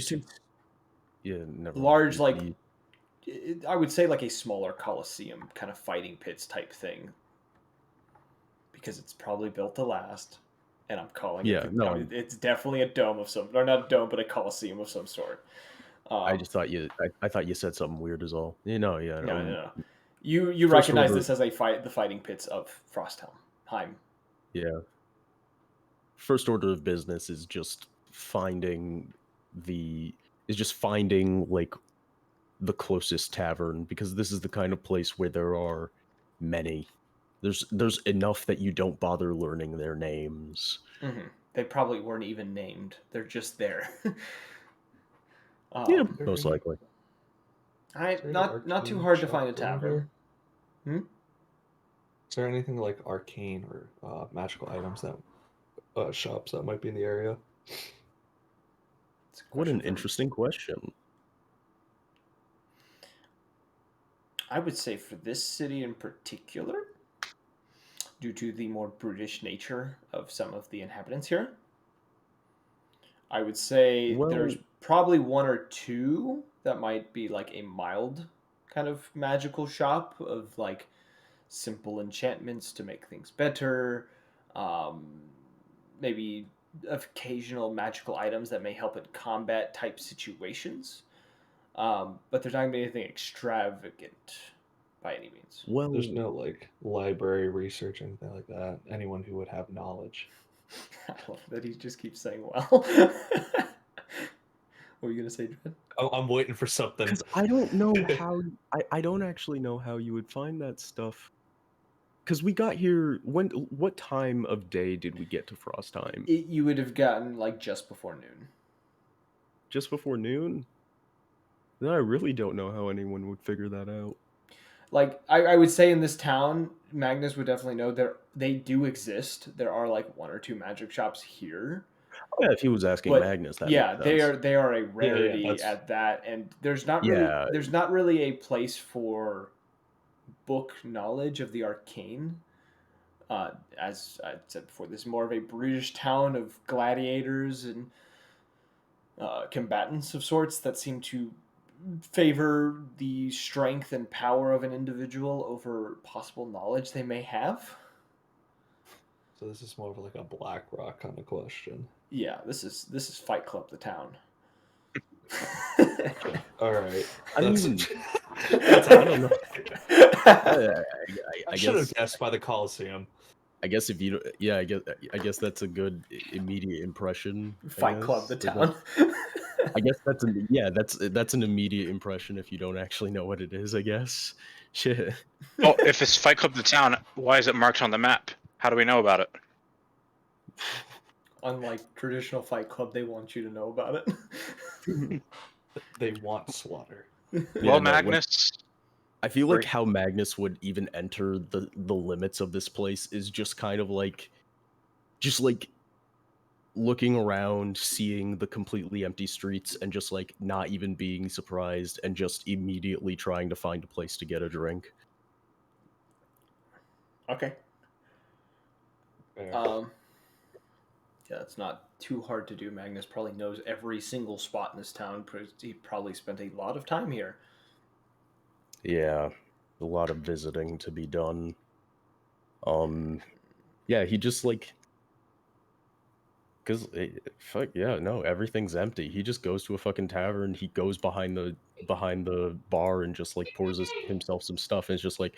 Yeah, never Large, like, mind. I would say like a smaller Colosseum, kind of fighting pits type thing. Because it's probably built to last. And I'm calling it. No, it's definitely a dome of some, or not a dome, but a Colosseum of some sort. I just thought I thought you said something weird as all. No. You recognize this as the fighting pits of Frostheim. Yeah. First order of business is just finding like the closest tavern, because this is the kind of place where there are many. There's enough that you don't bother learning their names. Mm-hmm. They probably weren't even named. They're just there. Yeah, most likely. Not too hard to find a tavern. Is there anything like arcane or magical items that shops that might be in the area? It's a What an question for- interesting question. I would say for this city in particular, due to the more brutish nature of some of the inhabitants here, I would say Well, there's probably one or two that might be like a mild kind of magical shop of like simple enchantments to make things better, maybe occasional magical items that may help in combat type situations. But there's not gonna be anything extravagant by any means. well, There's no like library research or anything like that. Anyone who would have knowledge. I love that he just keeps saying well. What were you gonna say, Dread? Oh, I'm waiting for something. because I don't know how. I don't actually know how you would find that stuff. Because we got here. What time of day did we get to Frost Time? You would have gotten like just before noon. Just before noon? Then I really don't know how anyone would figure that out. Like I would say in this town, Magnus would definitely know they do exist. There are like one or two magic shops here. Oh, yeah, if he was asking But Magnus, that yeah, makes they sense. are a rarity that's- at that, and there's not Yeah. really a place for book knowledge of the arcane. As I said before, this is more of a brutish town of gladiators and combatants of sorts that seem to favor the strength and power of an individual over possible knowledge they may have. So this is more of like a Black Rock kind of question. Yeah, this is Fight Club the town. All right. I That's- mean, That's I don't know. I I should have guess. guessed by the Coliseum. I guess if you, yeah, I guess that's a good immediate impression. I Fight Club the guess. town. I guess that's an immediate impression if you don't actually know what it is. I guess. Shit. Oh, if it's Fight Club the town, why is it marked on the map? How do we know about it? Unlike traditional Fight Club, they want you to know about it. They want slaughter. Yeah, Well, no, Magnus, I feel like Great. how Magnus would even enter the limits of this place is just kind of like, just like looking around, seeing the completely empty streets, and just like not even being surprised, and just immediately trying to find a place to get a drink. Okay. Fair. Yeah, it's not too hard to do. Magnus probably knows every single spot in this town. He probably spent a lot of time here. Yeah, a lot of visiting to be done. Yeah, he just like, cause fuck yeah, no, everything's empty. He just goes to a fucking tavern. He goes behind the bar and just like pours himself some stuff. And it's just like,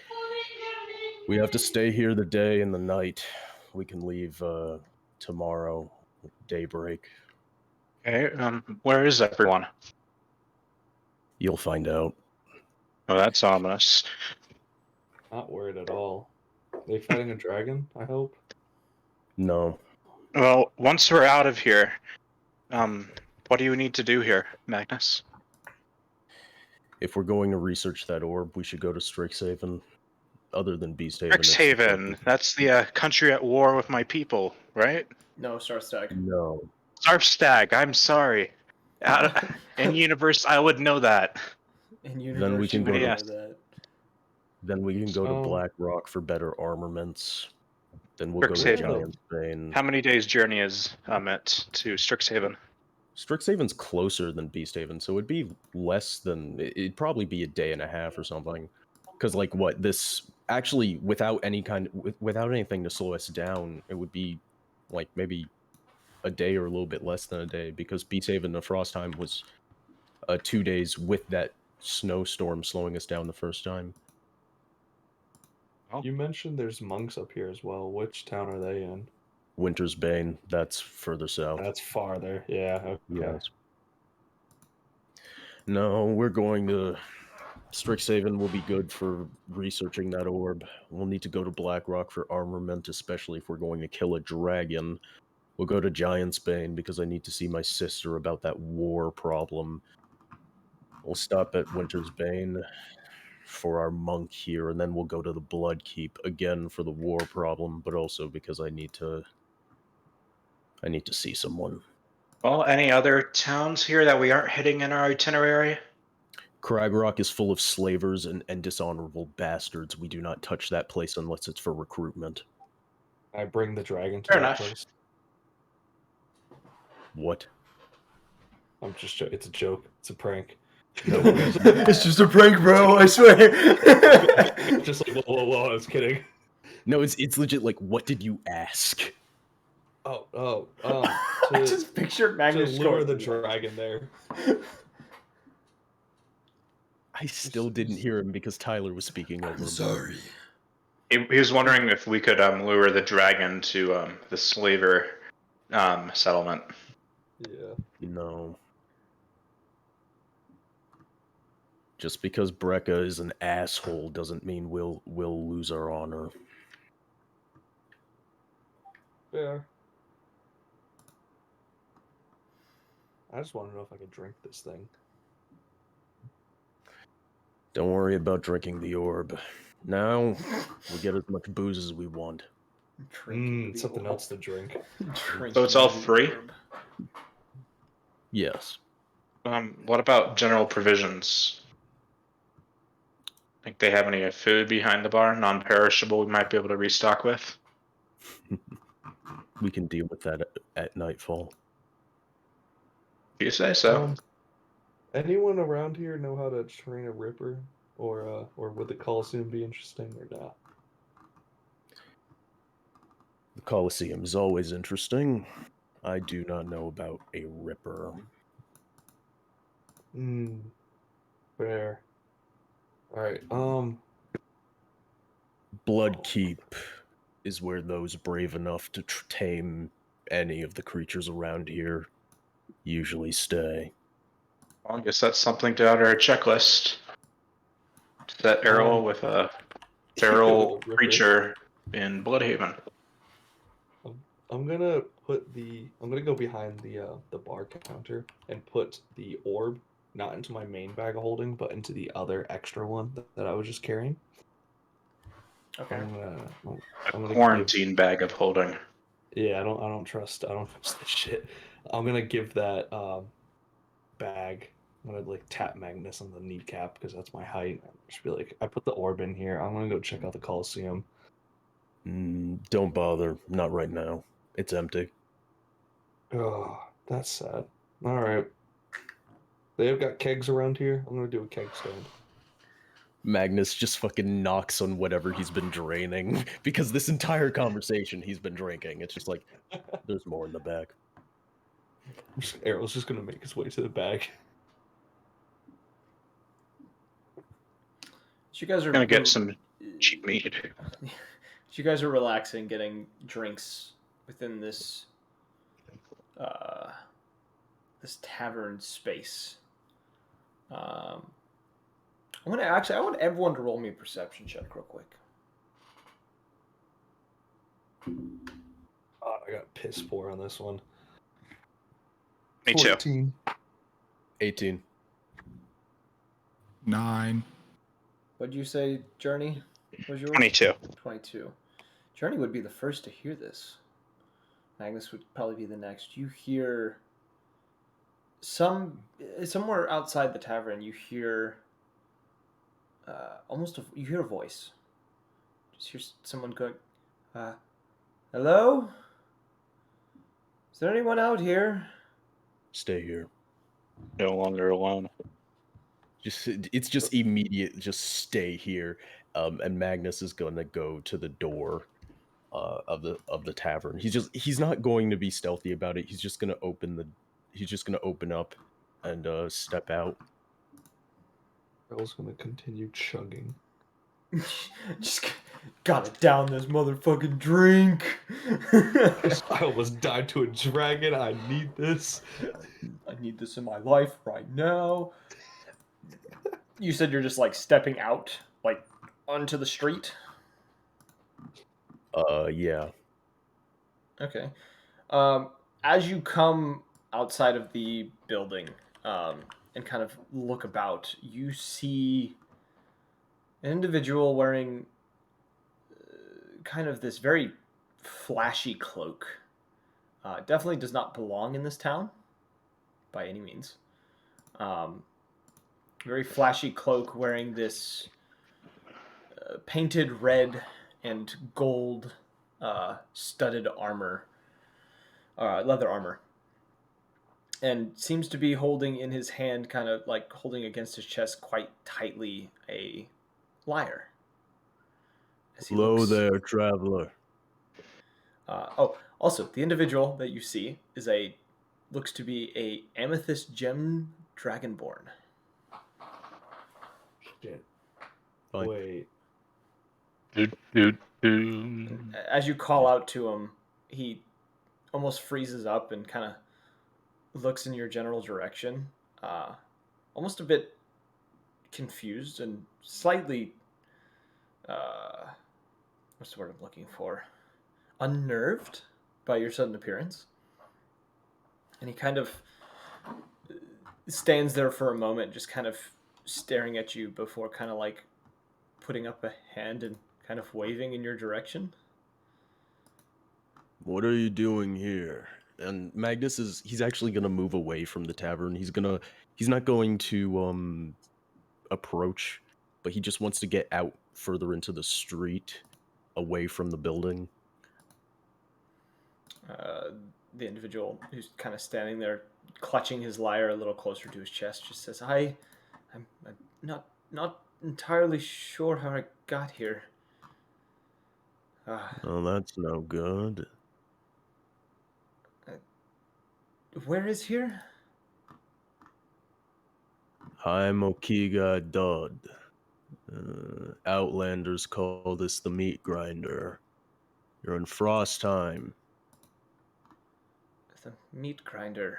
we have to stay here the day and the night. We can leave tomorrow, daybreak. okay, where is everyone? You'll find out. Oh, that's ominous. Not worried at all. They fighting a dragon, I hope. No, Well, once we're out of here, what do you need to do here, Magnus? if we're going to research that orb, we should go to Strixhaven. Other than Beasthaven. it's the Strixhaven, closest. that's the country at war with my people, right? No, Starstag. No. Sarfstag, I'm sorry. In universe, I would know that. In Then we universe, can you go would to- know that. Then we can go to So- Black Rock for better armaments. Then we'll go to Strixhaven. Giant's Bane. How many days' journey is it to Strixhaven? Strixhaven's closer than Beasthaven, so it'd be less than. It'd probably be a day and a half or something. Because like what this actually without without anything to slow us down, it would be like maybe a day or a little bit less than a day. Because Beasthaven the Frost Time was 2 days with that snowstorm slowing us down the first time. You mentioned there's monks up here as well. Which town are they in? Winter's Bane, that's further south. That's farther. Yeah. Okay. Yes. No, we're going to Strixhaven will be good for researching that orb. We'll need to go to Blackrock for armament, especially if we're going to kill a dragon. We'll go to Giant's Bane because I need to see my sister about that war problem. We'll stop at Winter's Bane for our monk here, and then we'll go to the Blood Keep again for the war problem, but also because I need to see someone. Well, any other towns here that we aren't hitting in our itinerary? Cragrock is full of slavers and dishonorable bastards. We do not touch that place unless it's for recruitment. I bring the dragon to Fair that enough. place. What? I'm just it's a joke. It's a prank. It's just a prank, bro. I swear. Just like whoa, I was kidding. No, it's legit. Like, what did you ask? I just pictured to Magnus lure going, the dragon there. I still didn't hear him because Tyler was speaking over him. sorry. He was wondering if we could lure the dragon to the slaver settlement. Yeah. No. Just because Brekka is an asshole doesn't mean we'll lose our honor. Fair. I just want to know if I can drink this thing. Don't worry about drinking the orb. Now, we'll get as much booze as we want. Something else to drink. So it's all free? Yes. What about general provisions? Think they have any food behind the bar, non-perishable we might be able to restock with? We can deal with that at nightfall. Do you say so? Anyone around here know how to train a ripper, or would the Colosseum be interesting or not? The Colosseum is always interesting. I do not know about a ripper. Fair. All right. Blood Keep is where those brave enough to tame any of the creatures around here usually stay. Well, I guess that's something to add to our checklist. Set Errol with a feral With a ripper. creature in Bloodhaven. I'm gonna go behind the bar counter and put the orb not into my main bag of holding, but into the other extra one that I was just carrying. Okay. I'm gonna Quarantine bag of holding. Yeah, I don't trust this shit. I'm gonna give that bag. I'm gonna like tap Magnus on the kneecap because that's my height. Just be like, I put the orb in here. I'm gonna go check out the Colosseum. Don't bother. Not right now. It's empty. Oh, that's sad. All right. They've got kegs around here. I'm gonna do a keg stand. Magnus just fucking knocks on whatever he's been draining because this entire conversation he's been drinking. It's just like, there's more in the bag. Errol's just gonna make his way to the bag. So you guys are Gonna get some cheap meat. So you guys are relaxing, getting drinks within this this tavern space. I want everyone to roll me a perception check real quick. Oh, I got piss poor on this one. Me too. 14. 18. 9. What'd you say, Journey? Was yours? 22. 22. Journey would be the first to hear this. Magnus would probably be the next. You hear somewhere outside the tavern. You hear you hear a voice. Just hear someone going, "Hello? Is there anyone out here?" Stay here. No longer alone. It's just immediate. Just stay here. And Magnus is gonna go to the door of the tavern. He's not going to be stealthy about it. He's just gonna open up and step out. Errol's gonna continue chugging. Just gotta down this motherfucking drink. I almost died to a dragon. I need this. I need this in my life right now. You said you're just like stepping out, like onto the street. Yeah. Okay. As you come outside of the building and kind of look about, you see An individual wearing kind of this very flashy cloak. Definitely does not belong in this town by any means. Very flashy cloak, wearing this painted red and gold studded armor, leather armor, and seems to be holding in his hand, kind of like holding against his chest quite tightly, a lyre. As he Hello looks, there, traveler. Also the individual that you see looks to be a amethyst gem dragonborn. Shit. Fine. Wait. As you call out to him, he almost freezes up and kind of looks in your general direction, almost a bit confused and slightly, what's the word I'm looking for? Unnerved by your sudden appearance. And he kind of stands there for a moment, just kind of staring at you before kind of like putting up a hand and kind of waving in your direction. What are you doing here? And Magnus he's actually gonna move away from the tavern. He's not going to approach, but he just wants to get out further into the street, away from the building. The individual who's kind of standing there, clutching his lyre a little closer to his chest, just says, I'm not entirely sure how I got here. Oh, that's no good. Where is here? I'm Okiga Dud. Outlanders call this the meat grinder. You're in Frostheim. The meat grinder.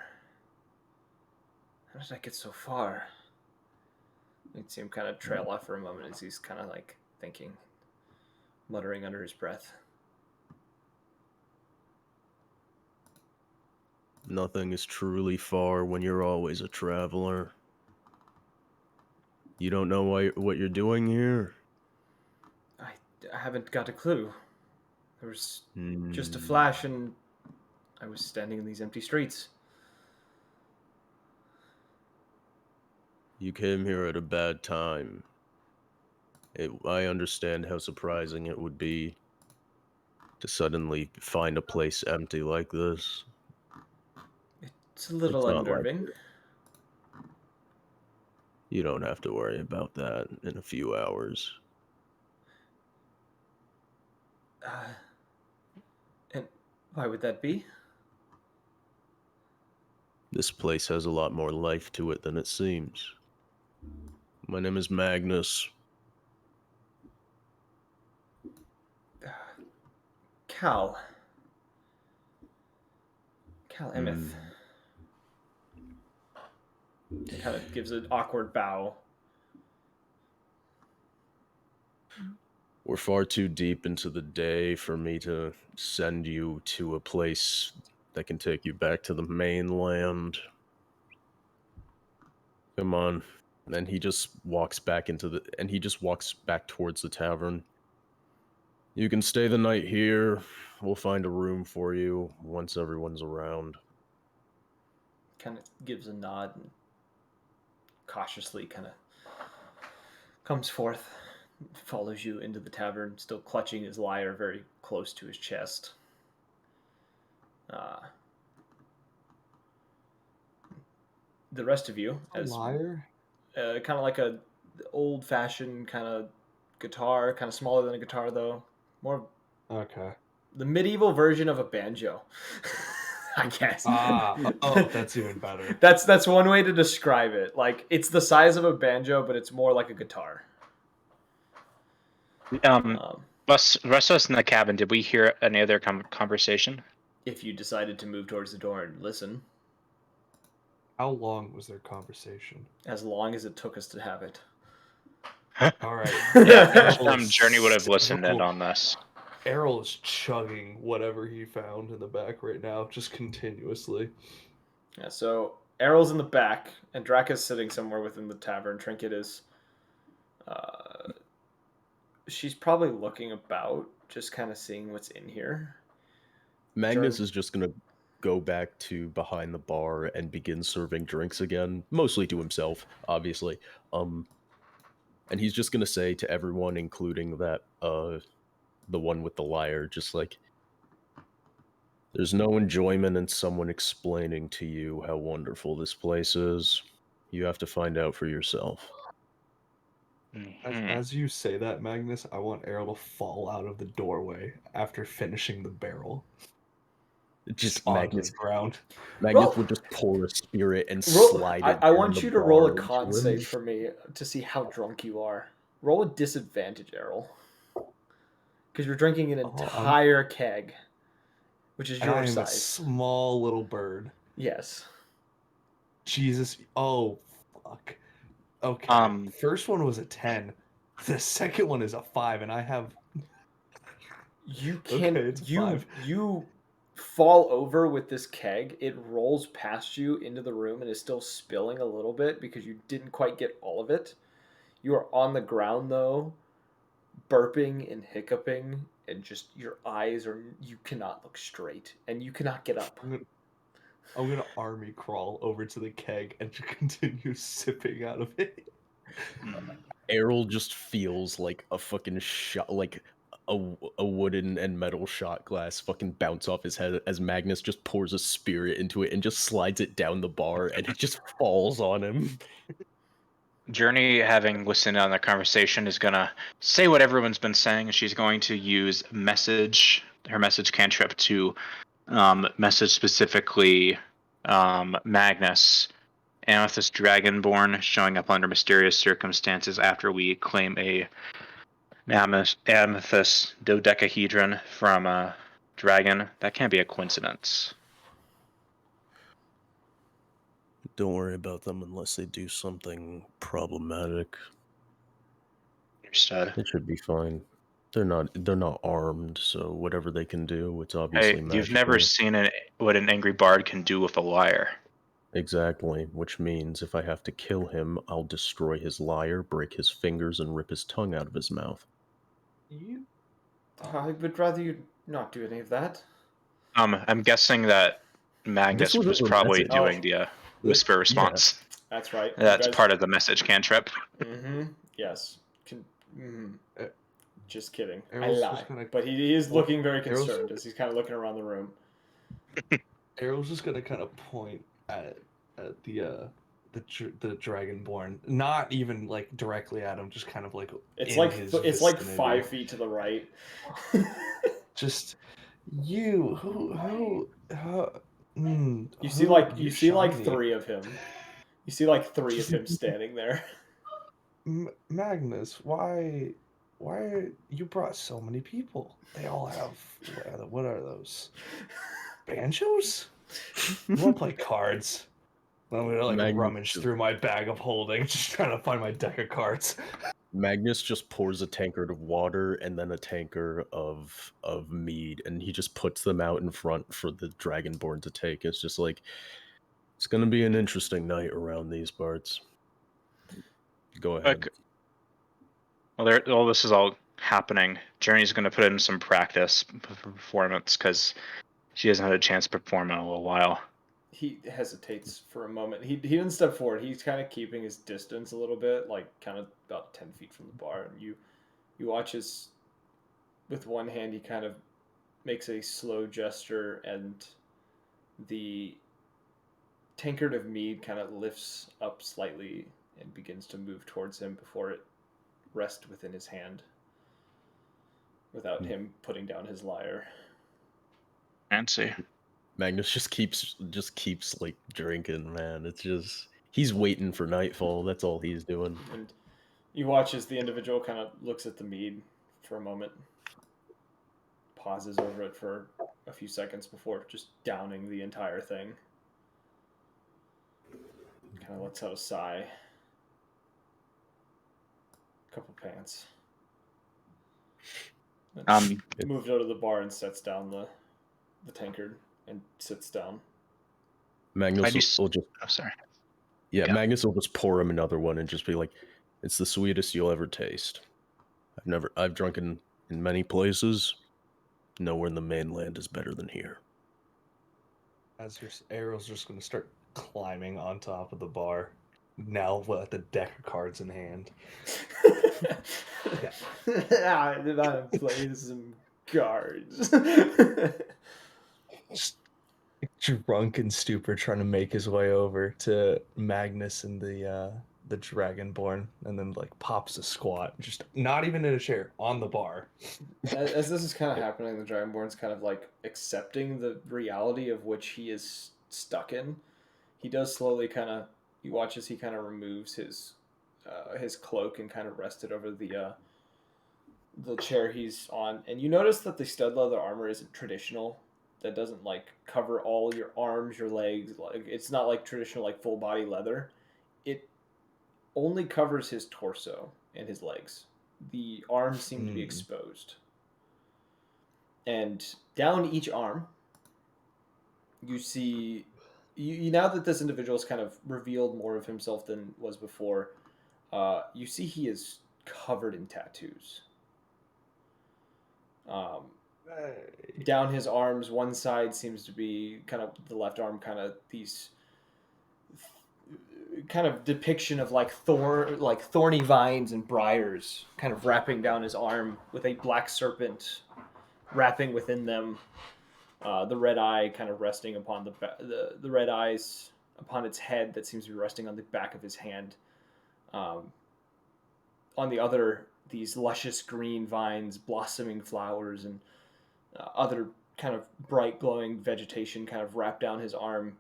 How did I get so far? You'd see him kind of trail off for a moment as he's kind of like thinking, muttering under his breath. Nothing is truly far when you're always a traveler. You don't know what you're doing here? I haven't got a clue. There was just a Hmm. flash and I was standing in these empty streets. You came here at a bad time. I understand how surprising it would be to suddenly find a place empty like this. It's a little It's not like unnerving. You don't have to worry about that in a few hours. And why would that be? This place has a lot more life to it than it seems. My name is Magnus. Cal Emeth. Kind of gives an awkward bow. We're far too deep into the day for me to send you to a place that can take you back to the mainland. Come on. And he just walks back towards the tavern. You can stay the night here. We'll find a room for you once everyone's around. Kind of gives a nod and cautiously kind of comes forth, follows you into the tavern, still clutching his lyre very close to his chest. The rest of you, as Lyre? kind of like a old-fashioned kind of guitar, kind of smaller than a guitar though, more Okay. the medieval version of a banjo. I guess. That's even better. That's one way to describe it. Like, it's the size of a banjo, but it's more like a guitar. Rest of us in the cabin, did we hear any other conversation? If you decided to move towards the door and listen, How long was their conversation? as long as it took us to have it. All right. Yeah, Journey would have listened in on this. Errol is chugging whatever he found in the back right now, just continuously. Yeah, so Errol's in the back, and Drac is sitting somewhere within the tavern. Trinket is she's probably looking about, just kind of seeing what's in here. Magnus Sure. is just gonna go back to behind the bar and begin serving drinks again, mostly to himself, obviously. And he's just gonna say to everyone, including that the one with the liar, just like, there's no enjoyment in someone explaining to you how wonderful this place is. You have to find out for yourself. Mhm. As you say that, Magnus, I want Errol to fall out of the doorway after finishing the barrel Just onto Magnus the ground. Magnus would just pour a spirit and Roll. slide I, it I down want the you to roll a bar con into save him. for me to see how drunk you are. Roll a disadvantage, Errol, because you're drinking an Oh, entire keg, which is and I your am a size. small little bird. Yes. Jesus. Oh, fuck. Okay. First one was a 10. The second one is a 5, and I have. You Okay, can it's a you 5. you fall over with this keg. It rolls past you into the room and is still spilling a little bit because you didn't quite get all of it. You are on the ground though, burping and hiccuping, and just your eyes are, you cannot look straight and you cannot get up. I'm gonna army crawl over to the keg and to continue sipping out of it. Errol just feels like a fucking shot, like a wooden and metal shot glass fucking bounce off his head as Magnus just pours a spirit into it and just slides it down the bar and it just falls on him. Journey, having listened on the conversation, is gonna say what everyone's been saying. She's going to use her message cantrip to message specifically Magnus. Amethyst Dragonborn showing up under mysterious circumstances after we claim a amethyst dodecahedron from a dragon. That can't be a coincidence. Don't worry about them unless they do something problematic. Understood. It should be fine. They're not armed, so whatever they can do, it's obviously Hey, magical. you've never seen what an angry bard can do with a lyre. Exactly, which means if I have to kill him, I'll destroy his lyre, break his fingers, and rip his tongue out of his mouth. You. I would rather you not do any of that. I'm guessing that Magnus wasn't was the probably message. doing Oh. the whisper response. That's right. That's part of the message cantrip. Mm-hmm. Yes. Mm-hmm. Uh, Just kidding. Errol's I lie. just gonna- But he is looking very Errol's- concerned as he's kind of looking around the room. Errol's just gonna kind of point at the dragonborn, not even like directly at him, just kind of like It's in like his it's like vicinity. 5 feet to the right. Just you who You see like shiny. 3 of him. You see like 3 of him standing there. Magnus, why you brought so many people? They all have what are those? Banjos? You want to play cards? I'm gonna like Magnus rummage just- through my bag of holding, just trying to find my deck of cards. Magnus just pours a tankard of water and then a tankard of mead, and he just puts them out in front for the Dragonborn to take. It's just like, it's gonna be an interesting night around these parts. Go ahead. All this is all happening. Journey's going to put in some practice for performance because she hasn't had a chance to perform in a little while. He hesitates for a moment. He doesn't step forward. He's kind of keeping his distance a little bit, like kind of about 10 feet from the bar. And you watch his, with one hand, he kind of makes a slow gesture, and the tankard of mead kind of lifts up slightly and begins to move towards him before it rests within his hand without him putting down his lyre. Fancy. Magnus just keeps like drinking, man. It's just, he's waiting for nightfall. That's all he's doing. And you watch as the individual kind of looks at the mead for a moment, pauses over it for a few seconds before just downing the entire thing. Kind of lets out a sigh. Couple pants. Moved out of the bar and sets down the tankard and sits down. Magnus will just. Oh, sorry. Yeah, Yeah. Magnus will just pour him another one and just be like, "It's the sweetest you'll ever taste." I've drunken in many places. Nowhere in the mainland is better than here. As your arrow's just going to start climbing on top of the bar, now with the deck of cards in hand. I'm about to play some cards. Just drunk and stupor, trying to make his way over to Magnus and the Dragonborn, and then like pops a squat, just not even in a chair, on the bar. As this is kind of happening, the Dragonborn's kind of like accepting the reality of which he is stuck in. He does slowly kind of. You watch as he kind of removes his cloak and kind of rest it over the chair he's on, and you notice that the stud leather armor isn't traditional. That doesn't like cover all your arms, your legs. Like it's not like traditional like full body leather. It only covers his torso and his legs. The arms seem to be exposed. And down each arm, you see, now that this individual has kind of revealed more of himself than was before, you see he is covered in tattoos. Down his arms, one side seems to be kind of the left arm, kind of these kind of depiction of like thorny vines and briars kind of wrapping down his arm with a black serpent wrapping within them, the red eye kind of resting upon the red eyes upon its head that seems to be resting on the back of his hand. On the other, these luscious green vines, blossoming flowers, and other kind of bright glowing vegetation kind of wrap down his arm,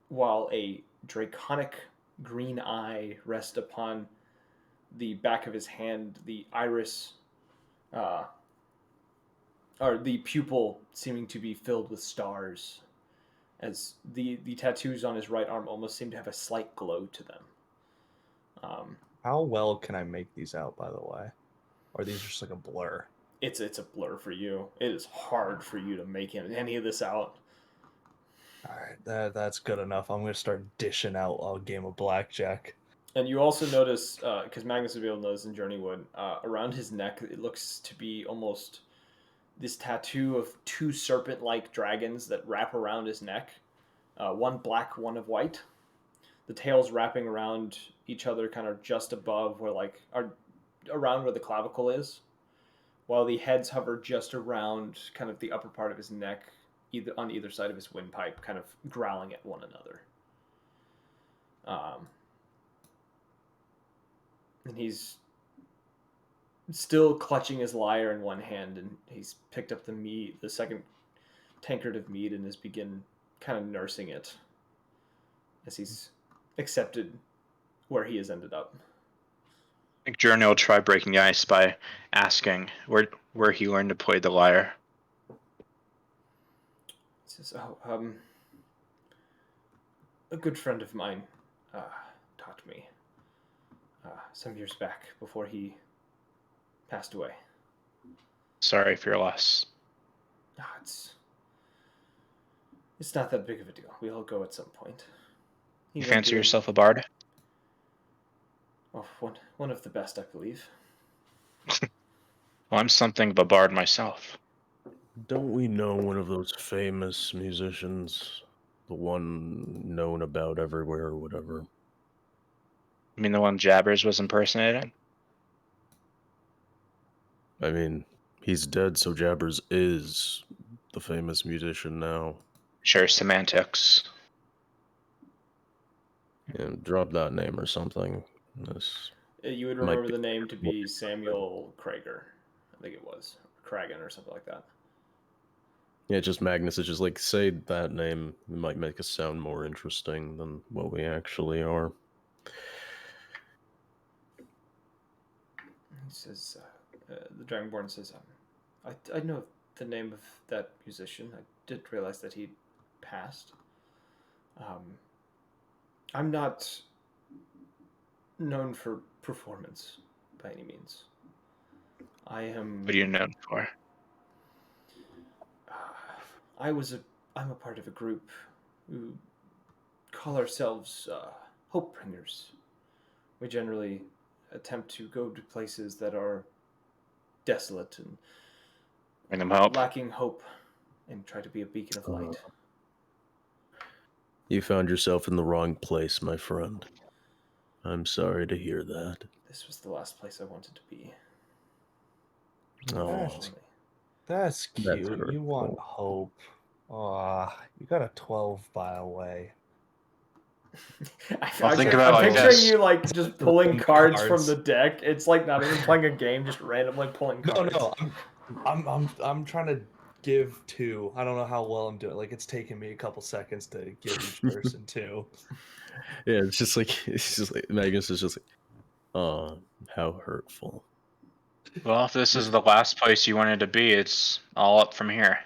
while a draconic green eye rests upon the back of his hand, the iris, or the pupil seeming to be filled with stars, as the tattoos on his right arm almost seem to have a slight glow to them. How well can I make these out, by the way? Or are these just like a blur? It's a blur for you. It is hard for you to make any of this out. All right, that's good enough. I'm gonna start dishing out a game of blackjack. And you also notice, because Magnus would be able to notice in Journeywood, around his neck, it looks to be almost this tattoo of two serpent-like dragons that wrap around his neck. One black, one of white. The tails wrapping around each other, kind of just above around where the clavicle is, while the heads hover just around kind of the upper part of his neck, on either side of his windpipe, kind of growling at one another. And he's still clutching his lyre in one hand, and he's picked up the second tankard of mead, and has begin kind of nursing it as he's accepted where he has ended up. I think Journey will try breaking the ice by asking where he learned to play the lyre. He says, a good friend of mine taught me some years back before he passed away. Sorry for your loss. It's not that big of a deal. We all go at some point. You fancy yourself a bard? Oh, one of the best, I believe. Well, I'm something of a bard myself. Don't we know one of those famous musicians? The one known about everywhere or whatever. You mean the one Jabbers was impersonating? I mean, he's dead, so Jabbers is the famous musician now. Sure, semantics. Yeah, drop that name or something. You would remember the name to be Samuel Krager. I think it was. Kragan or something like that. Yeah, just Magnus is just like, say that name. It might make us sound more interesting than what we actually are. He says, the Dragonborn says, I know the name of that musician. I did realize that he passed. I'm not known for performance by any means. I am. What are you known for? I'm a part of a group who call ourselves Hope Bringers. We generally attempt to go to places that are desolate and Bring them help. lacking hope, and try to be a beacon of light. You found yourself in the wrong place, my friend. I'm sorry to hear that. This was the last place I wanted to be. Oh, Unfortunately. That's That's cute. You want hurtful. hope. Ah, you got a 12-mile way. Well, think about it I'm like picturing this. you like just pulling The cards from cards. the deck. It's like not even playing a game, just randomly pulling No, cards. no, I'm trying to give two. I don't know how well I'm doing. Like it's taking me a couple seconds to give each person two. Yeah, it's just like Magnus is just like, oh, how hurtful. Well, if this is the last place you wanted to be, it's all up from here.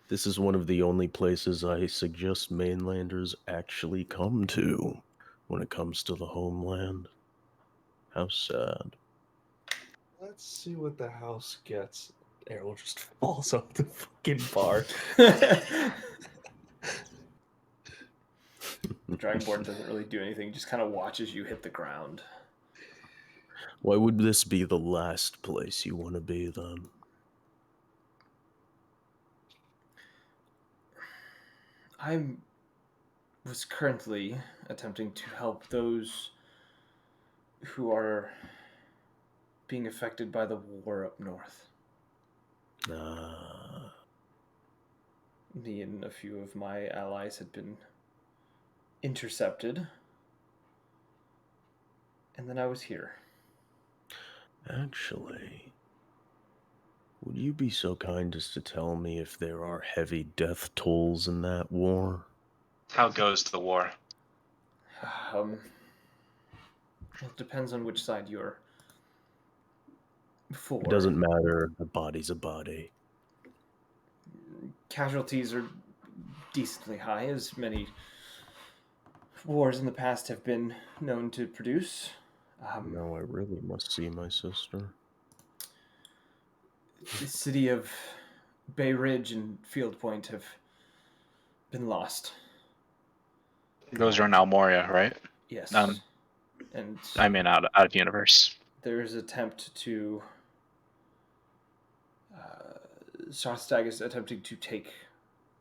This is one of the only places I suggest mainlanders actually come to when it comes to the homeland. How sad. Let's see what the house gets. Errol just falls off the fucking bar. The Dragonborn doesn't really do anything, just kind of watches you hit the ground. Why would this be the last place you want to be then? I was currently attempting to help those who are being affected by the war up north. Me and a few of my allies had been intercepted, and then I was here. Actually, would you be so kind as to tell me if there are heavy death tolls in that war? How goes the war? Well, it depends on which side you're for. It doesn't matter, a body's a body. Casualties are decently high, as many wars in the past have been known to produce. Now I really must see my sister. The city of Bay Ridge and Field Point have been lost. Those are in Almoria, right? Yes. And I mean, out of universe. there is an attempt to... Sarstag is attempting to take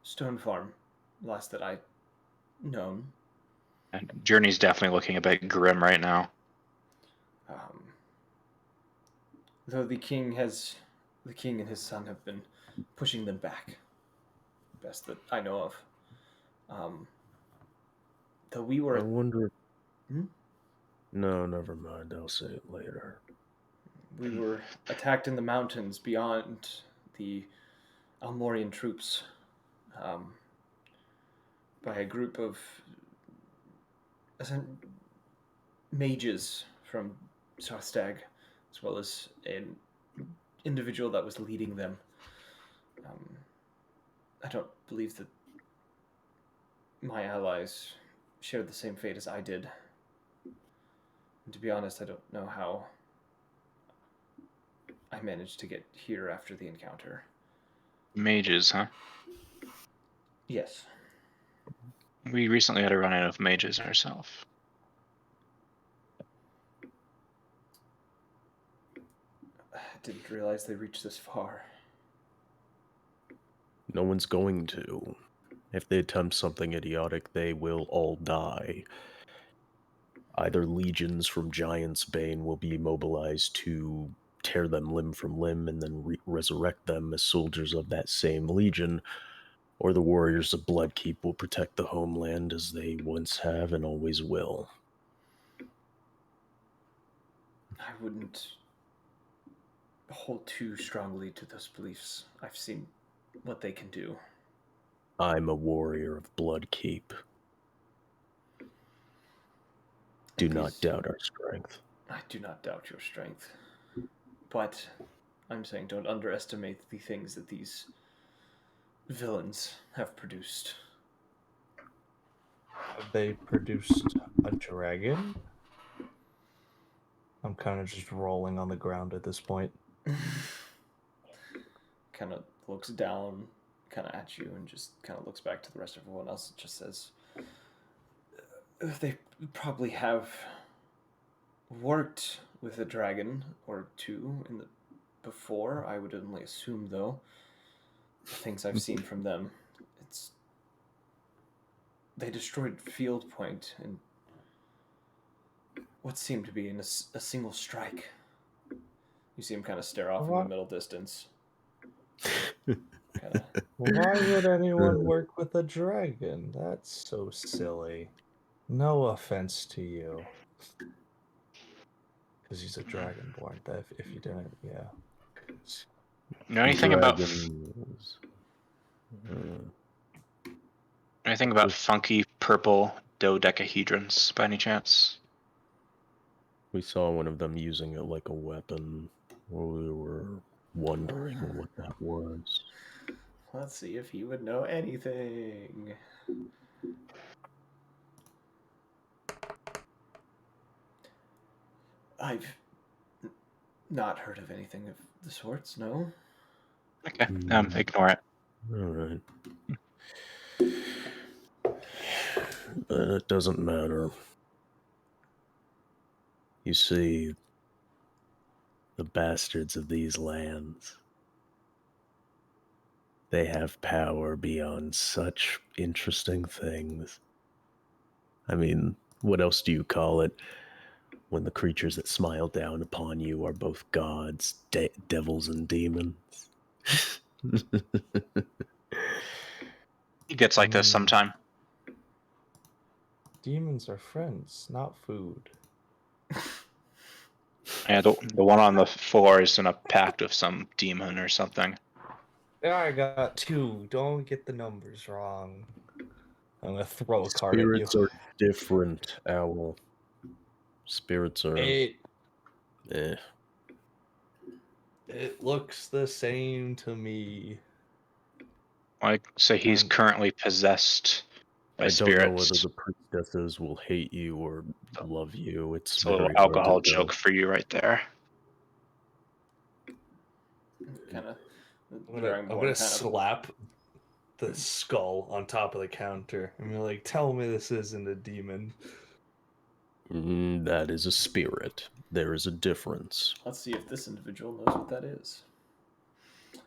Stone Farm, last that I known. And Journey's definitely looking a bit grim right now. Though the king and his son have been pushing them back, best that I know of. Though we were... I wonder... Hmm? No, never mind, I'll say it later. We were attacked in the mountains beyond the Almorian troops by a group of mages from Sarstag, as well as an individual that was leading them. I don't believe that my allies shared the same fate as I did. And to be honest, I don't know how I managed to get here after the encounter. Mages, huh? Yes. We recently had a run-in of mages ourselves. I didn't realize they reached this far. No one's going to. If they attempt something idiotic, they will all die. Either legions from Giant's Bane will be mobilized to tear them limb from limb and then resurrect them as soldiers of that same legion, or the warriors of Bloodkeep will protect the homeland as they once have and always will. I wouldn't hold too strongly to those beliefs. I've seen what they can do. I'm a warrior of Bloodkeep. Do not doubt our strength. I do not doubt your strength. But I'm saying don't underestimate the things that these villains have produced. Have they produced a dragon? I'm kind of just rolling on the ground at this point. Kind of looks down, kind of at you, and just kind of looks back to the rest of everyone else and just says, they probably have worked with a dragon or two in the before. I would only assume, though, the things I've seen from them, it's they destroyed Field Point in what seemed to be in a single strike. You see him kind of stare off in the What? middle distance. Kind of. Why would anyone work with a dragon? That's so silly. No offense to you. Because he's a dragonborn. But if you didn't, yeah. You know anything about Dragons. anything about funky purple dodecahedrons by any chance? We saw one of them using it like a weapon. We were wondering what that was. Let's see if he would know anything. I've not heard of anything of the sorts, no. Okay, ignore it. Alright. But it doesn't matter. You see, the bastards of these lands, they have power beyond such interesting things. I mean, what else do you call it when the creatures that smile down upon you are both gods, devils, and demons? It gets like this sometime. Demons are friends, not food. Yeah, the one on the floor is in a pact with some demon or something. Yeah, I got 2. Don't get the numbers wrong. I'm gonna throw a card at you. Spirits are different, Owl. Spirits are... It eh. looks the same to me. Like, so he's currently possessed by I don't know whether spirits. the priestesses will hate you or love you. It's It's a little very hard alcohol to tell. joke for you right there. Kind of. I'm gonna slap the skull on top of the counter. I'm gonna like, tell me this isn't a demon. That is a spirit. There is a difference. Let's see if this individual knows what that is.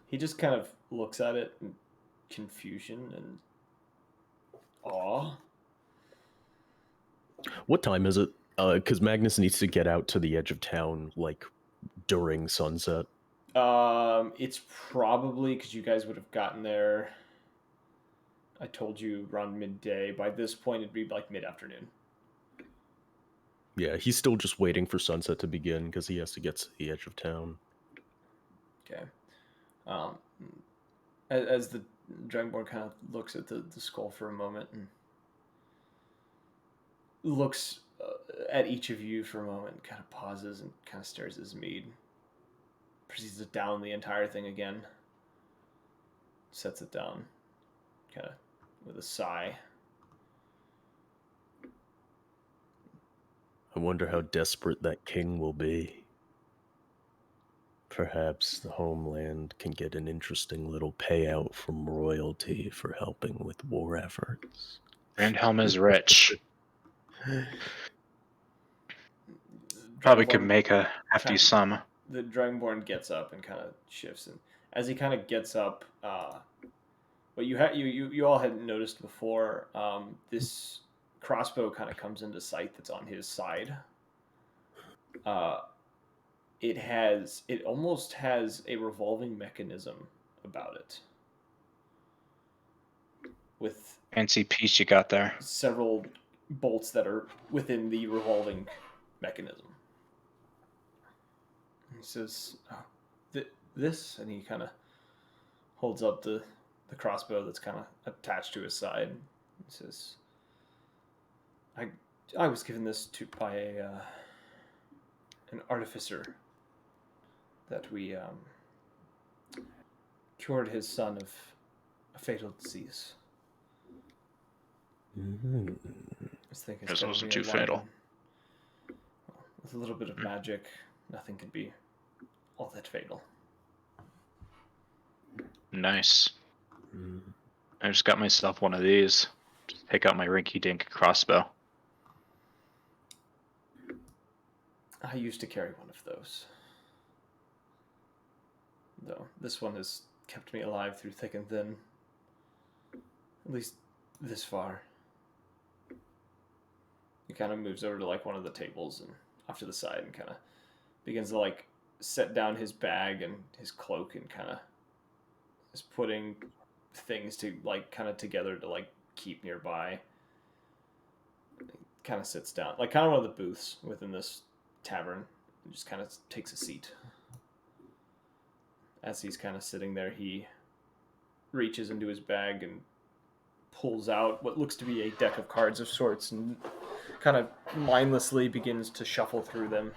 He just kind of looks at it in confusion and awe. What time is it? Because Magnus needs to get out to the edge of town, like, during sunset. It's probably because you guys would have gotten there. I told you around midday. By this point, it'd be like mid-afternoon. Yeah, he's still just waiting for sunset to begin because he has to get to the edge of town. Okay. As the Dragonborn kind of looks at the skull for a moment and looks at each of you for a moment, kind of pauses and kind of stares at his mead. Proceeds to down the entire thing again. Sets it down, kind of with a sigh. I wonder how desperate that king will be. Perhaps the homeland can get an interesting little payout from royalty for helping with war efforts. Randhelm is rich. Probably could make a hefty sum. The Dragonborn gets up and kind of shifts, and as he kind of gets up, what you all had noticed before, this crossbow kind of comes into sight that's on his side. It almost has a revolving mechanism about it, with Fancy piece you got there. several bolts that are within the revolving mechanism. He says, oh, this, and he kind of holds up the crossbow that's kind of attached to his side. He says, I was given this by an artificer that we cured his son of a fatal disease. Mm-hmm. This thing This gotta wasn't be too alive fatal. and- with a little bit of magic, nothing could be all that fatal. Nice. I just got myself one of these. Just take out my rinky-dink crossbow. I used to carry one of those. Though this one has kept me alive through thick and thin. At least this far. He kind of moves over to like one of the tables and off to the side and kind of begins to like set down his bag and his cloak and kind of is putting things to like kind of together to like keep nearby. Kind of sits down, like kind of one of the booths within this tavern, and just kind of takes a seat. As he's kind of sitting there, he reaches into his bag and pulls out what looks to be a deck of cards of sorts and kind of mindlessly begins to shuffle through them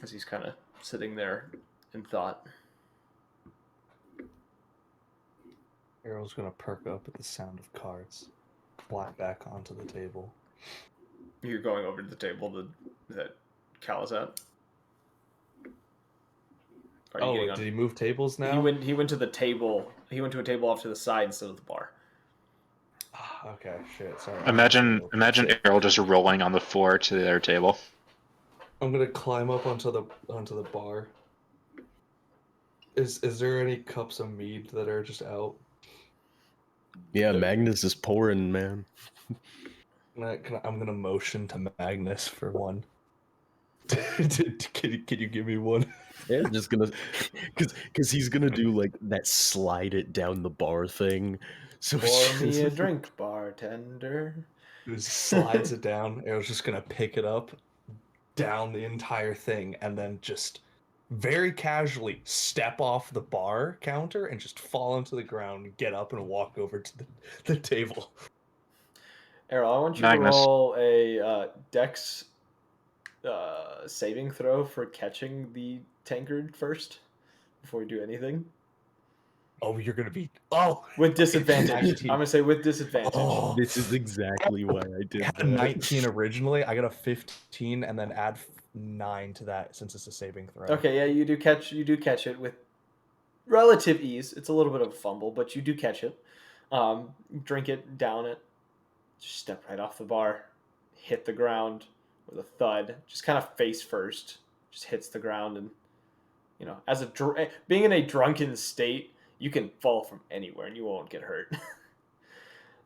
as he's kind of sitting there in thought. Errol's gonna perk up at the sound of cards. Flat back onto the table. You're going over to the table that Cal is at? Are you getting on? Did he move tables now? He went to the table. He went to a table off to the side instead of the bar. Okay, shit. Sorry. Imagine Errol just rolling on the floor to their table. I'm gonna climb up onto the bar. Is there any cups of mead that are just out? Yeah, Magnus is pouring, man. I'm gonna motion to Magnus for one. Can you give me one? Yeah, just gonna, cause he's gonna do like that slide it down the bar thing. So Pour me a drink, bartender. He slides it down. Errol's just gonna pick it up, down the entire thing, and then just very casually step off the bar counter and just fall into the ground, get up and walk over to the table. Errol, I want you Magnus. to roll a dex saving throw for catching the tankard first before we do anything. Oh, you're gonna be With disadvantage. 19. I'm gonna say with disadvantage. Oh. this is exactly why I did I had that. a 19 originally. I got a 15 and then add 9 to that since it's a saving throw. Okay, yeah, you do catch it with relative ease. It's a little bit of a fumble, but you do catch it. Drink it, down it, just step right off the bar, hit the ground with a thud, just kind of face first, just hits the ground, and as being in a drunken state, you can fall from anywhere and you won't get hurt.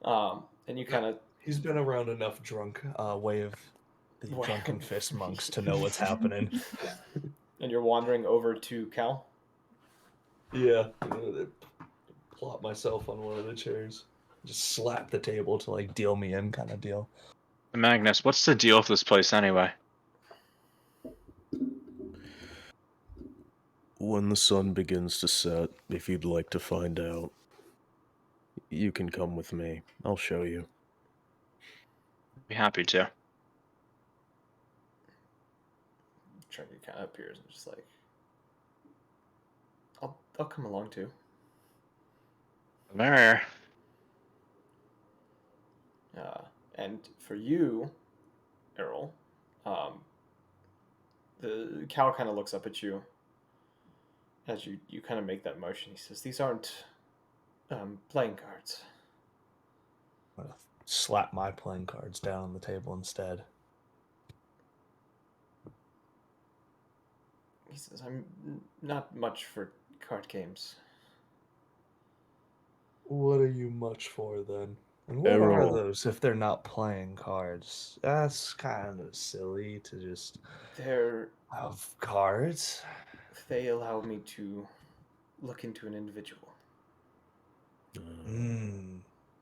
And you kind of He's been around enough drunk way of the drunken fist monks to know what's happening. And you're wandering over to Cal. Yeah, plop myself on one of the chairs, just slap the table to like deal me in kind of deal. Magnus, what's the deal with this place anyway? When the sun begins to set, if you'd like to find out, you can come with me. I'll show you. Be happy to. Trinity kind of appears and just like, I'll come along too. There. And for you, Errol, the Cal kind of looks up at you as you kind of make that motion. He says, "These aren't playing cards." I'm gonna slap my playing cards down on the table instead. He says, "I'm not much for card games." What are you much for then? And what Errol. are those if they're not playing cards? That's kind of silly to just They're have cards. They allow me to look into an individual.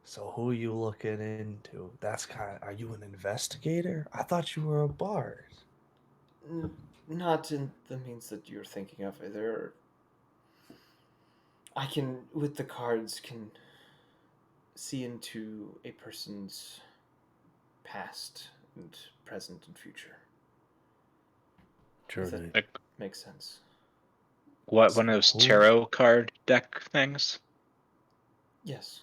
So who are you looking into? Are you an investigator? I thought you were a bard. Not in the means that you're thinking of. I can, with the cards, can see into a person's past and present and future. If that Like, makes sense. what, one of those tarot card deck things? Yes.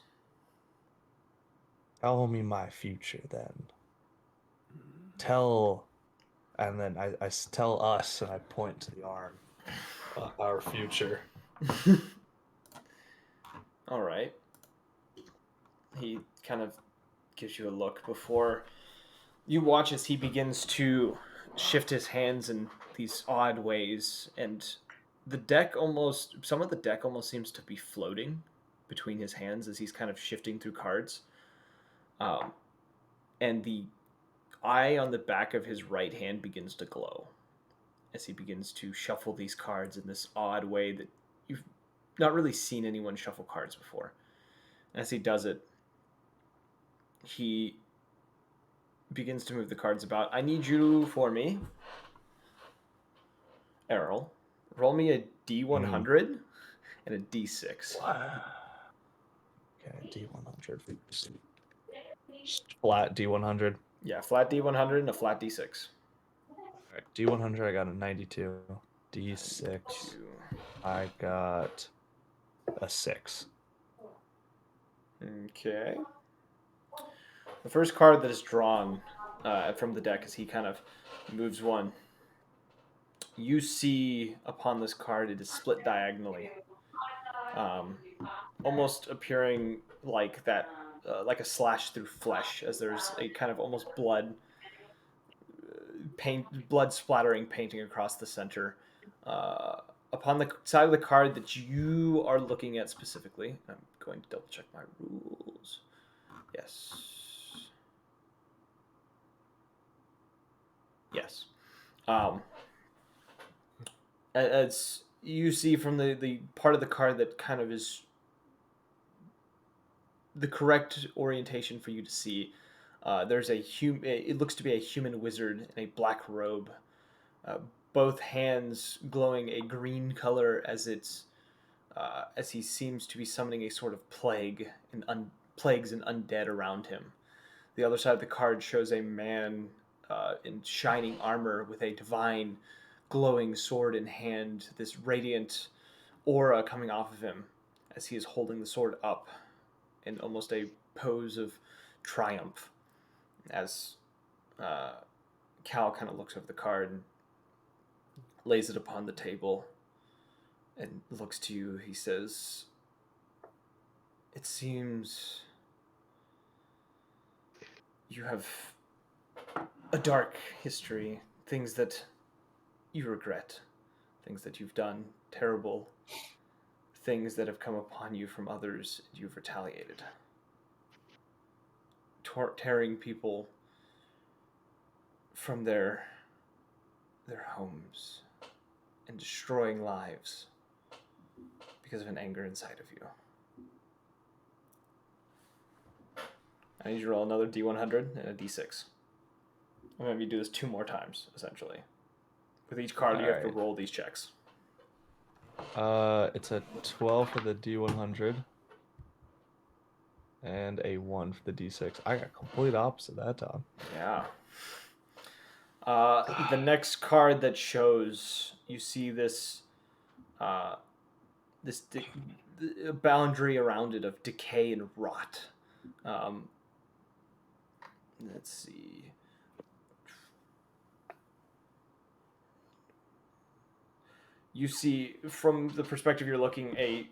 Tell me my future then. And then I tell us, and I point to the arm, our future. All right. He kind of gives you a look before You watch as he begins to shift his hands in these odd ways, and some of the deck almost seems to be floating between his hands as he's kind of shifting through cards. And the eye on the back of his right hand begins to glow as he begins to shuffle these cards in this odd way that you've not really seen anyone shuffle cards before. As he does it, he begins to move the cards about. I need you for me, Errol. Roll me a D100 and a D6. Okay, D100. Just flat D100. Yeah, flat D100 and a flat D6. Alright, D100, I got a 92. D6, I got a 6. Okay. The first card that is drawn from the deck as he kind of moves one, you see upon this card it is split diagonally, almost appearing like that, like a slash through flesh, as there's a kind of almost blood splattering painting across the center. Upon the side of the card that you are looking at specifically, I'm going to double check my rules. Yes. Yes. As you see from the part of the card that kind of is the correct orientation for you to see, there's it looks to be a human wizard in a black robe, both hands glowing a green color as he seems to be summoning a sort of plagues and undead around him. The other side of the card shows a man in shining armor with a divine glowing sword in hand, this radiant aura coming off of him as he is holding the sword up in almost a pose of triumph. As Cal kind of looks over the card and lays it upon the table and looks to you, he says, "It seems you have a dark history, things that you regret, things that you've done, terrible things that have come upon you from others, and you've retaliated. Tearing people from their homes and destroying lives because of an anger inside of you. I need you to roll another D100 and a D6. I'm going to have you do this 2 more times, essentially. With each card, you have to roll these checks. It's a 12 for the D100 and a 1 for the D6. I got complete opposite that time. Yeah. The next card that shows, you see this boundary around it of decay and rot. Let's see. You see, from the perspective you're looking, a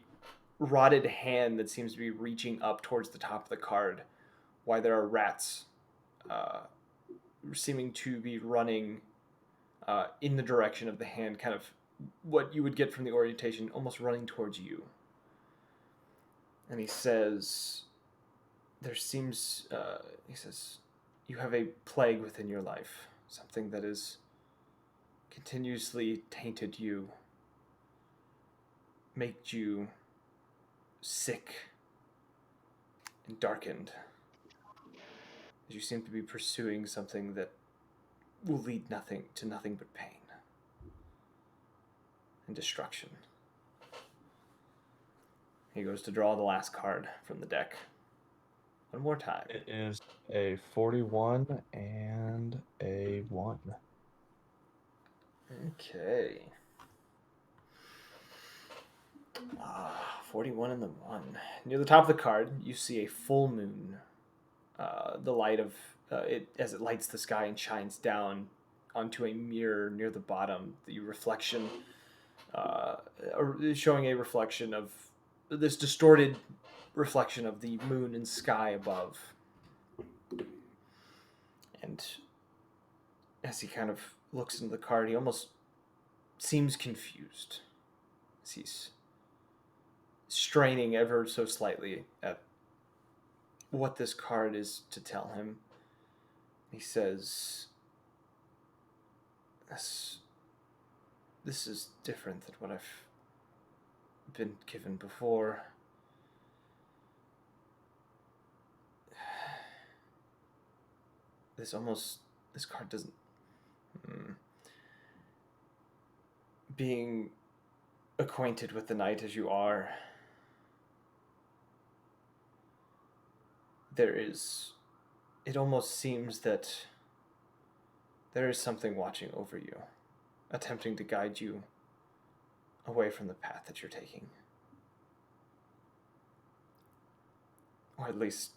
rotted hand that seems to be reaching up towards the top of the card, while there are rats seeming to be running in the direction of the hand, kind of what you would get from the orientation, almost running towards you. And he says, he says, you have a plague within your life, something that has continuously tainted you, made you sick and darkened, as you seem to be pursuing something that will lead to nothing but pain and destruction. He goes to draw the last card from the deck. One more time. It is a 41 and a 1. Okay. 41 and the 1. Near the top of the card, you see a full moon. The light of it as it lights the sky and shines down onto a mirror near the bottom. The reflection, showing a reflection of this distorted reflection of the moon and sky above. And as he kind of looks into the card, he almost seems confused as he's straining ever so slightly at what this card is to tell him. He says, this is different than what I've been given before. This card doesn't... Being acquainted with the night as you are, it almost seems that there is something watching over you, attempting to guide you away from the path that you're taking. Or at least,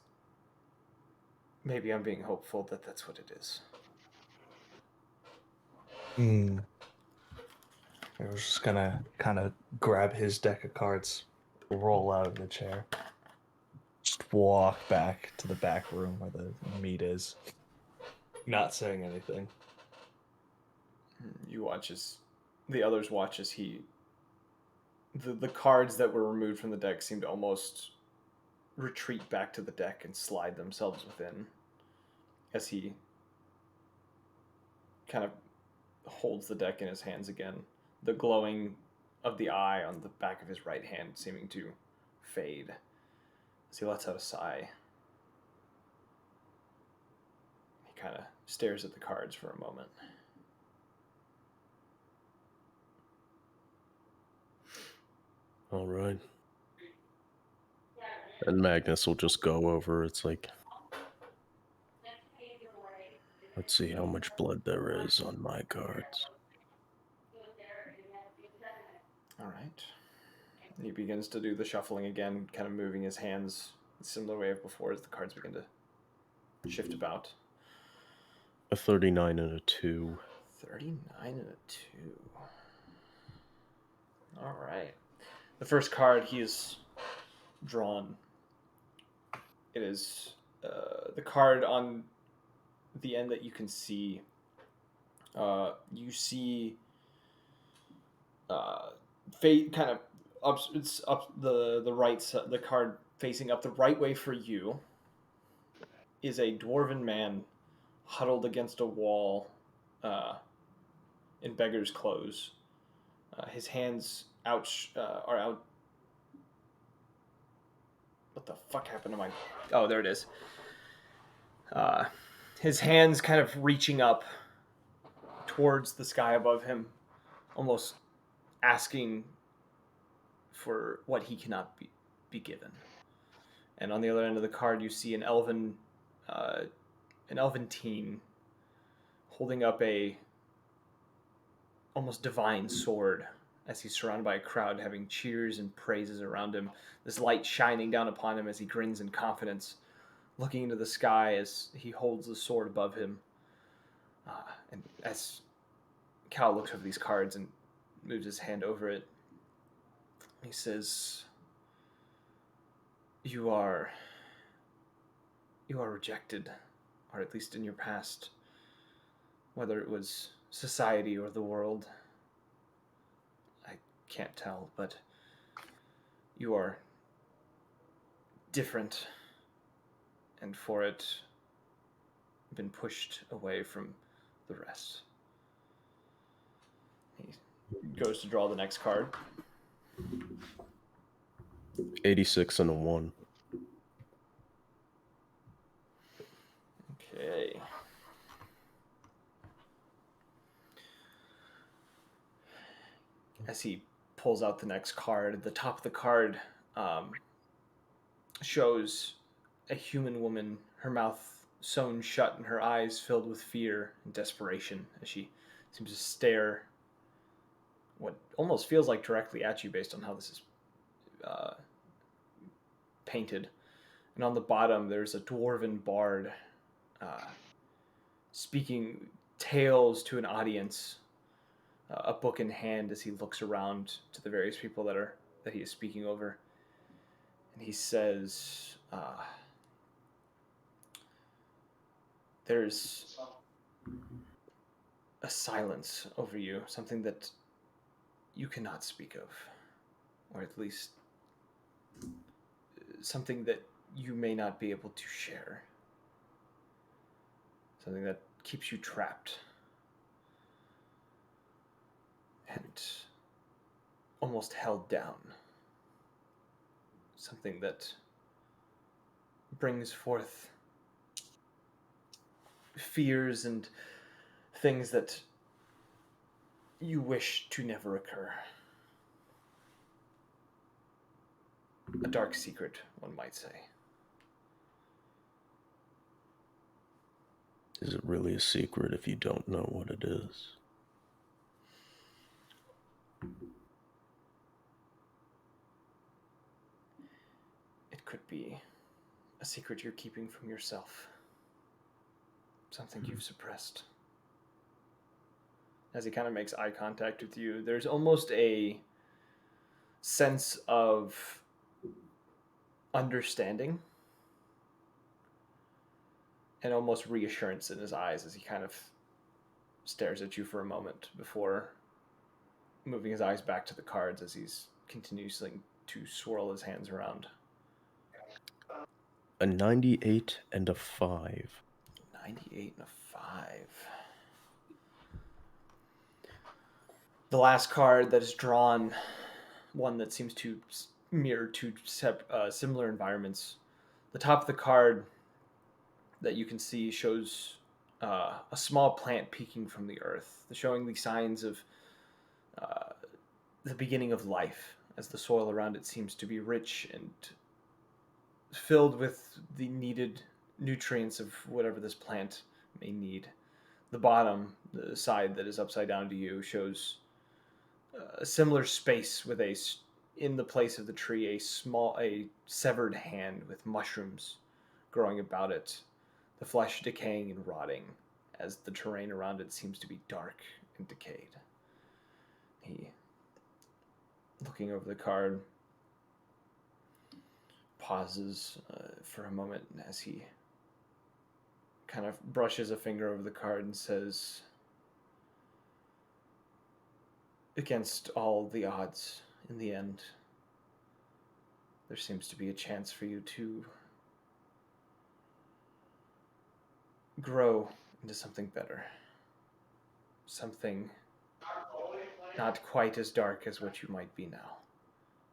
maybe I'm being hopeful that that's what it is. I was just gonna kind of grab his deck of cards, roll out of the chair, just walk back to the back room where the meat is, not saying anything. You watch as the others watch as the cards that were removed from the deck seem to almost retreat back to the deck and slide themselves within as he kind of holds the deck in his hands again, the glowing of the eye on the back of his right hand seeming to fade as he lets out a sigh. He kind of stares at the cards for a moment. All right. And Magnus will just go over. It's like, let's see how much blood there is on my cards. All right. He begins to do the shuffling again, kind of moving his hands the similar way of before as the cards begin to shift about. A 39 and a 2. 39 and a 2. All right. The first card he has drawn. It is the card on the end that you can see. You see kind of up. It's up the right side. The card facing up the right way for you is a dwarven man huddled against a wall in beggar's clothes. His hands are out. What the fuck happened to my... Oh, there it is. His hands kind of reaching up towards the sky above him, almost asking for what he cannot be given. And on the other end of the card, you see an elven teen holding up a almost divine sword as he's surrounded by a crowd having cheers and praises around him. This light shining down upon him as he grins in confidence, looking into the sky as he holds the sword above him. And as Cal looks over these cards and moves his hand over it, he says, You are rejected, or at least in your past, whether it was society or the world. I can't tell, but you are different, and for it, been pushed away from the rest. He goes to draw the next card. 86 and a 1. Okay. As he pulls out the next card, the top of the card shows a human woman, her mouth sewn shut and her eyes filled with fear and desperation as she seems to stare what almost feels like directly at you based on how this is painted. And on the bottom, there's a dwarven bard speaking tales to an audience, a book in hand as he looks around to the various people that he is speaking over. And he says, there's a silence over you, something that you cannot speak of, or at least something that you may not be able to share, something that keeps you trapped and almost held down, something that brings forth fears and things that you wish to never occur. A dark secret, one might say. Is it really a secret if you don't know what it is? It could be a secret you're keeping from yourself. Something you've suppressed. As he kind of makes eye contact with you, there's almost a sense of understanding and almost reassurance in his eyes as he kind of stares at you for a moment before moving his eyes back to the cards as he's continuously to swirl his hands around. A 98 and a 5. 98 and a 5. The last card that is drawn, one that seems to mirror two similar environments. The top of the card that you can see shows a small plant peeking from the earth, showing the signs of the beginning of life, as the soil around it seems to be rich and filled with the needed nutrients of whatever this plant may need. The bottom, the side that is upside down to you, shows a similar space with in the place of the tree, a severed hand with mushrooms growing about it, the flesh decaying and rotting as the terrain around it seems to be dark and decayed. He, looking over the card, pauses for a moment as he kind of brushes a finger over the card and says, against all the odds, in the end, there seems to be a chance for you to grow into something better. Something not quite as dark as what you might be now.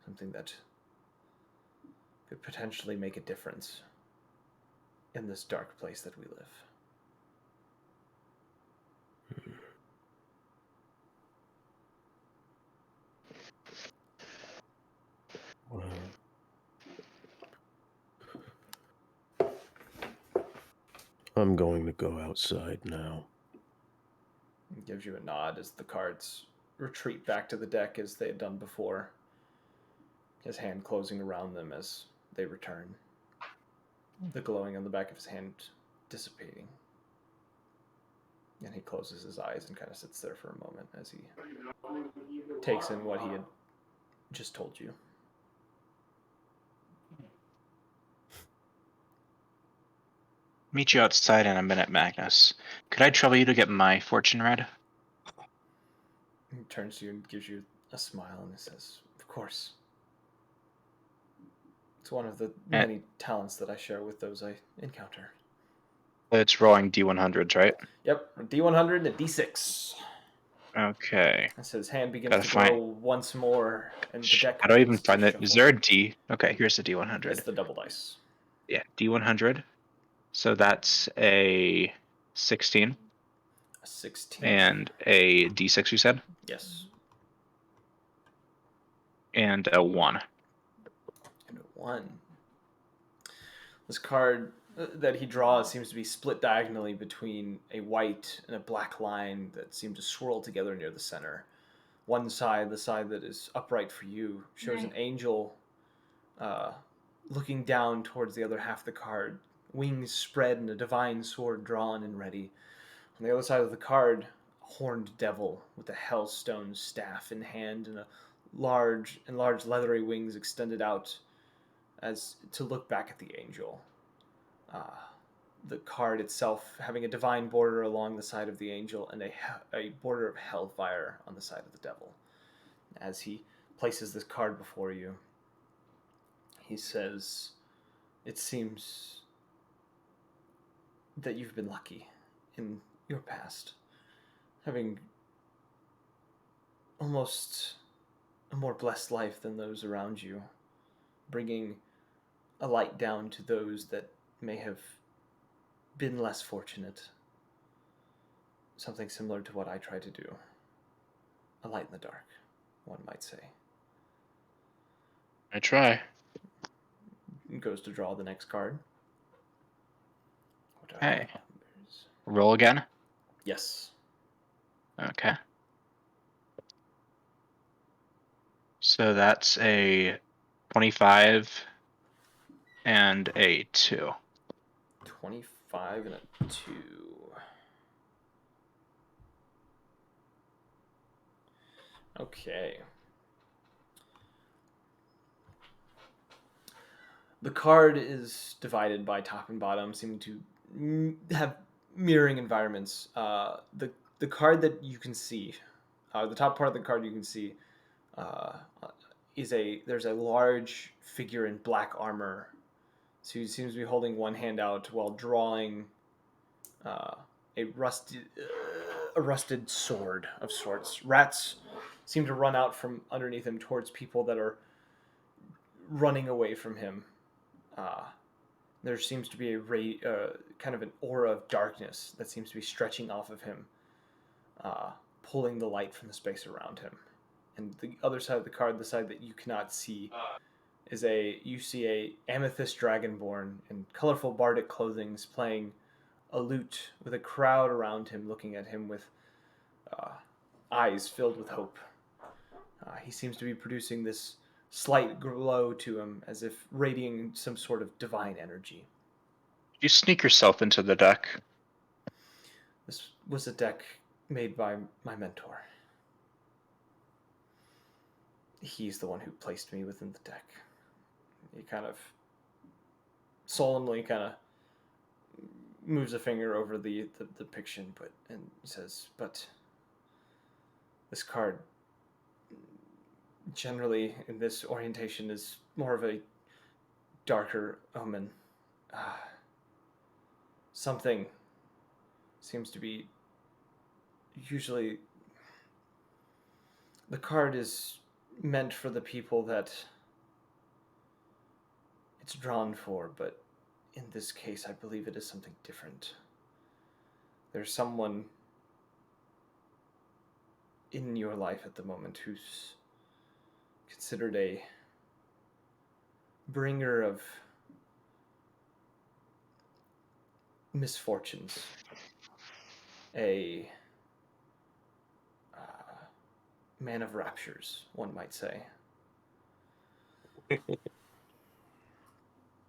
Something that could potentially make a difference in this dark place that we live. Well, I'm going to go outside now. He gives you a nod as the cards retreat back to the deck as they had done before, his hand closing around them as they return, the glowing on the back of his hand dissipating. And he closes his eyes and kind of sits there for a moment as he takes in what he had just told you. Meet you outside in a minute, Magnus. Could I trouble you to get my fortune read? He turns to you and gives you a smile and he says, of course. It's one of the many talents that I share with those I encounter. It's rolling D100s, right? Yep, a D100 and a D6. Okay. As his hand begins Gotta to find- glow once more, and the deck How do I even begins to find that? Is shuffle. there a D? Okay, here's the D100. It's the double dice. Yeah, D100. So that's a 16 A 16. and a D6, you said? Yes. And a 1. And a 1. This card that he draws seems to be split diagonally between a white and a black line that seem to swirl together near the center. One side, the side that is upright for you, shows an angel looking down towards the other half of the card, wings spread and a divine sword drawn and ready. On the other side of the card, a horned devil with a hellstone staff in hand and a large leathery wings extended out as to look back at the angel. the card itself having a divine border along the side of the angel and a border of hellfire on the side of the devil. As he places this card before you, he says, "It seems that you've been lucky in your past, having almost a more blessed life than those around you, bringing a light down to those that may have been less fortunate. Something similar to what I try to do. A light in the dark, one might say." I try. He goes to draw the next card. What are Hey. the numbers? Roll again. Yes. Okay. So that's a 25 and a 2. 25 and a 2. Okay. The card is divided by top and bottom, seeming to have mirroring environments. The card that you can see, the top part of the card you can see, uh, there's a large figure in black armor. So he seems to be holding one hand out while drawing a rusted sword of sorts. Rats seem to run out from underneath him towards people that are running away from him. There seems to be kind of an aura of darkness that seems to be stretching off of him, pulling the light from the space around him. And the other side of the card, the side that you cannot see, you see a amethyst dragonborn in colorful bardic clothings playing a lute with a crowd around him looking at him with eyes filled with hope. He seems to be producing this slight glow to him as if radiating some sort of divine energy. You sneak yourself into the deck. This was a deck made by my mentor. He's the one who placed me within the deck. He kind of solemnly moves a finger over the depiction, and says, "But this card generally in this orientation is more of a darker omen. Something seems to be usually the card is meant for the people that it's drawn for, but in this case I believe it is something different. There's someone in your life at the moment who's considered a bringer of misfortunes, a man of raptures, one might say.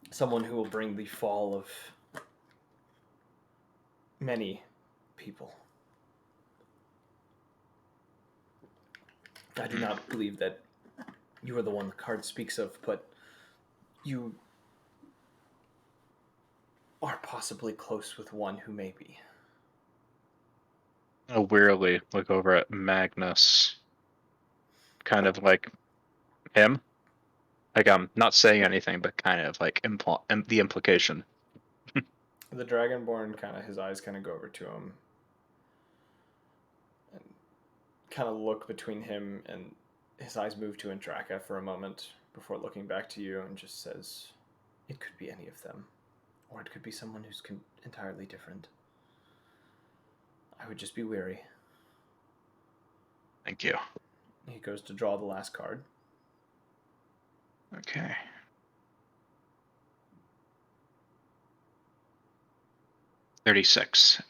Someone who will bring the fall of many people. I do not believe that you are the one the card speaks of, but you are possibly close with one who may be." I wearily look over at Magnus. Kind of like him. Like I'm not saying anything, but kind of like the implication. The Dragonborn his eyes go over to him and look between him, and his eyes move to Andraka for a moment before looking back to you and just says, "It could be any of them, or it could be someone who's entirely different. I would just be wary." Thank you. He goes to draw the last card. Okay. $36.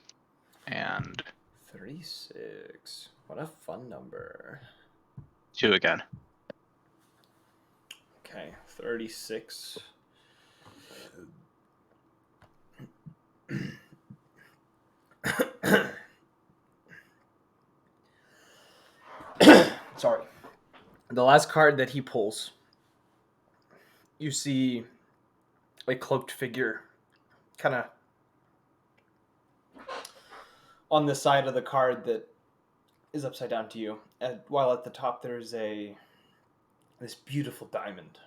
And 36. What a fun number. 2 again. Okay, 36. Sorry. The last card that he pulls, you see a cloaked figure kind of on the side of the card that is upside down to you, while at the top there is this beautiful diamond.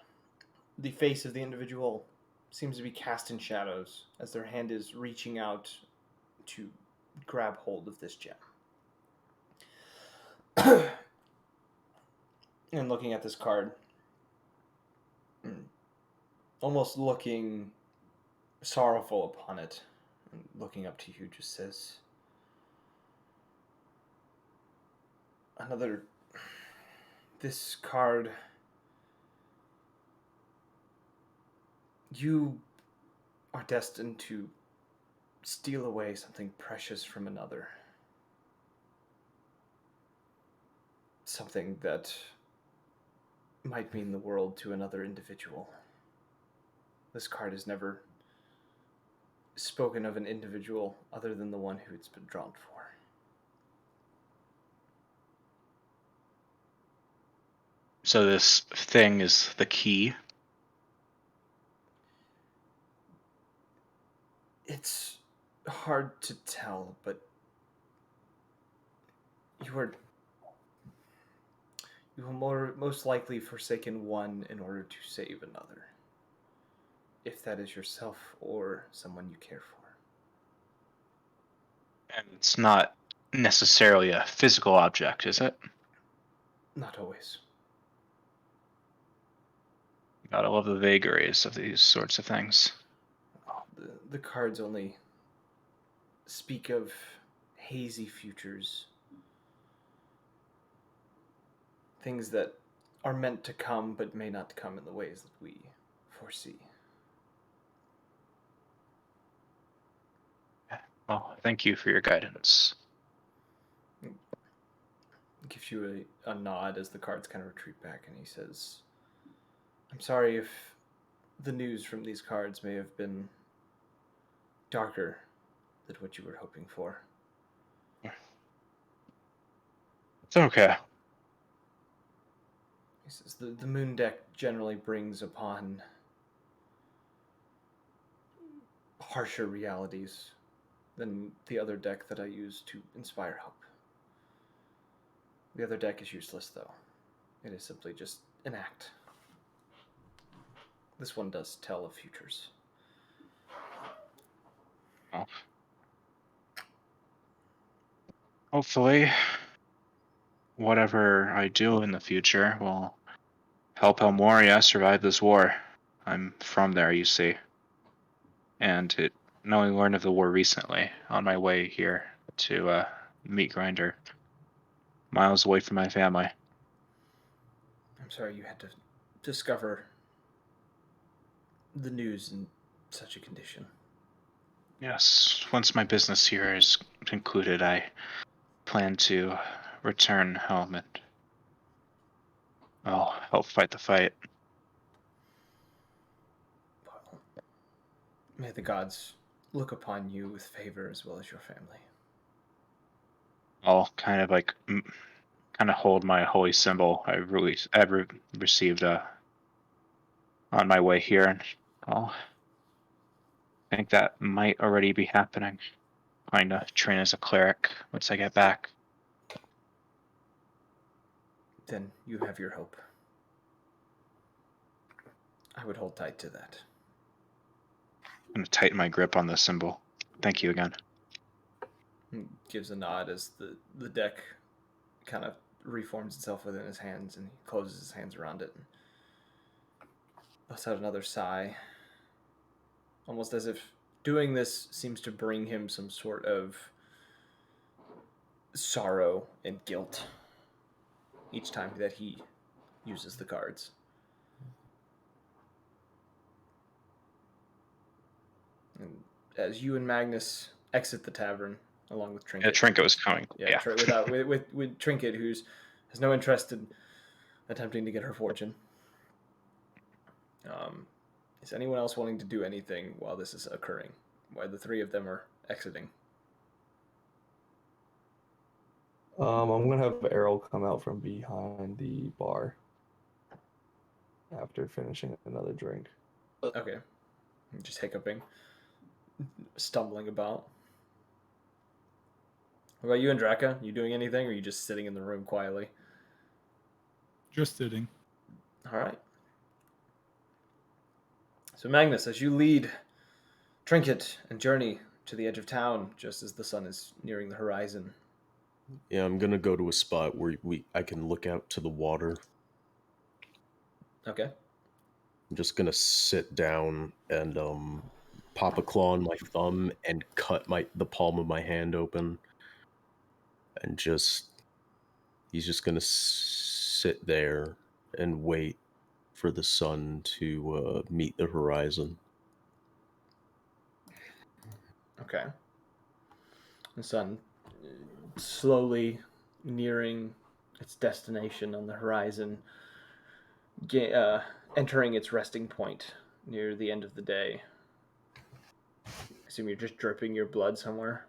The face of the individual seems to be cast in shadows as their hand is reaching out to grab hold of this gem. And looking at this card, almost looking sorrowful upon it, and looking up to you, just says, this card, you are destined to steal away something precious from another. Something that might mean the world to another individual. This card has never spoken of an individual other than the one who it's been drawn for. So this thing is the key. It's hard to tell, but you will most likely forsaken one in order to save another. If that is yourself or someone you care for. And it's not necessarily a physical object, is it? Not always. Gotta love the vagaries of these sorts of things. The cards only speak of hazy futures. Things that are meant to come but may not come in the ways that we foresee. Well, thank you for your guidance. Gives you a nod as the cards kind of retreat back, and he says, I'm sorry if the news from these cards may have been darker than what you were hoping for. It's okay. He says, the moon deck generally brings upon harsher realities than the other deck that I use to inspire hope. The other deck is useless, though. It is simply just an act. This one does tell of futures. Well, hopefully, whatever I do in the future will help El Moria survive this war. I'm from there, you see. And it only learned of the war recently on my way here to Meat Grinder, miles away from my family. I'm sorry you had to discover the news in such a condition. Yes, once my business here is concluded, I plan to return home and I'll help fight the fight. Well, may the gods look upon you with favor as well as your family. I'll kind of like kind of hold my holy symbol I received on my way here, and I'll think that might already be happening. Trying to train as a cleric once I get back. Then you have your hope. I would hold tight to that. I'm gonna tighten my grip on the symbol. Thank you again. He gives a nod as the deck kind of reforms itself within his hands, and he closes his hands around it and lets out another sigh, almost as if doing this seems to bring him some sort of sorrow and guilt each time that he uses the cards. And as you and Magnus exit the tavern along with Trinket. Yeah, Trinket was coming. Yeah. With Trinket, who has no interest in attempting to get her fortune. Is anyone else wanting to do anything while this is occurring? While the three of them are exiting? I'm gonna have Errol come out from behind the bar after finishing another drink. Okay. Just hiccuping, stumbling about. What about you and Draka? You doing anything, or are you just sitting in the room quietly? Just sitting. All right. So Magnus, as you lead Trinket and Journey to the edge of town, just as the sun is nearing the horizon. Yeah, I'm gonna go to a spot where I can look out to the water. Okay. I'm just gonna sit down and pop a claw on my thumb and cut the palm of my hand open, and he's just gonna sit there and wait for the sun to meet the horizon. Okay. The sun slowly nearing its destination on the horizon, entering its resting point near the end of the day. I assume you're just dripping your blood somewhere.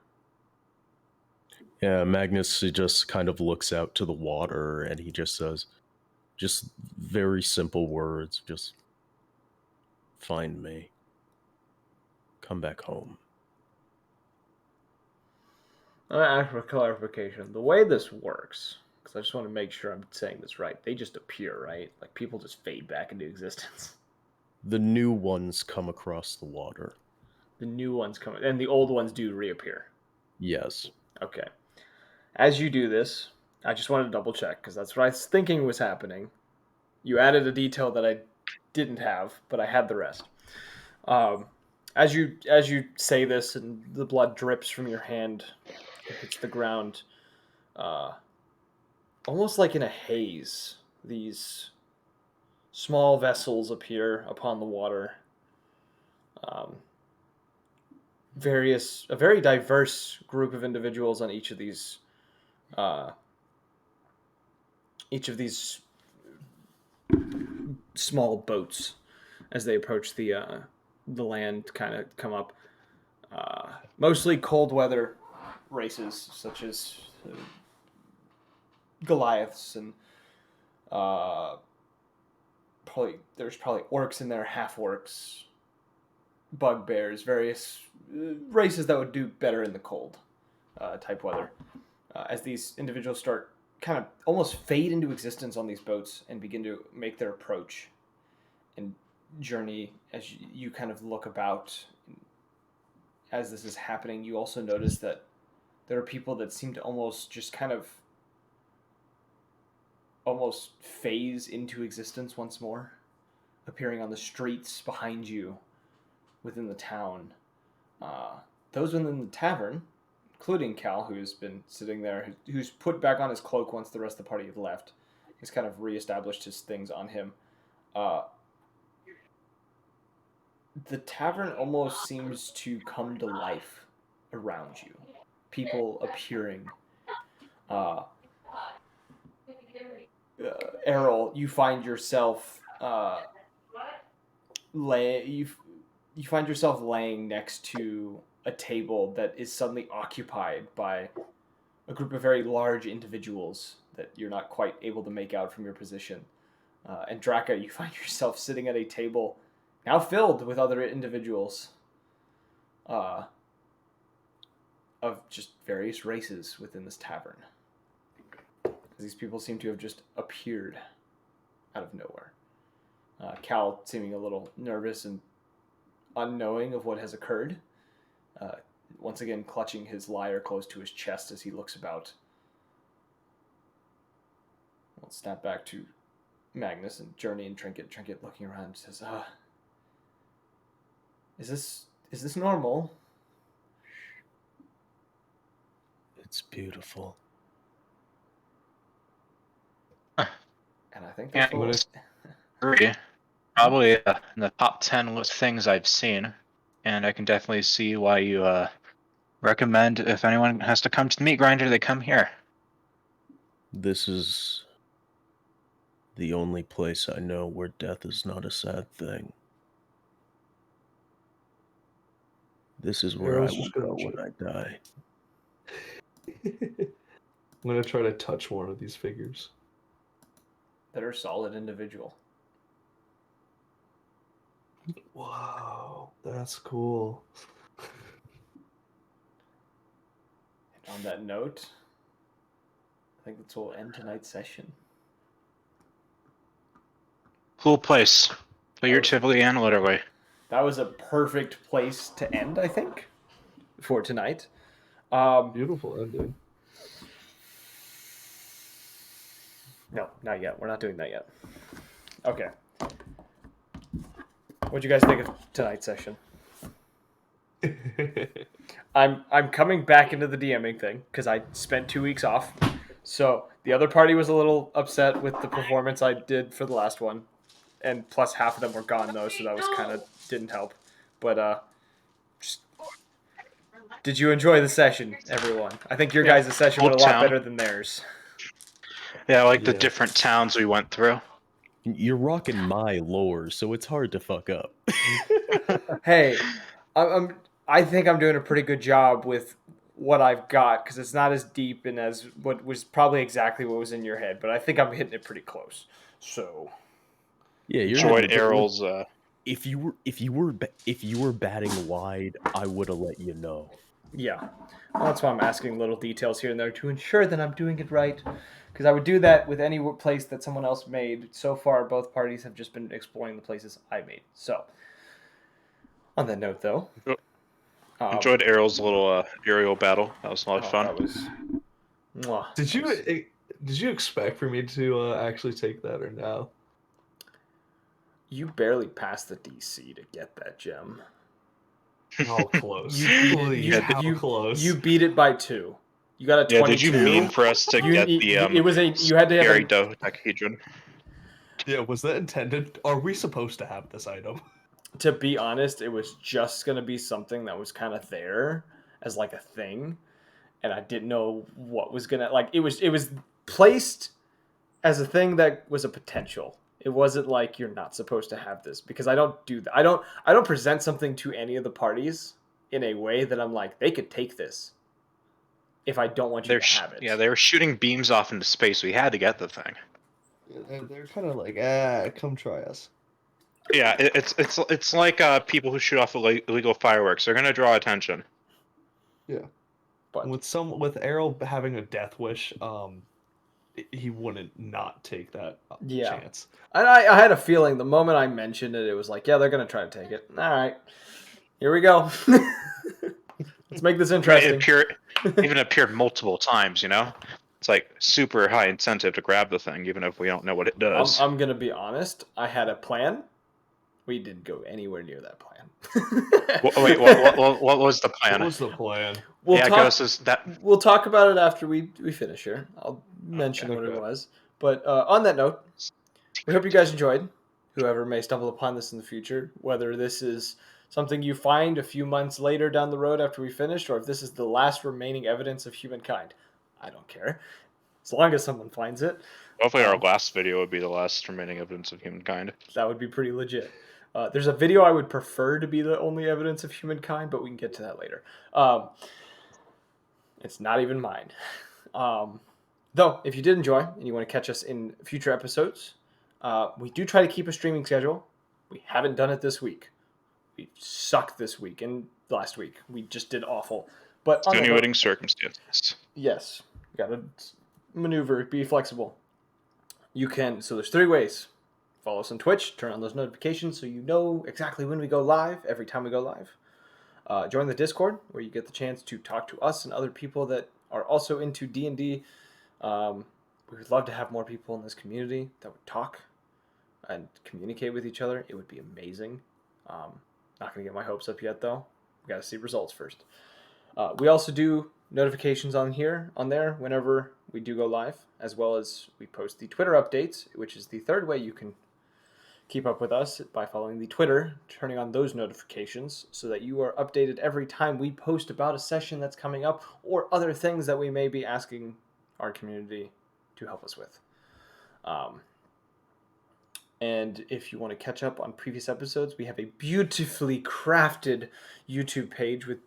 Yeah, Magnus just kind of looks out to the water and he just says, just very simple words, just find me. Come back home. I'm gonna ask for clarification. The way this works, because I just want to make sure I'm saying this right. They just appear, right? Like people just fade back into existence. The new ones come across the water. The new ones come, and the old ones do reappear. Yes. Okay. As you do this, I just wanted to double check because that's what I was thinking was happening. You added a detail that I didn't have, but I had the rest. As you say this, and the blood drips from your hand, it hits the ground, almost like in a haze. These small vessels appear upon the water. A very diverse group of individuals on each of these small boats as they approach the land, kind of come up. Mostly cold weather races, such as Goliaths and there's probably orcs in there, half orcs, bugbears, various races that would do better in the cold type weather. As these individuals start kind of almost fade into existence on these boats and begin to make their approach and journey, as you kind of look about as this is happening, you also notice that there are people that seem to almost just kind of almost phase into existence once more, appearing on the streets behind you within the town. Those within the tavern, including Cal, who's been sitting there, who's put back on his cloak once the rest of the party had left. He's kind of reestablished his things on him. The tavern almost seems to come to life around you. People appearing. Errol, you find yourself you find yourself laying next to a table that is suddenly occupied by a group of very large individuals that you're not quite able to make out from your position. And Draka, you find yourself sitting at a table now filled with other individuals of just various races within this tavern. These people seem to have just appeared out of nowhere. Cal seeming a little nervous and unknowing of what has occurred. Once again, clutching his lyre close to his chest as he looks about. We'll snap back to Magnus and Journey and Trinket. Trinket looking around says, is this normal? It's beautiful. And I think that's Yeah, what Agree. Probably in the top 10 list of things I've seen, and I can definitely see why you recommend if anyone has to come to the meat grinder, they come here. This is the only place I know where death is not a sad thing. This is where I will go when I die. I'm gonna try to touch one of these figures. that are solid individual. Wow, that's cool. And on that note, I think that's where we'll end tonight's session. Cool place, figuratively and literally. That was a perfect place to end, I think, for tonight. Beautiful ending. No, not yet. We're not doing that yet. Okay. What'd you guys think of tonight's session? I'm coming back into the DMing thing because I spent 2 weeks off. So the other party was a little upset with the performance I did for the last one, and plus half of them were gone though, so that was kind of didn't help. But just did you enjoy the session, everyone? I think your guys' session Old went a lot town. better than theirs. Yeah, I like the Yeah. different towns we went through. You're rocking my lore, so it's hard to fuck up. Hey, I think I'm doing a pretty good job with what I've got because it's not as deep and as what was probably exactly what was in your head, but I think I'm hitting it pretty close. So Yeah, you're Enjoyed hitting- Errol's. If you were batting wide, I would have let you know. yeah, well, that's why I'm asking little details here and there to ensure that I'm doing it right. Because I would do that with any place that someone else made. So far, both parties have just been exploring the places I made. So, on that note, though, Enjoyed Errol's little aerial battle. That was a lot of fun. That was. Mwah. Did That was- did you expect for me to actually take that or no? You barely passed the DC to get that gem. How close? You beat it. Please, how close? You beat it by 2. You got a 22. Yeah, did you mean for us to get the it was a you had to have scary a, dodecahedron? Yeah, was that intended? Are we supposed to have this item? to be honest, it was just gonna be something that was kind of there as like a thing, and I didn't know what was gonna like. It was placed as a thing that was a potential. It wasn't like you're not supposed to have this because I don't do that. I don't present something to any of the parties in a way that I'm like they could take this if I don't want you to have it. Yeah, they were shooting beams off into space. We had to get the thing. They're kind of like, come try us. Yeah, it's like people who shoot off illegal fireworks. They're gonna draw attention. Yeah. But With Errol having a death wish, he wouldn't not take that Yeah. chance. and I had a feeling the moment I mentioned it, it was like, yeah, they're gonna try to take it. All right, here we go. Let's make this It interesting. even appeared multiple times. You know, it's like super high incentive to grab the thing, even if we don't know what it does. I'm gonna be honest. I had a plan. We didn't go anywhere near that plan. Wait, what was the plan? What was the plan? We'll yeah, talk. Ghost is that. We'll talk about it after we finish here. I'll mention what it Okay. was. But on that note, we hope you guys enjoyed. Whoever may stumble upon this in the future, whether this is something you find a few months later down the road after we finished, or if this is the last remaining evidence of humankind, I don't care. As long as someone finds it, Hopefully, our last video would be the last remaining evidence of humankind. that would be pretty legit. There's a video I would prefer to be the only evidence of humankind, but we can get to that later. It's not even mine. Though, if you did enjoy and you want to catch us in future episodes, we do try to keep a streaming schedule. We haven't done it this week. We sucked this week and last week. We just did awful. But on that note, Extenuating circumstances. yes, you got to maneuver, be flexible. You can. So there's 3 ways. Follow us on Twitch. Turn on those notifications so you know exactly when we go live, every time we go live. Join the Discord, where you get the chance to talk to us and other people that are also into D&D. We would love to have more people in this community that would talk and communicate with each other. It would be amazing. Not going to get my hopes up yet, though. We got to see results first. We also do notifications on there, whenever we do go live, as well as we post the Twitter updates, which is the 3rd way you can keep up with us by following the Twitter, turning on those notifications so that you are updated every time we post about a session that's coming up or other things that we may be asking our community to help us with. And if you want to catch up on previous episodes, we have a beautifully crafted YouTube page with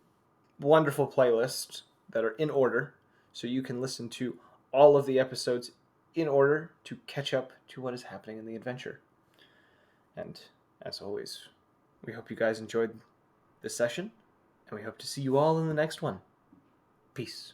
wonderful playlists that are in order, so you can listen to all of the episodes in order to catch up to what is happening in the adventure. And as always, we hope you guys enjoyed this session, and we hope to see you all in the next one. Peace.